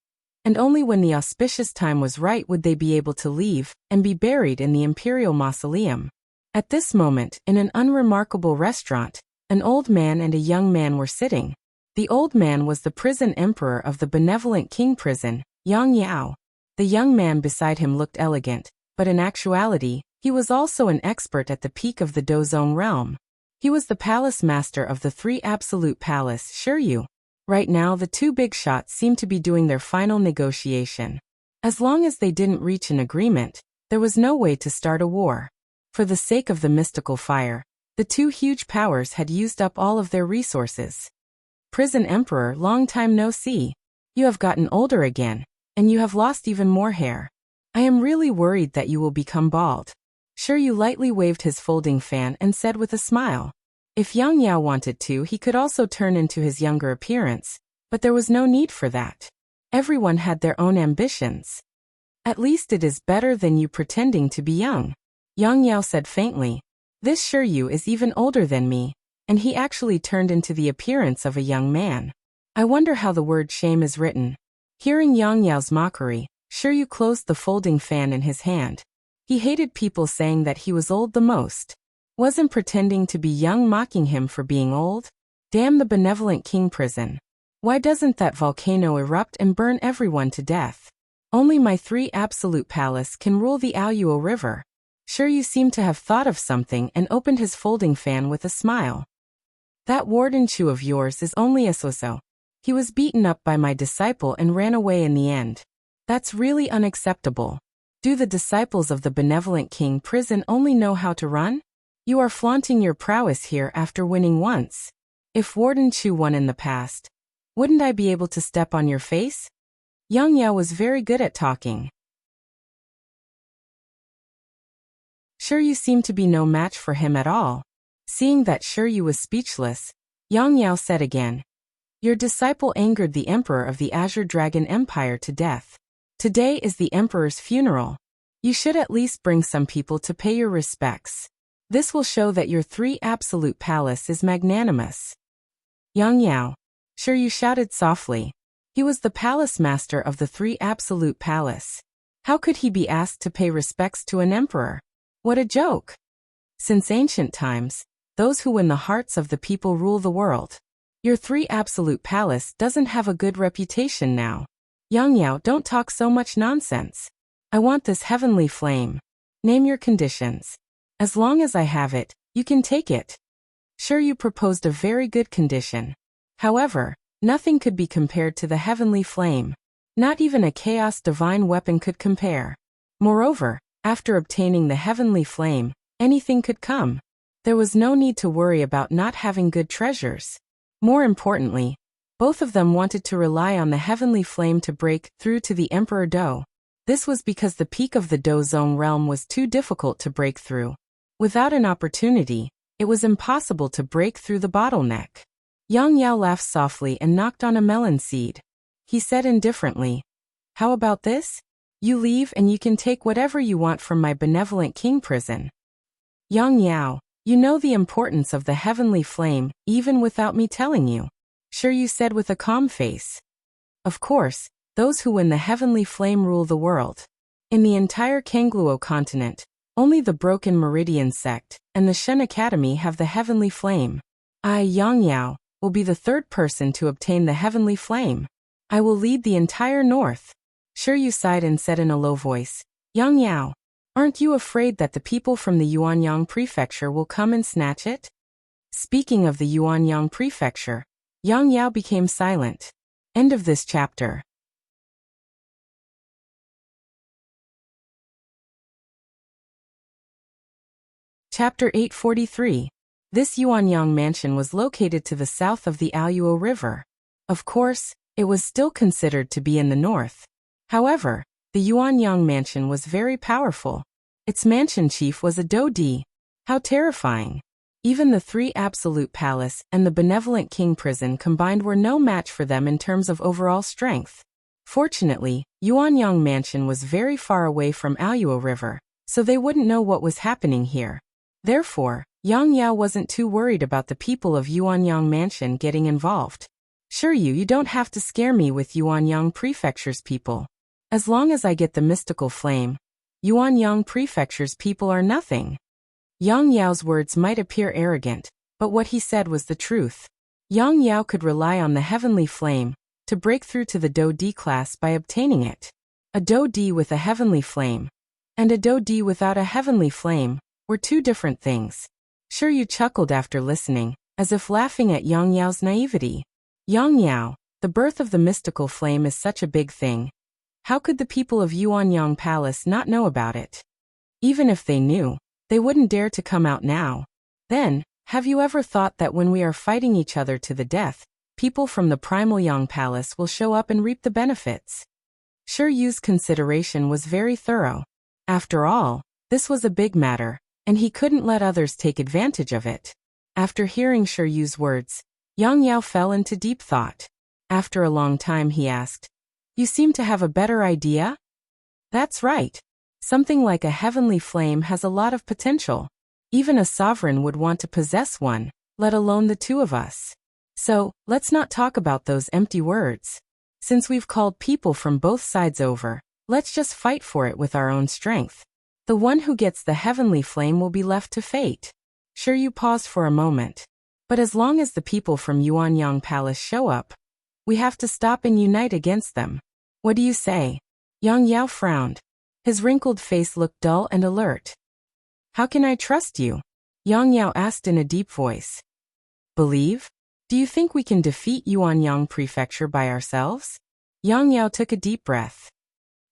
and only when the auspicious time was right would they be able to leave and be buried in the imperial mausoleum. At this moment, in an unremarkable restaurant, an old man and a young man were sitting. The old man was the prison emperor of the benevolent king prison, Yang Yao. The young man beside him looked elegant, but in actuality, he was also an expert at the peak of the Dozong realm. He was the palace master of the Three Absolute Palace, Shiryu. Right now, the two big shots seemed to be doing their final negotiation. As long as they didn't reach an agreement, there was no way to start a war. For the sake of the mystical fire, the two huge powers had used up all of their resources. Prison Emperor, long time no see. You have gotten older again, and you have lost even more hair. I am really worried that you will become bald. Shiryu lightly waved his folding fan and said with a smile. If Yang Yao wanted to, he could also turn into his younger appearance, but there was no need for that. Everyone had their own ambitions. At least it is better than you pretending to be young. Yang Yao said faintly. This Shiryu is even older than me, and he actually turned into the appearance of a young man. I wonder how the word shame is written. Hearing Yang Yao's mockery, Shiryu closed the folding fan in his hand. He hated people saying that he was old the most. Wasn't pretending to be young mocking him for being old? Damn the benevolent king prison. Why doesn't that volcano erupt and burn everyone to death? Only my Three Absolute Palace can rule the Aoyuo River. Shiryu seemed to have thought of something and opened his folding fan with a smile. That Warden Chu of yours is only a so-so. He was beaten up by my disciple and ran away in the end. That's really unacceptable. Do the disciples of the benevolent king prison only know how to run? You are flaunting your prowess here after winning once. If Warden Chu won in the past, wouldn't I be able to step on your face? Yang Yao was very good at talking. Shiryu seemed to be no match for him at all. Seeing that Shiryu was speechless, Yang Yao said again, your disciple angered the emperor of the Azure Dragon Empire to death. Today is the emperor's funeral. You should at least bring some people to pay your respects. This will show that your Three Absolute Palace is magnanimous. Yang Yao. Shiryu shouted softly. He was the palace master of the Three Absolute Palace. How could he be asked to pay respects to an emperor? What a joke! Since ancient times, those who win the hearts of the people rule the world. Your Three Absolute Palace doesn't have a good reputation now. Yang Yao, don't talk so much nonsense. I want this heavenly flame. Name your conditions. As long as I have it, you can take it. Shiryu proposed a very good condition. However, nothing could be compared to the heavenly flame. Not even a chaos divine weapon could compare. Moreover, After obtaining the heavenly flame, anything could come. There was no need to worry about not having good treasures. More importantly, both of them wanted to rely on the heavenly flame to break through to the Emperor Do. This was because the peak of the Do Zone realm was too difficult to break through. Without an opportunity, it was impossible to break through the bottleneck. Yang Yao laughed softly and knocked on a melon seed. He said indifferently, "How about this? You leave and you can take whatever you want from my benevolent king prison." Yang Yao, you know the importance of the heavenly flame, even without me telling you. Sure, you said with a calm face. Of course, those who win the heavenly flame rule the world. In the entire Kangluo continent, only the Broken Meridian sect and the Shen Academy have the heavenly flame. I, Yang Yao, will be the third person to obtain the heavenly flame. I will lead the entire north. Sure, you sighed and said in a low voice, "Yang Yao, aren't you afraid that the people from the Yuanyang prefecture will come and snatch it?" Speaking of the Yuanyang prefecture, Yang Yao became silent. End of this chapter. Chapter 843. This Yuanyang mansion was located to the south of the Aoyuo River. Of course, it was still considered to be in the north. However, the Yuanyang mansion was very powerful. Its mansion chief was a Dodi. How terrifying! Even the three absolute palace and the benevolent king prison combined were no match for them in terms of overall strength. Fortunately, Yuanyang mansion was very far away from Aoyuo River, so they wouldn't know what was happening here. Therefore, Yang Yao wasn't too worried about the people of Yuanyang mansion getting involved. Sure, you don't have to scare me with Yuanyang prefecture's people. As long as I get the mystical flame, Yuanyang prefecture's people are nothing. Yang Yao's words might appear arrogant, but what he said was the truth. Yang Yao could rely on the heavenly flame to break through to the Do D class by obtaining it. A Do D with a heavenly flame and a Do D without a heavenly flame were two different things. Sure, you chuckled after listening, as if laughing at Yang Yao's naivety. Yang Yao, the birth of the mystical flame is such a big thing. How could the people of Yuanyang Palace not know about it? Even if they knew, they wouldn't dare to come out now. Then, have you ever thought that when we are fighting each other to the death, people from the Primal Yang Palace will show up and reap the benefits? Sure, Yu's consideration was very thorough. After all, this was a big matter, and he couldn't let others take advantage of it. After hearing Sure Yu's words, Yang Yao fell into deep thought. After a long time he asked, "You seem to have a better idea?" "That's right. Something like a heavenly flame has a lot of potential. Even a sovereign would want to possess one, let alone the two of us. So, let's not talk about those empty words. Since we've called people from both sides over, let's just fight for it with our own strength. The one who gets the heavenly flame will be left to fate." Sure, you paused for a moment. "But as long as the people from Yuanyang Palace show up, we have to stop and unite against them. What do you say?" Yang Yao frowned. His wrinkled face looked dull and alert. "How can I trust you?" Yang Yao asked in a deep voice. "Believe? Do you think we can defeat Yuanyang Prefecture by ourselves?" Yang Yao took a deep breath.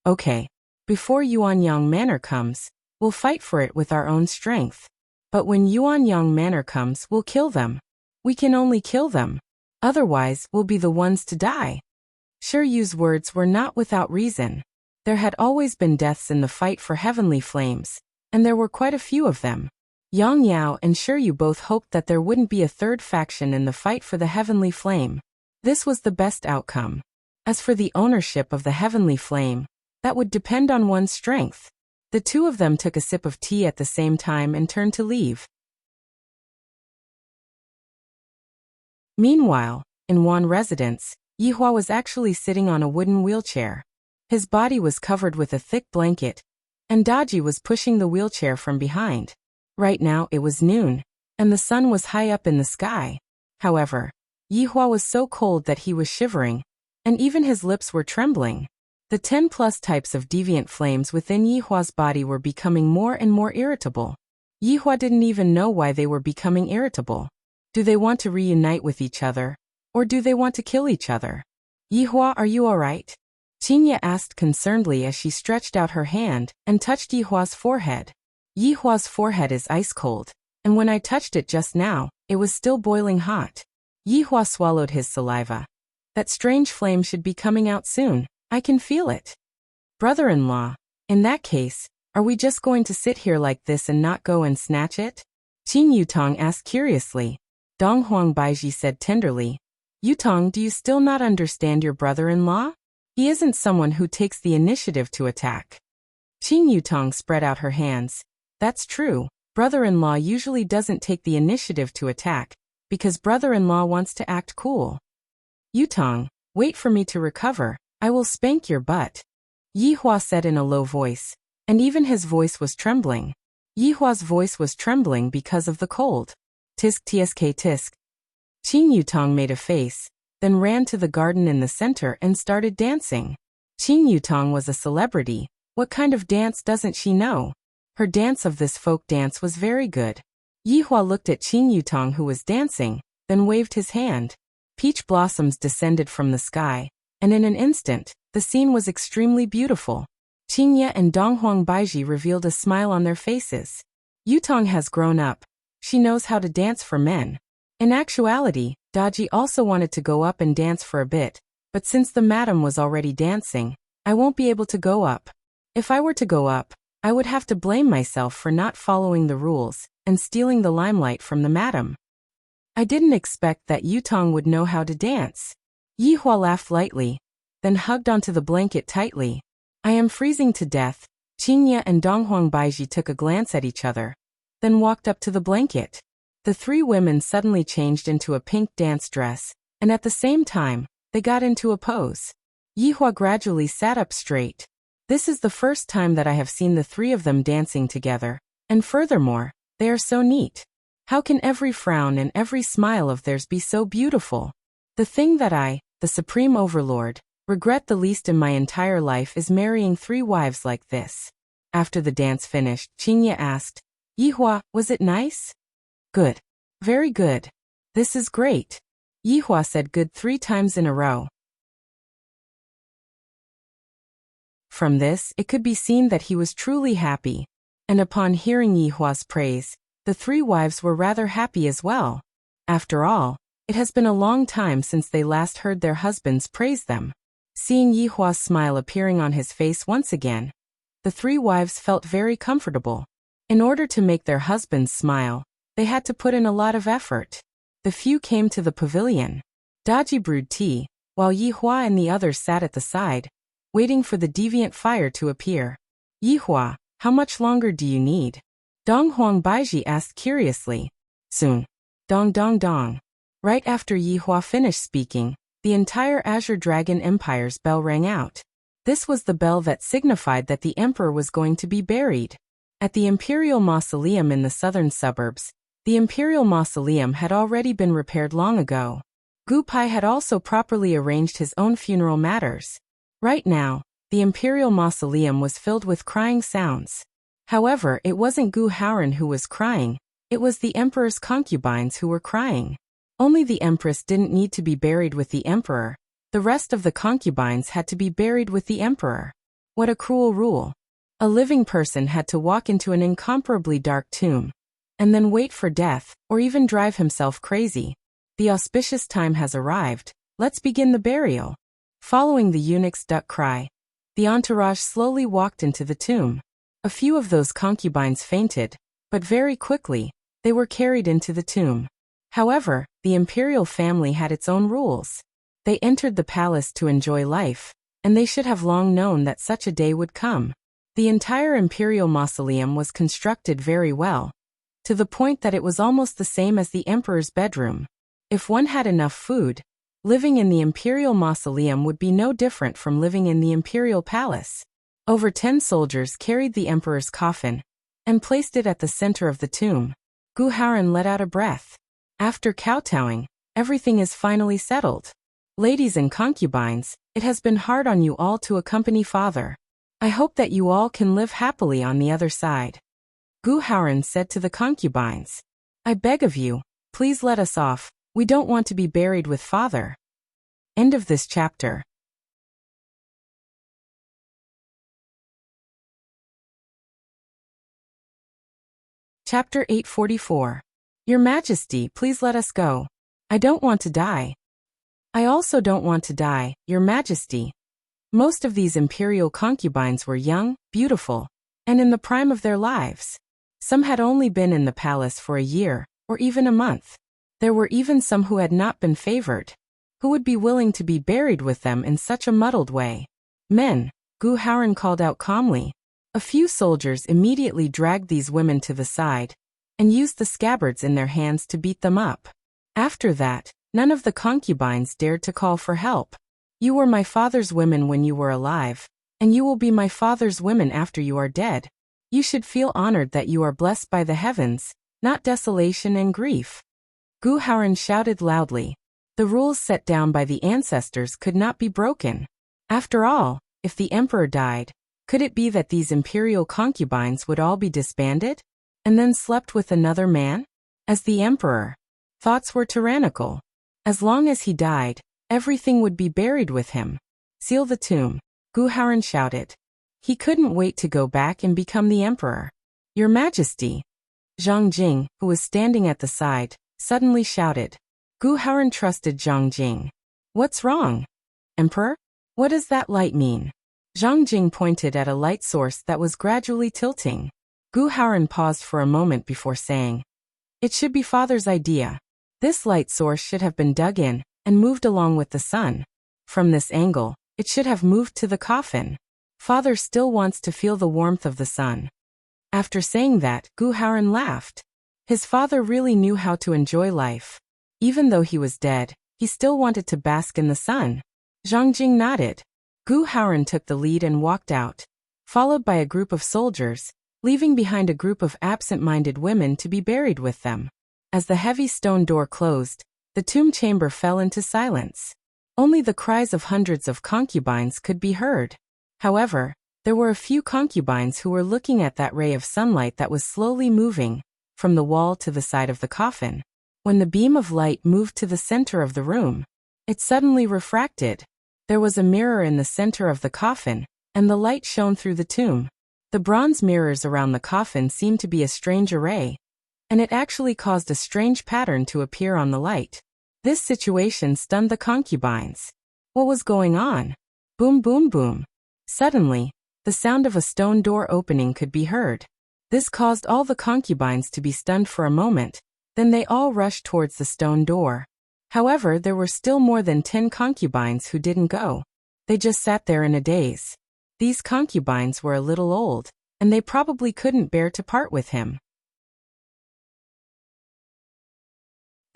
"Okay. Before Yuanyang Manor comes, we'll fight for it with our own strength. But when Yuanyang Manor comes, we'll kill them. We can only kill them. Otherwise, we'll be the ones to die." Sure Yu's words were not without reason. There had always been deaths in the fight for heavenly flames, and there were quite a few of them. Yang Yao and Sure Yu both hoped that there wouldn't be a third faction in the fight for the heavenly flame. This was the best outcome. As for the ownership of the heavenly flame, that would depend on one's strength. The two of them took a sip of tea at the same time and turned to leave. Meanwhile, in Wan residence, Yihua was actually sitting on a wooden wheelchair. His body was covered with a thick blanket, and Daji was pushing the wheelchair from behind. Right now it was noon, and the sun was high up in the sky. However, Yihua was so cold that he was shivering, and even his lips were trembling. The 10+ types of deviant flames within Yihua's body were becoming more and more irritable. Yihua didn't even know why they were becoming irritable. Do they want to reunite with each other, or do they want to kill each other? "Yihua, are you alright?" Qinya asked concernedly as she stretched out her hand and touched Yihua's forehead. Yihua's forehead is ice cold, and when I touched it just now, it was still boiling hot. Yihua swallowed his saliva. That strange flame should be coming out soon. I can feel it. Brother-in-law, in that case, are we just going to sit here like this and not go and snatch it? Qin Yutong asked curiously. Dong Huang Baiji said tenderly. Yutong, do you still not understand your brother-in-law? He isn't someone who takes the initiative to attack. Qin Yutong spread out her hands. That's true. Brother-in-law usually doesn't take the initiative to attack, because brother-in-law wants to act cool. Yutong, wait for me to recover. I will spank your butt. Yihua said in a low voice, and even his voice was trembling. Yihua's voice was trembling because of the cold. Tisk tsk tisk. Qin Yutong made a face, then ran to the garden in the center and started dancing. Qin Yutong was a celebrity. What kind of dance doesn't she know? Her dance of this folk dance was very good. Yihua looked at Qin Yutong who was dancing, then waved his hand. Peach blossoms descended from the sky, and in an instant, the scene was extremely beautiful. Qingye and Donghuang Baiji revealed a smile on their faces. Yutong has grown up. She knows how to dance for men. In actuality, Daji also wanted to go up and dance for a bit, but since the madam was already dancing, I won't be able to go up. If I were to go up, I would have to blame myself for not following the rules and stealing the limelight from the madam. I didn't expect that Yutong would know how to dance. Yihua laughed lightly, then hugged onto the blanket tightly. I am freezing to death. Qingye and Donghuang Baiji took a glance at each other, then walked up to the blanket. The three women suddenly changed into a pink dance dress, and at the same time, they got into a pose. Yihua gradually sat up straight. This is the first time that I have seen the three of them dancing together, and furthermore, they are so neat. How can every frown and every smile of theirs be so beautiful? The thing that I, the Supreme Overlord, regret the least in my entire life is marrying three wives like this. After the dance finished, Qingye asked, Yihua, was it nice? Good. Very good. This is great. Yihua said good 3 times in a row. From this, it could be seen that he was truly happy. And upon hearing Yihua's praise, the three wives were rather happy as well. After all, it has been a long time since they last heard their husbands praise them. Seeing Yihua's smile appearing on his face once again, the three wives felt very comfortable. In order to make their husbands smile, they had to put in a lot of effort. The few came to the pavilion. Daji brewed tea, while Yihua and the others sat at the side, waiting for the deviant fire to appear. Yihua, how much longer do you need? Donghuang Baiji asked curiously. Soon. Dong dong dong. Right after Yihua finished speaking, the entire Azure Dragon Empire's bell rang out. This was the bell that signified that the emperor was going to be buried. At the Imperial Mausoleum in the southern suburbs, the Imperial Mausoleum had already been repaired long ago. Gu Pai had also properly arranged his own funeral matters. Right now, the Imperial Mausoleum was filled with crying sounds. However, it wasn't Gu Haoran who was crying, it was the emperor's concubines who were crying. Only the empress didn't need to be buried with the emperor. The rest of the concubines had to be buried with the emperor. What a cruel rule. A living person had to walk into an incomparably dark tomb, and then wait for death, or even drive himself crazy. The auspicious time has arrived. Let's begin the burial. Following the eunuch's duck cry, the entourage slowly walked into the tomb. A few of those concubines fainted, but very quickly, they were carried into the tomb. However, the imperial family had its own rules. They entered the palace to enjoy life, and they should have long known that such a day would come. The entire imperial mausoleum was constructed very well, to the point that it was almost the same as the emperor's bedroom. If one had enough food, living in the imperial mausoleum would be no different from living in the imperial palace. Over 10 soldiers carried the emperor's coffin and placed it at the center of the tomb. Gu Haoran let out a breath. After kowtowing, everything is finally settled. Ladies and concubines, it has been hard on you all to accompany father. I hope that you all can live happily on the other side. Gu Haoran said to the concubines. I beg of you, please let us off. We don't want to be buried with father. End of this chapter. Chapter 844. Your Majesty, please let us go. I don't want to die. I also don't want to die, Your Majesty. Most of these imperial concubines were young, beautiful, and in the prime of their lives. Some had only been in the palace for a year, or even a month. There were even some who had not been favored, who would be willing to be buried with them in such a muddled way. Men, Gu Haoran called out calmly. A few soldiers immediately dragged these women to the side, and used the scabbards in their hands to beat them up. After that, none of the concubines dared to call for help. You were my father's women when you were alive, and you will be my father's women after you are dead. You should feel honored that you are blessed by the heavens, not desolation and grief. Gu Haoran shouted loudly. The rules set down by the ancestors could not be broken. After all, if the emperor died, could it be that these imperial concubines would all be disbanded, and then slept with another man? As the emperor, thoughts were tyrannical. As long as he died, everything would be buried with him. Seal the tomb, Gu Haoran shouted. He couldn't wait to go back and become the emperor. Your Majesty. Zhang Jing, who was standing at the side, suddenly shouted. Gu Haoran trusted Zhang Jing. What's wrong? Emperor? What does that light mean? Zhang Jing pointed at a light source that was gradually tilting. Gu Haoran paused for a moment before saying, it should be father's idea. This light source should have been dug in and moved along with the sun. From this angle, it should have moved to the coffin. Father still wants to feel the warmth of the sun. After saying that, Gu Haoran laughed. His father really knew how to enjoy life. Even though he was dead, he still wanted to bask in the sun. Zhang Jing nodded. Gu Haoran took the lead and walked out, followed by a group of soldiers, leaving behind a group of absent-minded women to be buried with them. As the heavy stone door closed, the tomb chamber fell into silence. Only the cries of hundreds of concubines could be heard. However, there were a few concubines who were looking at that ray of sunlight that was slowly moving from the wall to the side of the coffin. When the beam of light moved to the center of the room, it suddenly refracted. There was a mirror in the center of the coffin, and the light shone through the tomb. The bronze mirrors around the coffin seemed to be a strange array, and it actually caused a strange pattern to appear on the light. This situation stunned the concubines. What was going on? Boom, boom, boom. Suddenly, the sound of a stone door opening could be heard. This caused all the concubines to be stunned for a moment, then they all rushed towards the stone door. However, there were still more than 10 concubines who didn't go. They just sat there in a daze. These concubines were a little old, and they probably couldn't bear to part with him.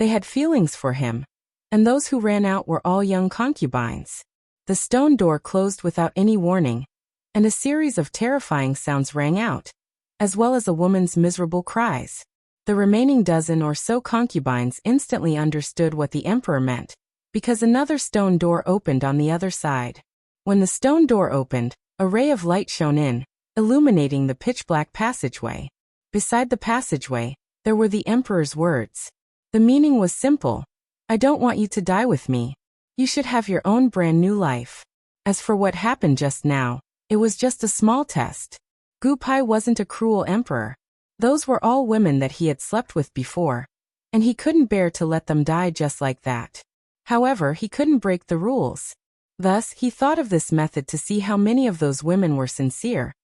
They had feelings for him, and those who ran out were all young concubines. The stone door closed without any warning, and a series of terrifying sounds rang out, as well as a woman's miserable cries. The remaining dozen or so concubines instantly understood what the emperor meant, because another stone door opened on the other side. When the stone door opened, a ray of light shone in, illuminating the pitch-black passageway. Beside the passageway, there were the emperor's words. The meaning was simple. I don't want you to die with me. You should have your own brand new life. As for what happened just now, it was just a small test. Gu Pai wasn't a cruel emperor. Those were all women that he had slept with before, and he couldn't bear to let them die just like that. However, he couldn't break the rules. Thus, he thought of this method to see how many of those women were sincere.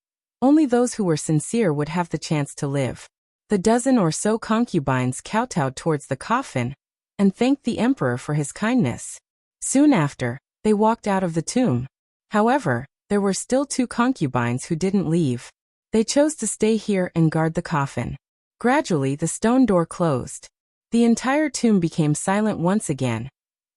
Only those who were sincere would have the chance to live. The dozen or so concubines kowtowed towards the coffin and thanked the emperor for his kindness. Soon after, they walked out of the tomb. However, there were still 2 concubines who didn't leave. They chose to stay here and guard the coffin. Gradually, the stone door closed. The entire tomb became silent once again,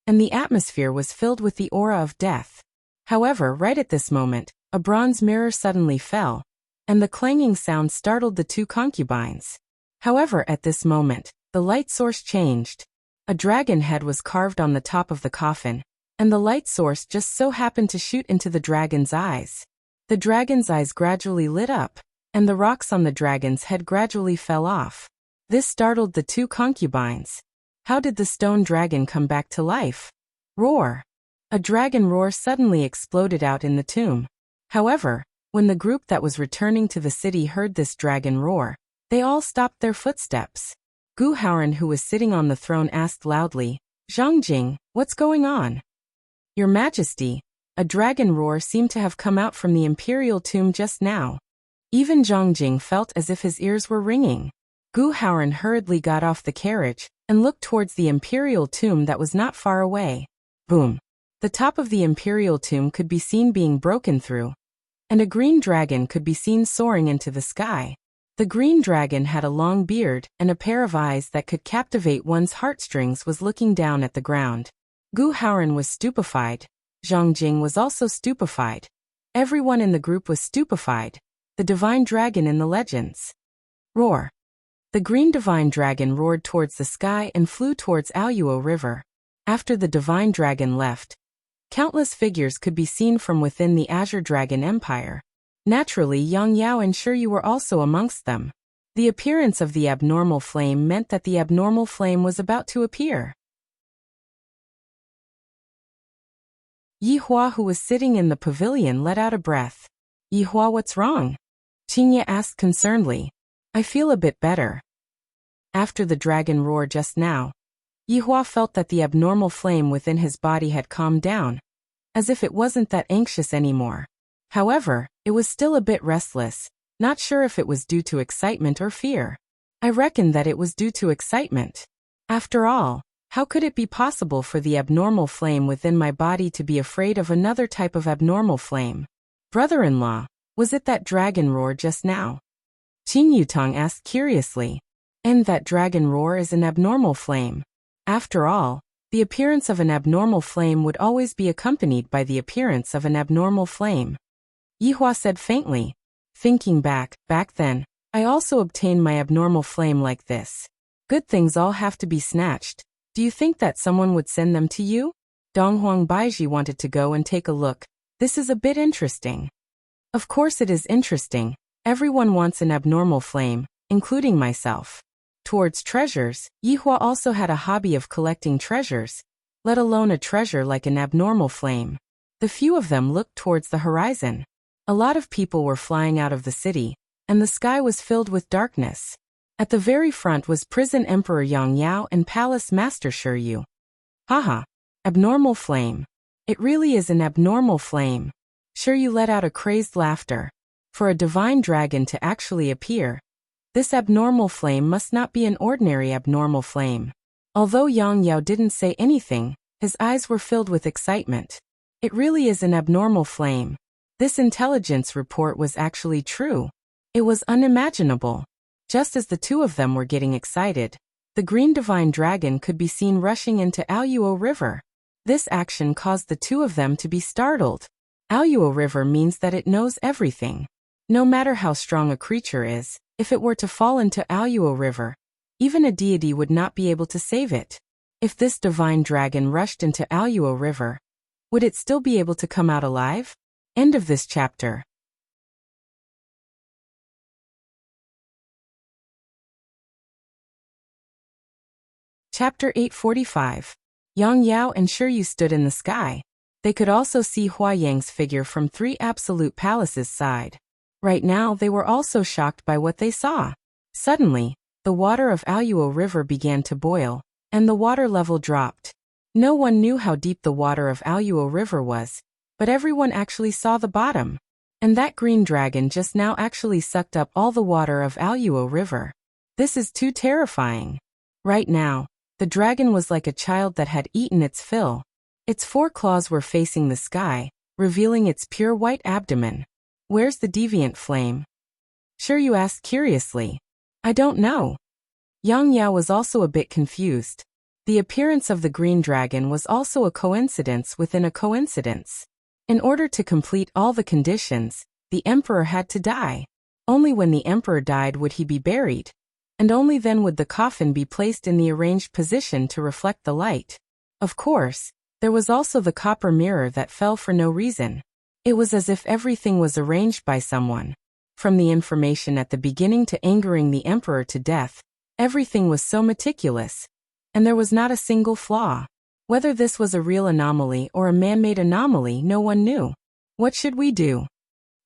and the atmosphere was filled with the aura of death. However, right at this moment, a bronze mirror suddenly fell, and the clanging sound startled the 2 concubines. However, at this moment, the light source changed. A dragon head was carved on the top of the coffin, and the light source just so happened to shoot into the dragon's eyes. The dragon's eyes gradually lit up, and the rocks on the dragon's head gradually fell off. This startled the 2 concubines. How did the stone dragon come back to life? Roar! A dragon roar suddenly exploded out in the tomb. However, when the group that was returning to the city heard this dragon roar, They all stopped their footsteps. Gu Haoran, who was sitting on the throne, asked loudly, "Zhangjing, what's going on?" "Your Majesty," a dragon roar seemed to have come out from the imperial tomb just now. Even Zhangjing felt as if his ears were ringing. Gu Haoran hurriedly got off the carriage and looked towards the imperial tomb that was not far away. Boom! The top of the imperial tomb could be seen being broken through, and a green dragon could be seen soaring into the sky. The green dragon had a long beard and a pair of eyes that could captivate one's heartstrings. Was looking down at the ground. Gu Haoran was stupefied. Zhangjing was also stupefied. Everyone in the group was stupefied. The divine dragon in the legends. Roar! The green divine dragon roared towards the sky and flew towards Aoyuo River. After the divine dragon left, countless figures could be seen from within the Azure Dragon Empire. Naturally, Yang Yao and Shiryu were also amongst them. The appearance of the abnormal flame meant that the abnormal flame was about to appear. Yi Hua, who was sitting in the pavilion, let out a breath. "Yi Hua, what's wrong?" Qingye asked concernedly. "I feel a bit better." After the dragon roar just now, Yi Hua felt that the abnormal flame within his body had calmed down, as if it wasn't that anxious anymore. However, it was still a bit restless, not sure if it was due to excitement or fear. I reckon that it was due to excitement. After all, how could it be possible for the abnormal flame within my body to be afraid of another type of abnormal flame? "Brother-in-law, was it that dragon roar just now?" Qing Yutong asked curiously. "And that dragon roar is an abnormal flame. After all, the appearance of an abnormal flame would always be accompanied by the appearance of an abnormal flame." Yi Hua said faintly. "Thinking back then, I also obtained my abnormal flame like this. Good things all have to be snatched. Do you think that someone would send them to you?" Donghuang Baiji wanted to go and take a look. "This is a bit interesting." Of course it is interesting. Everyone wants an abnormal flame, including myself. Towards treasures, Yi Hua also had a hobby of collecting treasures, let alone a treasure like an abnormal flame. The few of them looked towards the horizon. A lot of people were flying out of the city, and the sky was filled with darkness. At the very front was Prison Emperor Yang Yao and Palace Master Shiryu. "Haha! Abnormal flame. It really is an abnormal flame." Shiryu let out a crazed laughter. For a divine dragon to actually appear, this abnormal flame must not be an ordinary abnormal flame. Although Yang Yao didn't say anything, his eyes were filled with excitement. It really is an abnormal flame. This intelligence report was actually true. It was unimaginable. Just as the two of them were getting excited, the green divine dragon could be seen rushing into Aoyuo River. This action caused the two of them to be startled. Aoyuo River means that it knows everything. No matter how strong a creature is, if it were to fall into Aoyuo River, even a deity would not be able to save it. If this divine dragon rushed into Aoyuo River, would it still be able to come out alive? End of this chapter. Chapter 845. Yang Yao and Shiryu stood in the sky. They could also see Hua Yang's figure from 3 Absolute Palaces' side. Right now they were also shocked by what they saw. Suddenly, the water of Aoyuo River began to boil, and the water level dropped. No one knew how deep the water of Aoyuo River was, but everyone actually saw the bottom. And that green dragon just now actually sucked up all the water of Aoyuo River. This is too terrifying. Right now, the dragon was like a child that had eaten its fill. Its 4 claws were facing the sky, revealing its pure white abdomen. "Where's the deviant flame?" Shiryu asked curiously. "I don't know." Yang Yao was also a bit confused. The appearance of the green dragon was also a coincidence within a coincidence. In order to complete all the conditions, the emperor had to die. Only when the emperor died would he be buried, and only then would the coffin be placed in the arranged position to reflect the light. Of course, there was also the copper mirror that fell for no reason. It was as if everything was arranged by someone. From the information at the beginning to angering the emperor to death, everything was so meticulous, and there was not a single flaw. Whether this was a real anomaly or a man-made anomaly, no one knew. What should we do?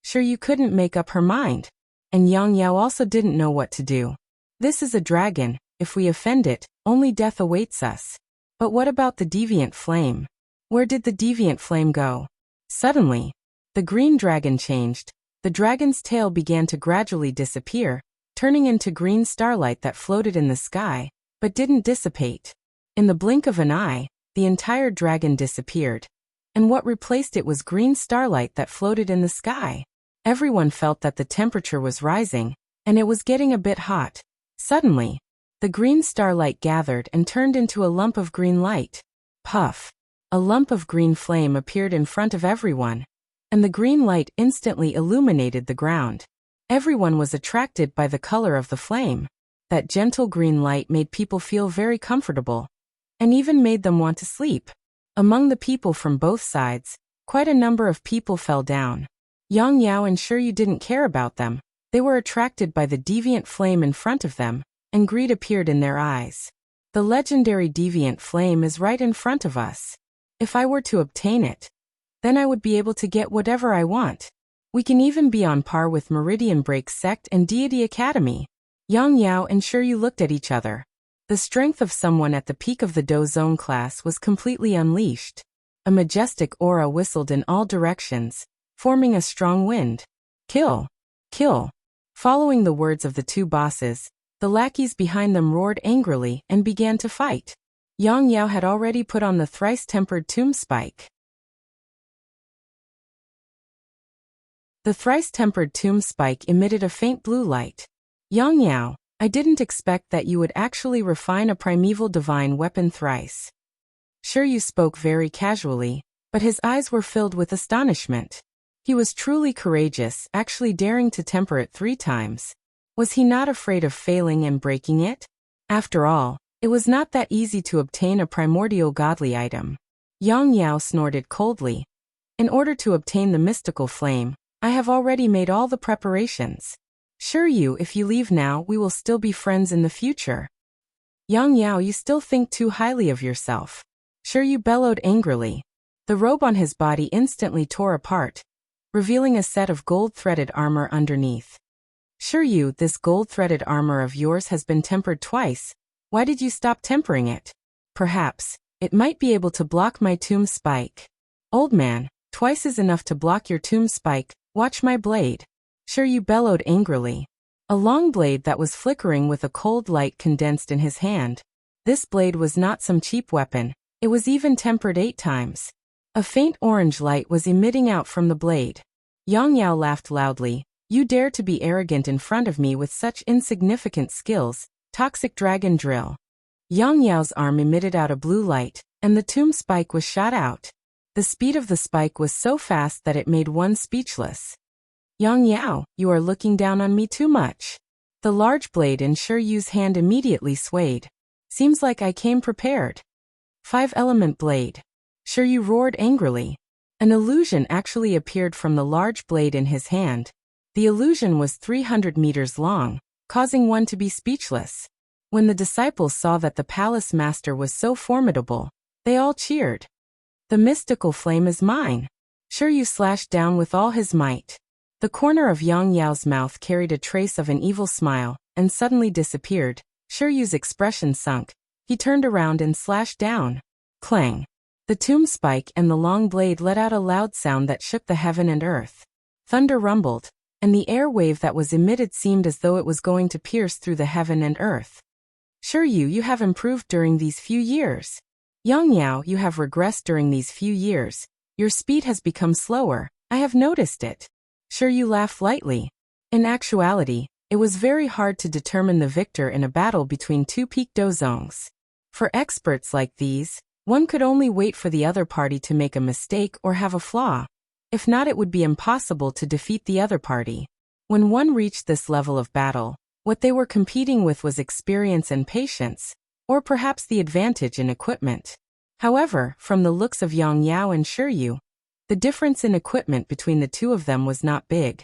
Shiryu couldn't make up her mind. and Yang Yao also didn't know what to do. This is a dragon. If we offend it, only death awaits us. But what about the deviant flame? Where did the deviant flame go? Suddenly, the green dragon changed. The dragon's tail began to gradually disappear, turning into green starlight that floated in the sky, but didn't dissipate. In the blink of an eye, the entire dragon disappeared. And what replaced it was green starlight that floated in the sky. Everyone felt that the temperature was rising, and it was getting a bit hot. Suddenly, the green starlight gathered and turned into a lump of green light. Puff! A lump of green flame appeared in front of everyone, and the green light instantly illuminated the ground. Everyone was attracted by the color of the flame. That gentle green light made people feel very comfortable, and even made them want to sleep. Among the people from both sides, quite a number of people fell down. Yang Yao and Shiryu didn't care about them. They were attracted by the deviant flame in front of them, and greed appeared in their eyes. The legendary deviant flame is right in front of us. If I were to obtain it, then I would be able to get whatever I want. We can even be on par with Meridian Break Sect and Deity Academy. Yang Yao and Shiryu looked at each other. The strength of someone at the peak of the Dozone class was completely unleashed. A majestic aura whistled in all directions, forming a strong wind. Kill! Kill! Following the words of the two bosses, the lackeys behind them roared angrily and began to fight. Yang Yao had already put on the thrice-tempered tomb spike. The thrice-tempered tomb spike emitted a faint blue light. Yang Yao, I didn't expect that you would actually refine a primeval divine weapon thrice. Shiryu spoke very casually, but his eyes were filled with astonishment. He was truly courageous, actually daring to temper it 3 times. Was he not afraid of failing and breaking it? After all, it was not that easy to obtain a primordial godly item. Yang Yao snorted coldly. In order to obtain the mystical flame, I have already made all the preparations. Shiryu, if you leave now, we will still be friends in the future. Yang Yao, you still think too highly of yourself. Shiryu bellowed angrily. The robe on his body instantly tore apart, revealing a set of gold-threaded armor underneath. Shiryu, this gold-threaded armor of yours has been tempered twice. Why did you stop tempering it? Perhaps it might be able to block my tomb spike. Old man, twice is enough to block your tomb spike. Watch my blade. Shiryu bellowed angrily. A long blade that was flickering with a cold light condensed in his hand. This blade was not some cheap weapon. It was even tempered 8 times. A faint orange light was emitting out from the blade. Yang Yao laughed loudly. You dare to be arrogant in front of me with such insignificant skills. Toxic dragon drill. Yang Yao's arm emitted out a blue light, and the tomb spike was shot out. The speed of the spike was so fast that it made one speechless. Yang Yao, you are looking down on me too much. The large blade in Shiryu's hand immediately swayed. Seems like I came prepared. 5-element blade. Shiryu roared angrily. An illusion actually appeared from the large blade in his hand. The illusion was 300 meters long, causing one to be speechless. When the disciples saw that the palace master was so formidable, they all cheered. The mystical flame is mine. Shiryu slashed down with all his might. The corner of Yang Yao's mouth carried a trace of an evil smile, and suddenly disappeared. Shiryu's expression sunk. He turned around and slashed down. Clang! The tomb spike and the long blade let out a loud sound that shook the heaven and earth. Thunder rumbled, and the air wave that was emitted seemed as though it was going to pierce through the heaven and earth. Shiryu, you have improved during these few years. Yang Yao, you have regressed during these few years. Your speed has become slower. I have noticed it. Shiryu laughed lightly. In actuality, it was very hard to determine the victor in a battle between 2 peak dozongs. For experts like these, one could only wait for the other party to make a mistake or have a flaw. If not, it would be impossible to defeat the other party. When one reached this level of battle, what they were competing with was experience and patience, or perhaps the advantage in equipment. However, from the looks of Yang Yao and Shiryu, the difference in equipment between the two of them was not big.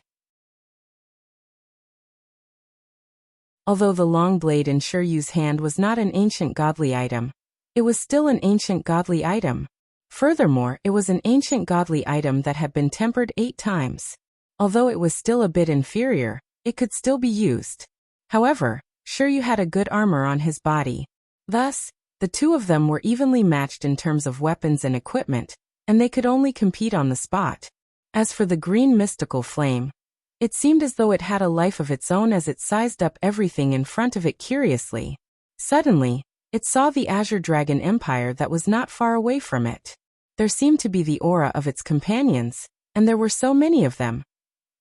Although the long blade in Shiryu's hand was not an ancient godly item, it was still an ancient godly item. Furthermore, it was an ancient godly item that had been tempered 8 times. Although it was still a bit inferior, it could still be used. However, Shiryu had a good armor on his body. Thus, the two of them were evenly matched in terms of weapons and equipment, and they could only compete on the spot. As for the green mystical flame, it seemed as though it had a life of its own as it sized up everything in front of it curiously. Suddenly, it saw the Azure Dragon Empire that was not far away from it. There seemed to be the aura of its companions, and there were so many of them.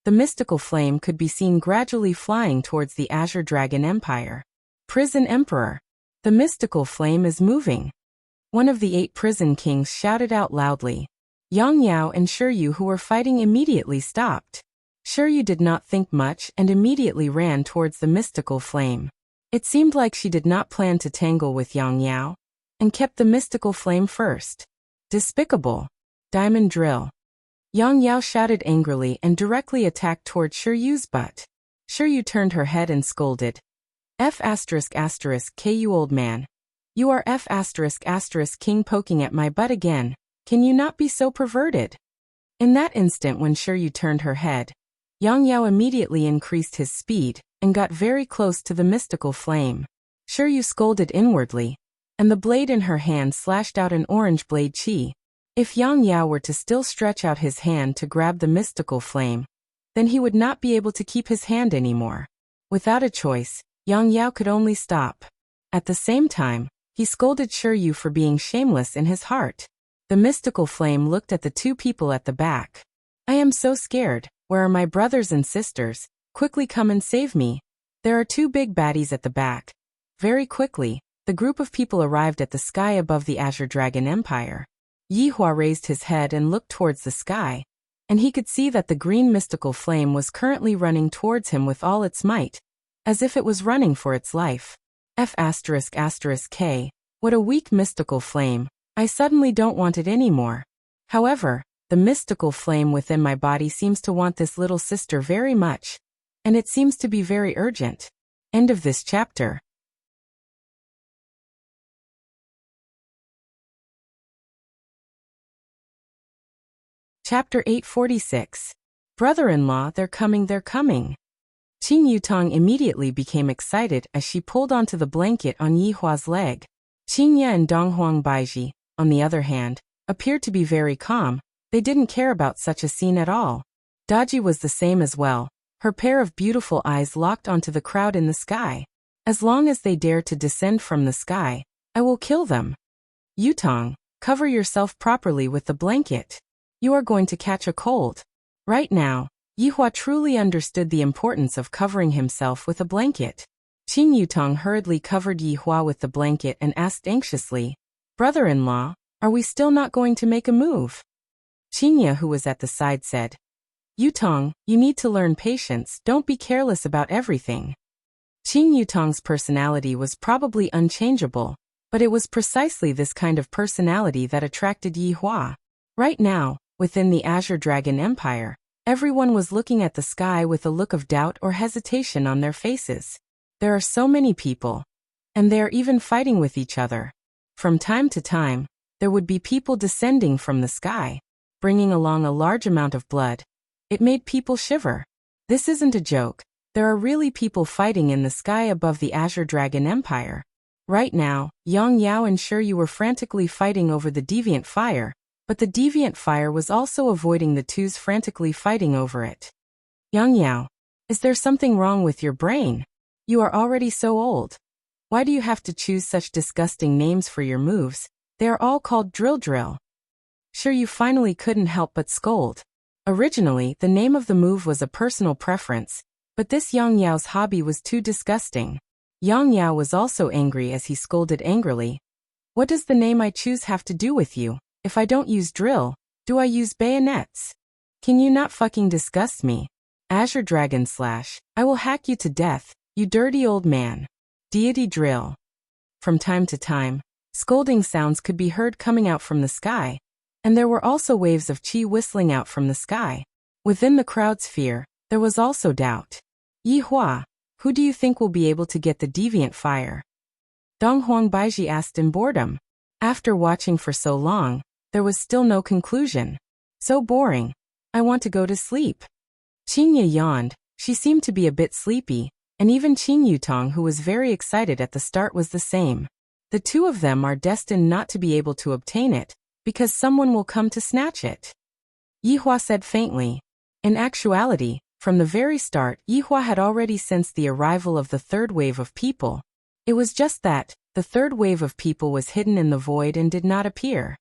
The mystical flame could be seen gradually flying towards the Azure Dragon Empire. Prison Emperor. The mystical flame is moving. One of the 8 prison kings shouted out loudly. Yang Yao and Shiryu, who were fighting, immediately stopped. Shiryu did not think much and immediately ran towards the mystical flame. It seemed like she did not plan to tangle with Yang Yao, and kept the mystical flame first. Despicable. Diamond drill. Yang Yao shouted angrily and directly attacked toward Shiryu's butt. Shiryu turned her head and scolded. F***, you old man. You are F*** king poking at my butt again. Can you not be so perverted? In that instant when Shiryu turned her head, Yang Yao immediately increased his speed and got very close to the mystical flame. Shiryu scolded inwardly, and the blade in her hand slashed out an orange blade chi. If Yang Yao were to still stretch out his hand to grab the mystical flame, then he would not be able to keep his hand anymore. Without a choice, Yang Yao could only stop. At the same time, he scolded Shiryu for being shameless in his heart. The mystical flame looked at the 2 people at the back. I am so scared. Where are my brothers and sisters? Quickly come and save me. There are 2 big baddies at the back. Very quickly, the group of people arrived at the sky above the Azure Dragon Empire. Yihua raised his head and looked towards the sky, and he could see that the green mystical flame was currently running towards him with all its might, as if it was running for its life. F***k, what a weak mystical flame. I suddenly don't want it anymore. However, the mystical flame within my body seems to want this little sister very much, and it seems to be very urgent. End of this chapter. Chapter 846. Brother-in-law, they're coming, they're coming. Qing Yutong immediately became excited as she pulled onto the blanket on Yihua's leg. Qingya and Donghuang Baiji, on the other hand, appeared to be very calm. They didn't care about such a scene at all. Daji was the same as well. Her pair of beautiful eyes locked onto the crowd in the sky. As long as they dare to descend from the sky, I will kill them. Yutong, cover yourself properly with the blanket. You are going to catch a cold. Right now, Yihua truly understood the importance of covering himself with a blanket. Qing Yutong hurriedly covered Yihua with the blanket and asked anxiously, Brother-in-law, are we still not going to make a move? Qingya, who was at the side, said, Yutong, you need to learn patience, don't be careless about everything. Qing Yutong's personality was probably unchangeable, but it was precisely this kind of personality that attracted Yihua. Right now, within the Azure Dragon Empire, everyone was looking at the sky with a look of doubt or hesitation on their faces. There are so many people, and they are even fighting with each other. From time to time, there would be people descending from the sky, bringing along a large amount of blood. It made people shiver. This isn't a joke. There are really people fighting in the sky above the Azure Dragon Empire. Right now, Yang Yao and Shiryu were frantically fighting over the deviant fire, but the deviant fire was also avoiding the two's frantically fighting over it. Yang Yao, is there something wrong with your brain? You are already so old. Why do you have to choose such disgusting names for your moves? They are all called drill. Shiryu finally couldn't help but scold. Originally, the name of the move was a personal preference, but this Yang Yao's hobby was too disgusting. Yang Yao was also angry as he scolded angrily. What does the name I choose have to do with you? If I don't use drill, do I use bayonets? Can you not fucking disgust me? Azure Dragon Slash, I will hack you to death, you dirty old man. Deity drill. From time to time, scolding sounds could be heard coming out from the sky, and there were also waves of chi whistling out from the sky. Within the crowd sphere, there was also doubt. Yihua, who do you think will be able to get the deviant fire? Donghuang Baiji asked in boredom. After watching for so long, there was still no conclusion. So boring. I want to go to sleep. Qingya yawned. She seemed to be a bit sleepy, and even Qing Yutong, who was very excited at the start, was the same. The two of them are destined not to be able to obtain it, because someone will come to snatch it. Yihua said faintly. In actuality, from the very start, Yihua had already sensed the arrival of the third wave of people. It was just that, the third wave of people was hidden in the void and did not appear.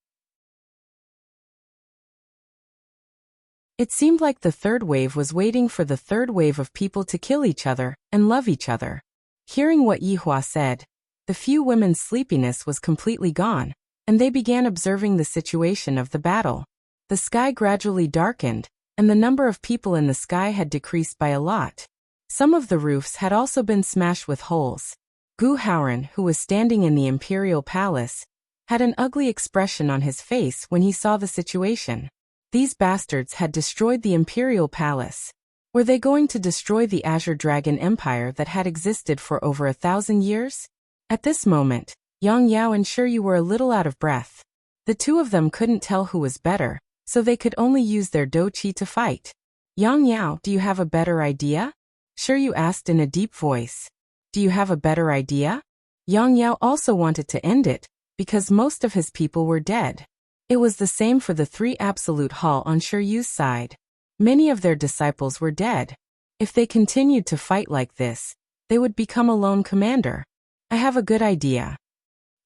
It seemed like the third wave was waiting for the third wave of people to kill each other and love each other. Hearing what Yihua said, the few women's sleepiness was completely gone, and they began observing the situation of the battle. The sky gradually darkened, and the number of people in the sky had decreased by a lot. Some of the roofs had also been smashed with holes. Gu Haoran, who was standing in the imperial palace, had an ugly expression on his face when he saw the situation. These bastards had destroyed the imperial palace. Were they going to destroy the Azure Dragon Empire that had existed for over 1,000 years? At this moment, Yang Yao and Shiryu were a little out of breath. The two of them couldn't tell who was better, so they could only use their douqi to fight. Yang Yao, do you have a better idea? Shiryu asked in a deep voice. Do you have a better idea? Yang Yao also wanted to end it, because most of his people were dead. It was the same for the three Absolute Hall on Shiryu's side. Many of their disciples were dead. If they continued to fight like this, they would become a lone commander. I have a good idea.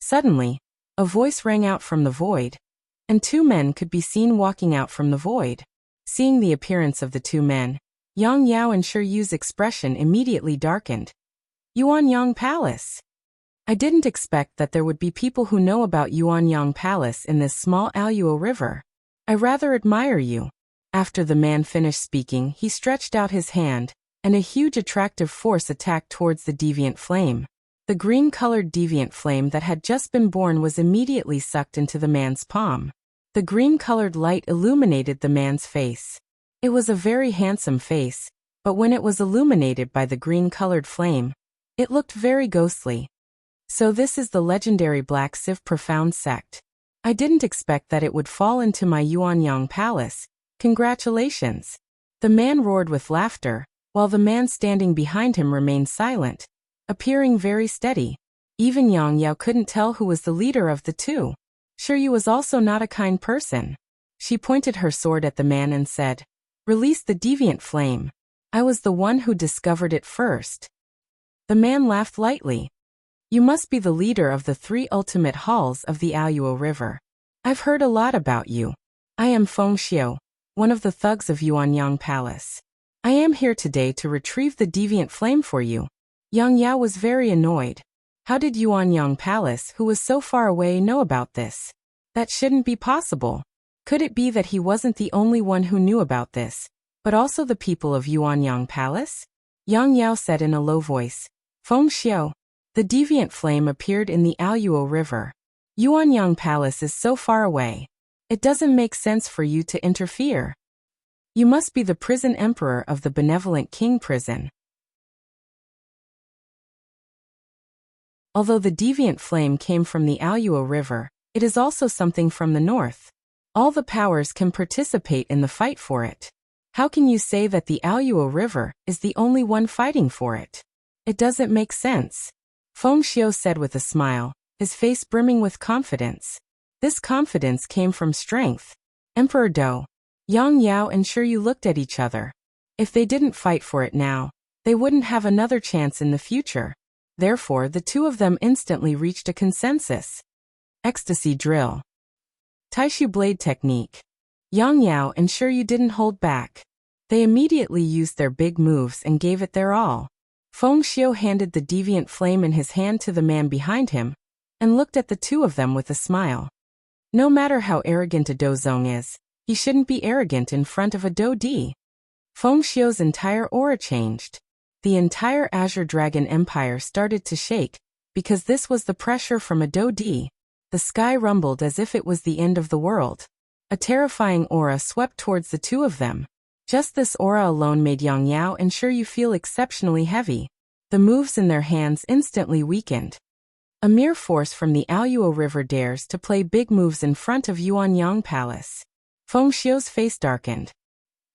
Suddenly, a voice rang out from the void, and two men could be seen walking out from the void. Seeing the appearance of the two men, Yang Yao and Shiryu's expression immediately darkened. Yuanyang Palace. I didn't expect that there would be people who know about Yuanyang Palace in this small Aluo River. I rather admire you. After the man finished speaking, he stretched out his hand, and a huge attractive force attacked towards the deviant flame. The green-colored deviant flame that had just been born was immediately sucked into the man's palm. The green-colored light illuminated the man's face. It was a very handsome face, but when it was illuminated by the green-colored flame, it looked very ghostly. So this is the legendary Black Sieve Profound Sect. I didn't expect that it would fall into my Yuanyang Palace. Congratulations. The man roared with laughter, while the man standing behind him remained silent, appearing very steady. Even Yang Yao couldn't tell who was the leader of the two. Shiryu was also not a kind person. She pointed her sword at the man and said, "Release the deviant flame. I was the one who discovered it first." The man laughed lightly. You must be the leader of the three ultimate halls of the Aluo River. I've heard a lot about you. I am Feng Xiu, one of the thugs of Yuanyang Palace. I am here today to retrieve the deviant flame for you. Yang Yao was very annoyed. How did Yuanyang Palace, who was so far away, know about this? That shouldn't be possible. Could it be that he wasn't the only one who knew about this, but also the people of Yuanyang Palace? Yang Yao said in a low voice. Feng Xiu. The deviant flame appeared in the Aluo River. Yuanyang Palace is so far away. It doesn't make sense for you to interfere. You must be the prison emperor of the benevolent king prison. Although the deviant flame came from the Aluo River, it is also something from the north. All the powers can participate in the fight for it. How can you say that the Aluo River is the only one fighting for it? It doesn't make sense. Feng Xiu said with a smile, his face brimming with confidence. This confidence came from strength. Emperor Do, Yang Yao and Shiryu looked at each other. If they didn't fight for it now, they wouldn't have another chance in the future. Therefore, the two of them instantly reached a consensus. Ecstasy drill. Taishu blade technique. Yang Yao and Shiryu didn't hold back. They immediately used their big moves and gave it their all. Feng Xiu handed the deviant flame in his hand to the man behind him, and looked at the two of them with a smile. No matter how arrogant a Dozong is, he shouldn't be arrogant in front of a Do-Di. Feng Xiu's entire aura changed. The entire Azure Dragon Empire started to shake, because this was the pressure from a Do-Di. The sky rumbled as if it was the end of the world. A terrifying aura swept towards the two of them. Just this aura alone made Yang Yao and Shiryu feel exceptionally heavy. The moves in their hands instantly weakened. A mere force from the Aluo River dares to play big moves in front of Yuanyang Palace. Feng Xiu's face darkened.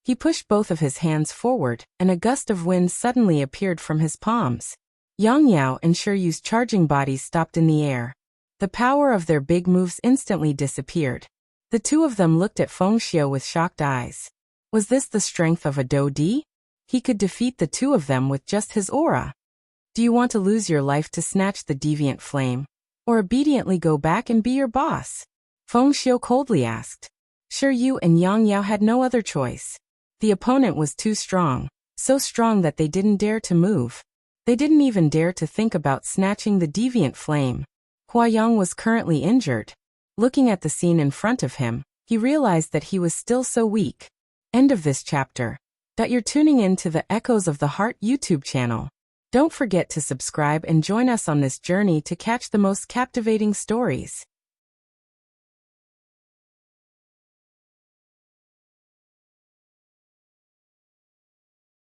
He pushed both of his hands forward, and a gust of wind suddenly appeared from his palms. Yang Yao and Shiryu's charging bodies stopped in the air. The power of their big moves instantly disappeared. The two of them looked at Feng Xiu with shocked eyes. Was this the strength of a Do Di? He could defeat the two of them with just his aura. Do you want to lose your life to snatch the deviant flame? Or obediently go back and be your boss? Feng Xiu coldly asked. Shiryu and Yang Yao had no other choice. The opponent was too strong, so strong that they didn't dare to move. They didn't even dare to think about snatching the deviant flame. Huayang was currently injured. Looking at the scene in front of him, he realized that he was still so weak. End of this chapter. You're tuning in to the Echoes of the Heart YouTube channel. Don't forget to subscribe and join us on this journey to catch the most captivating stories.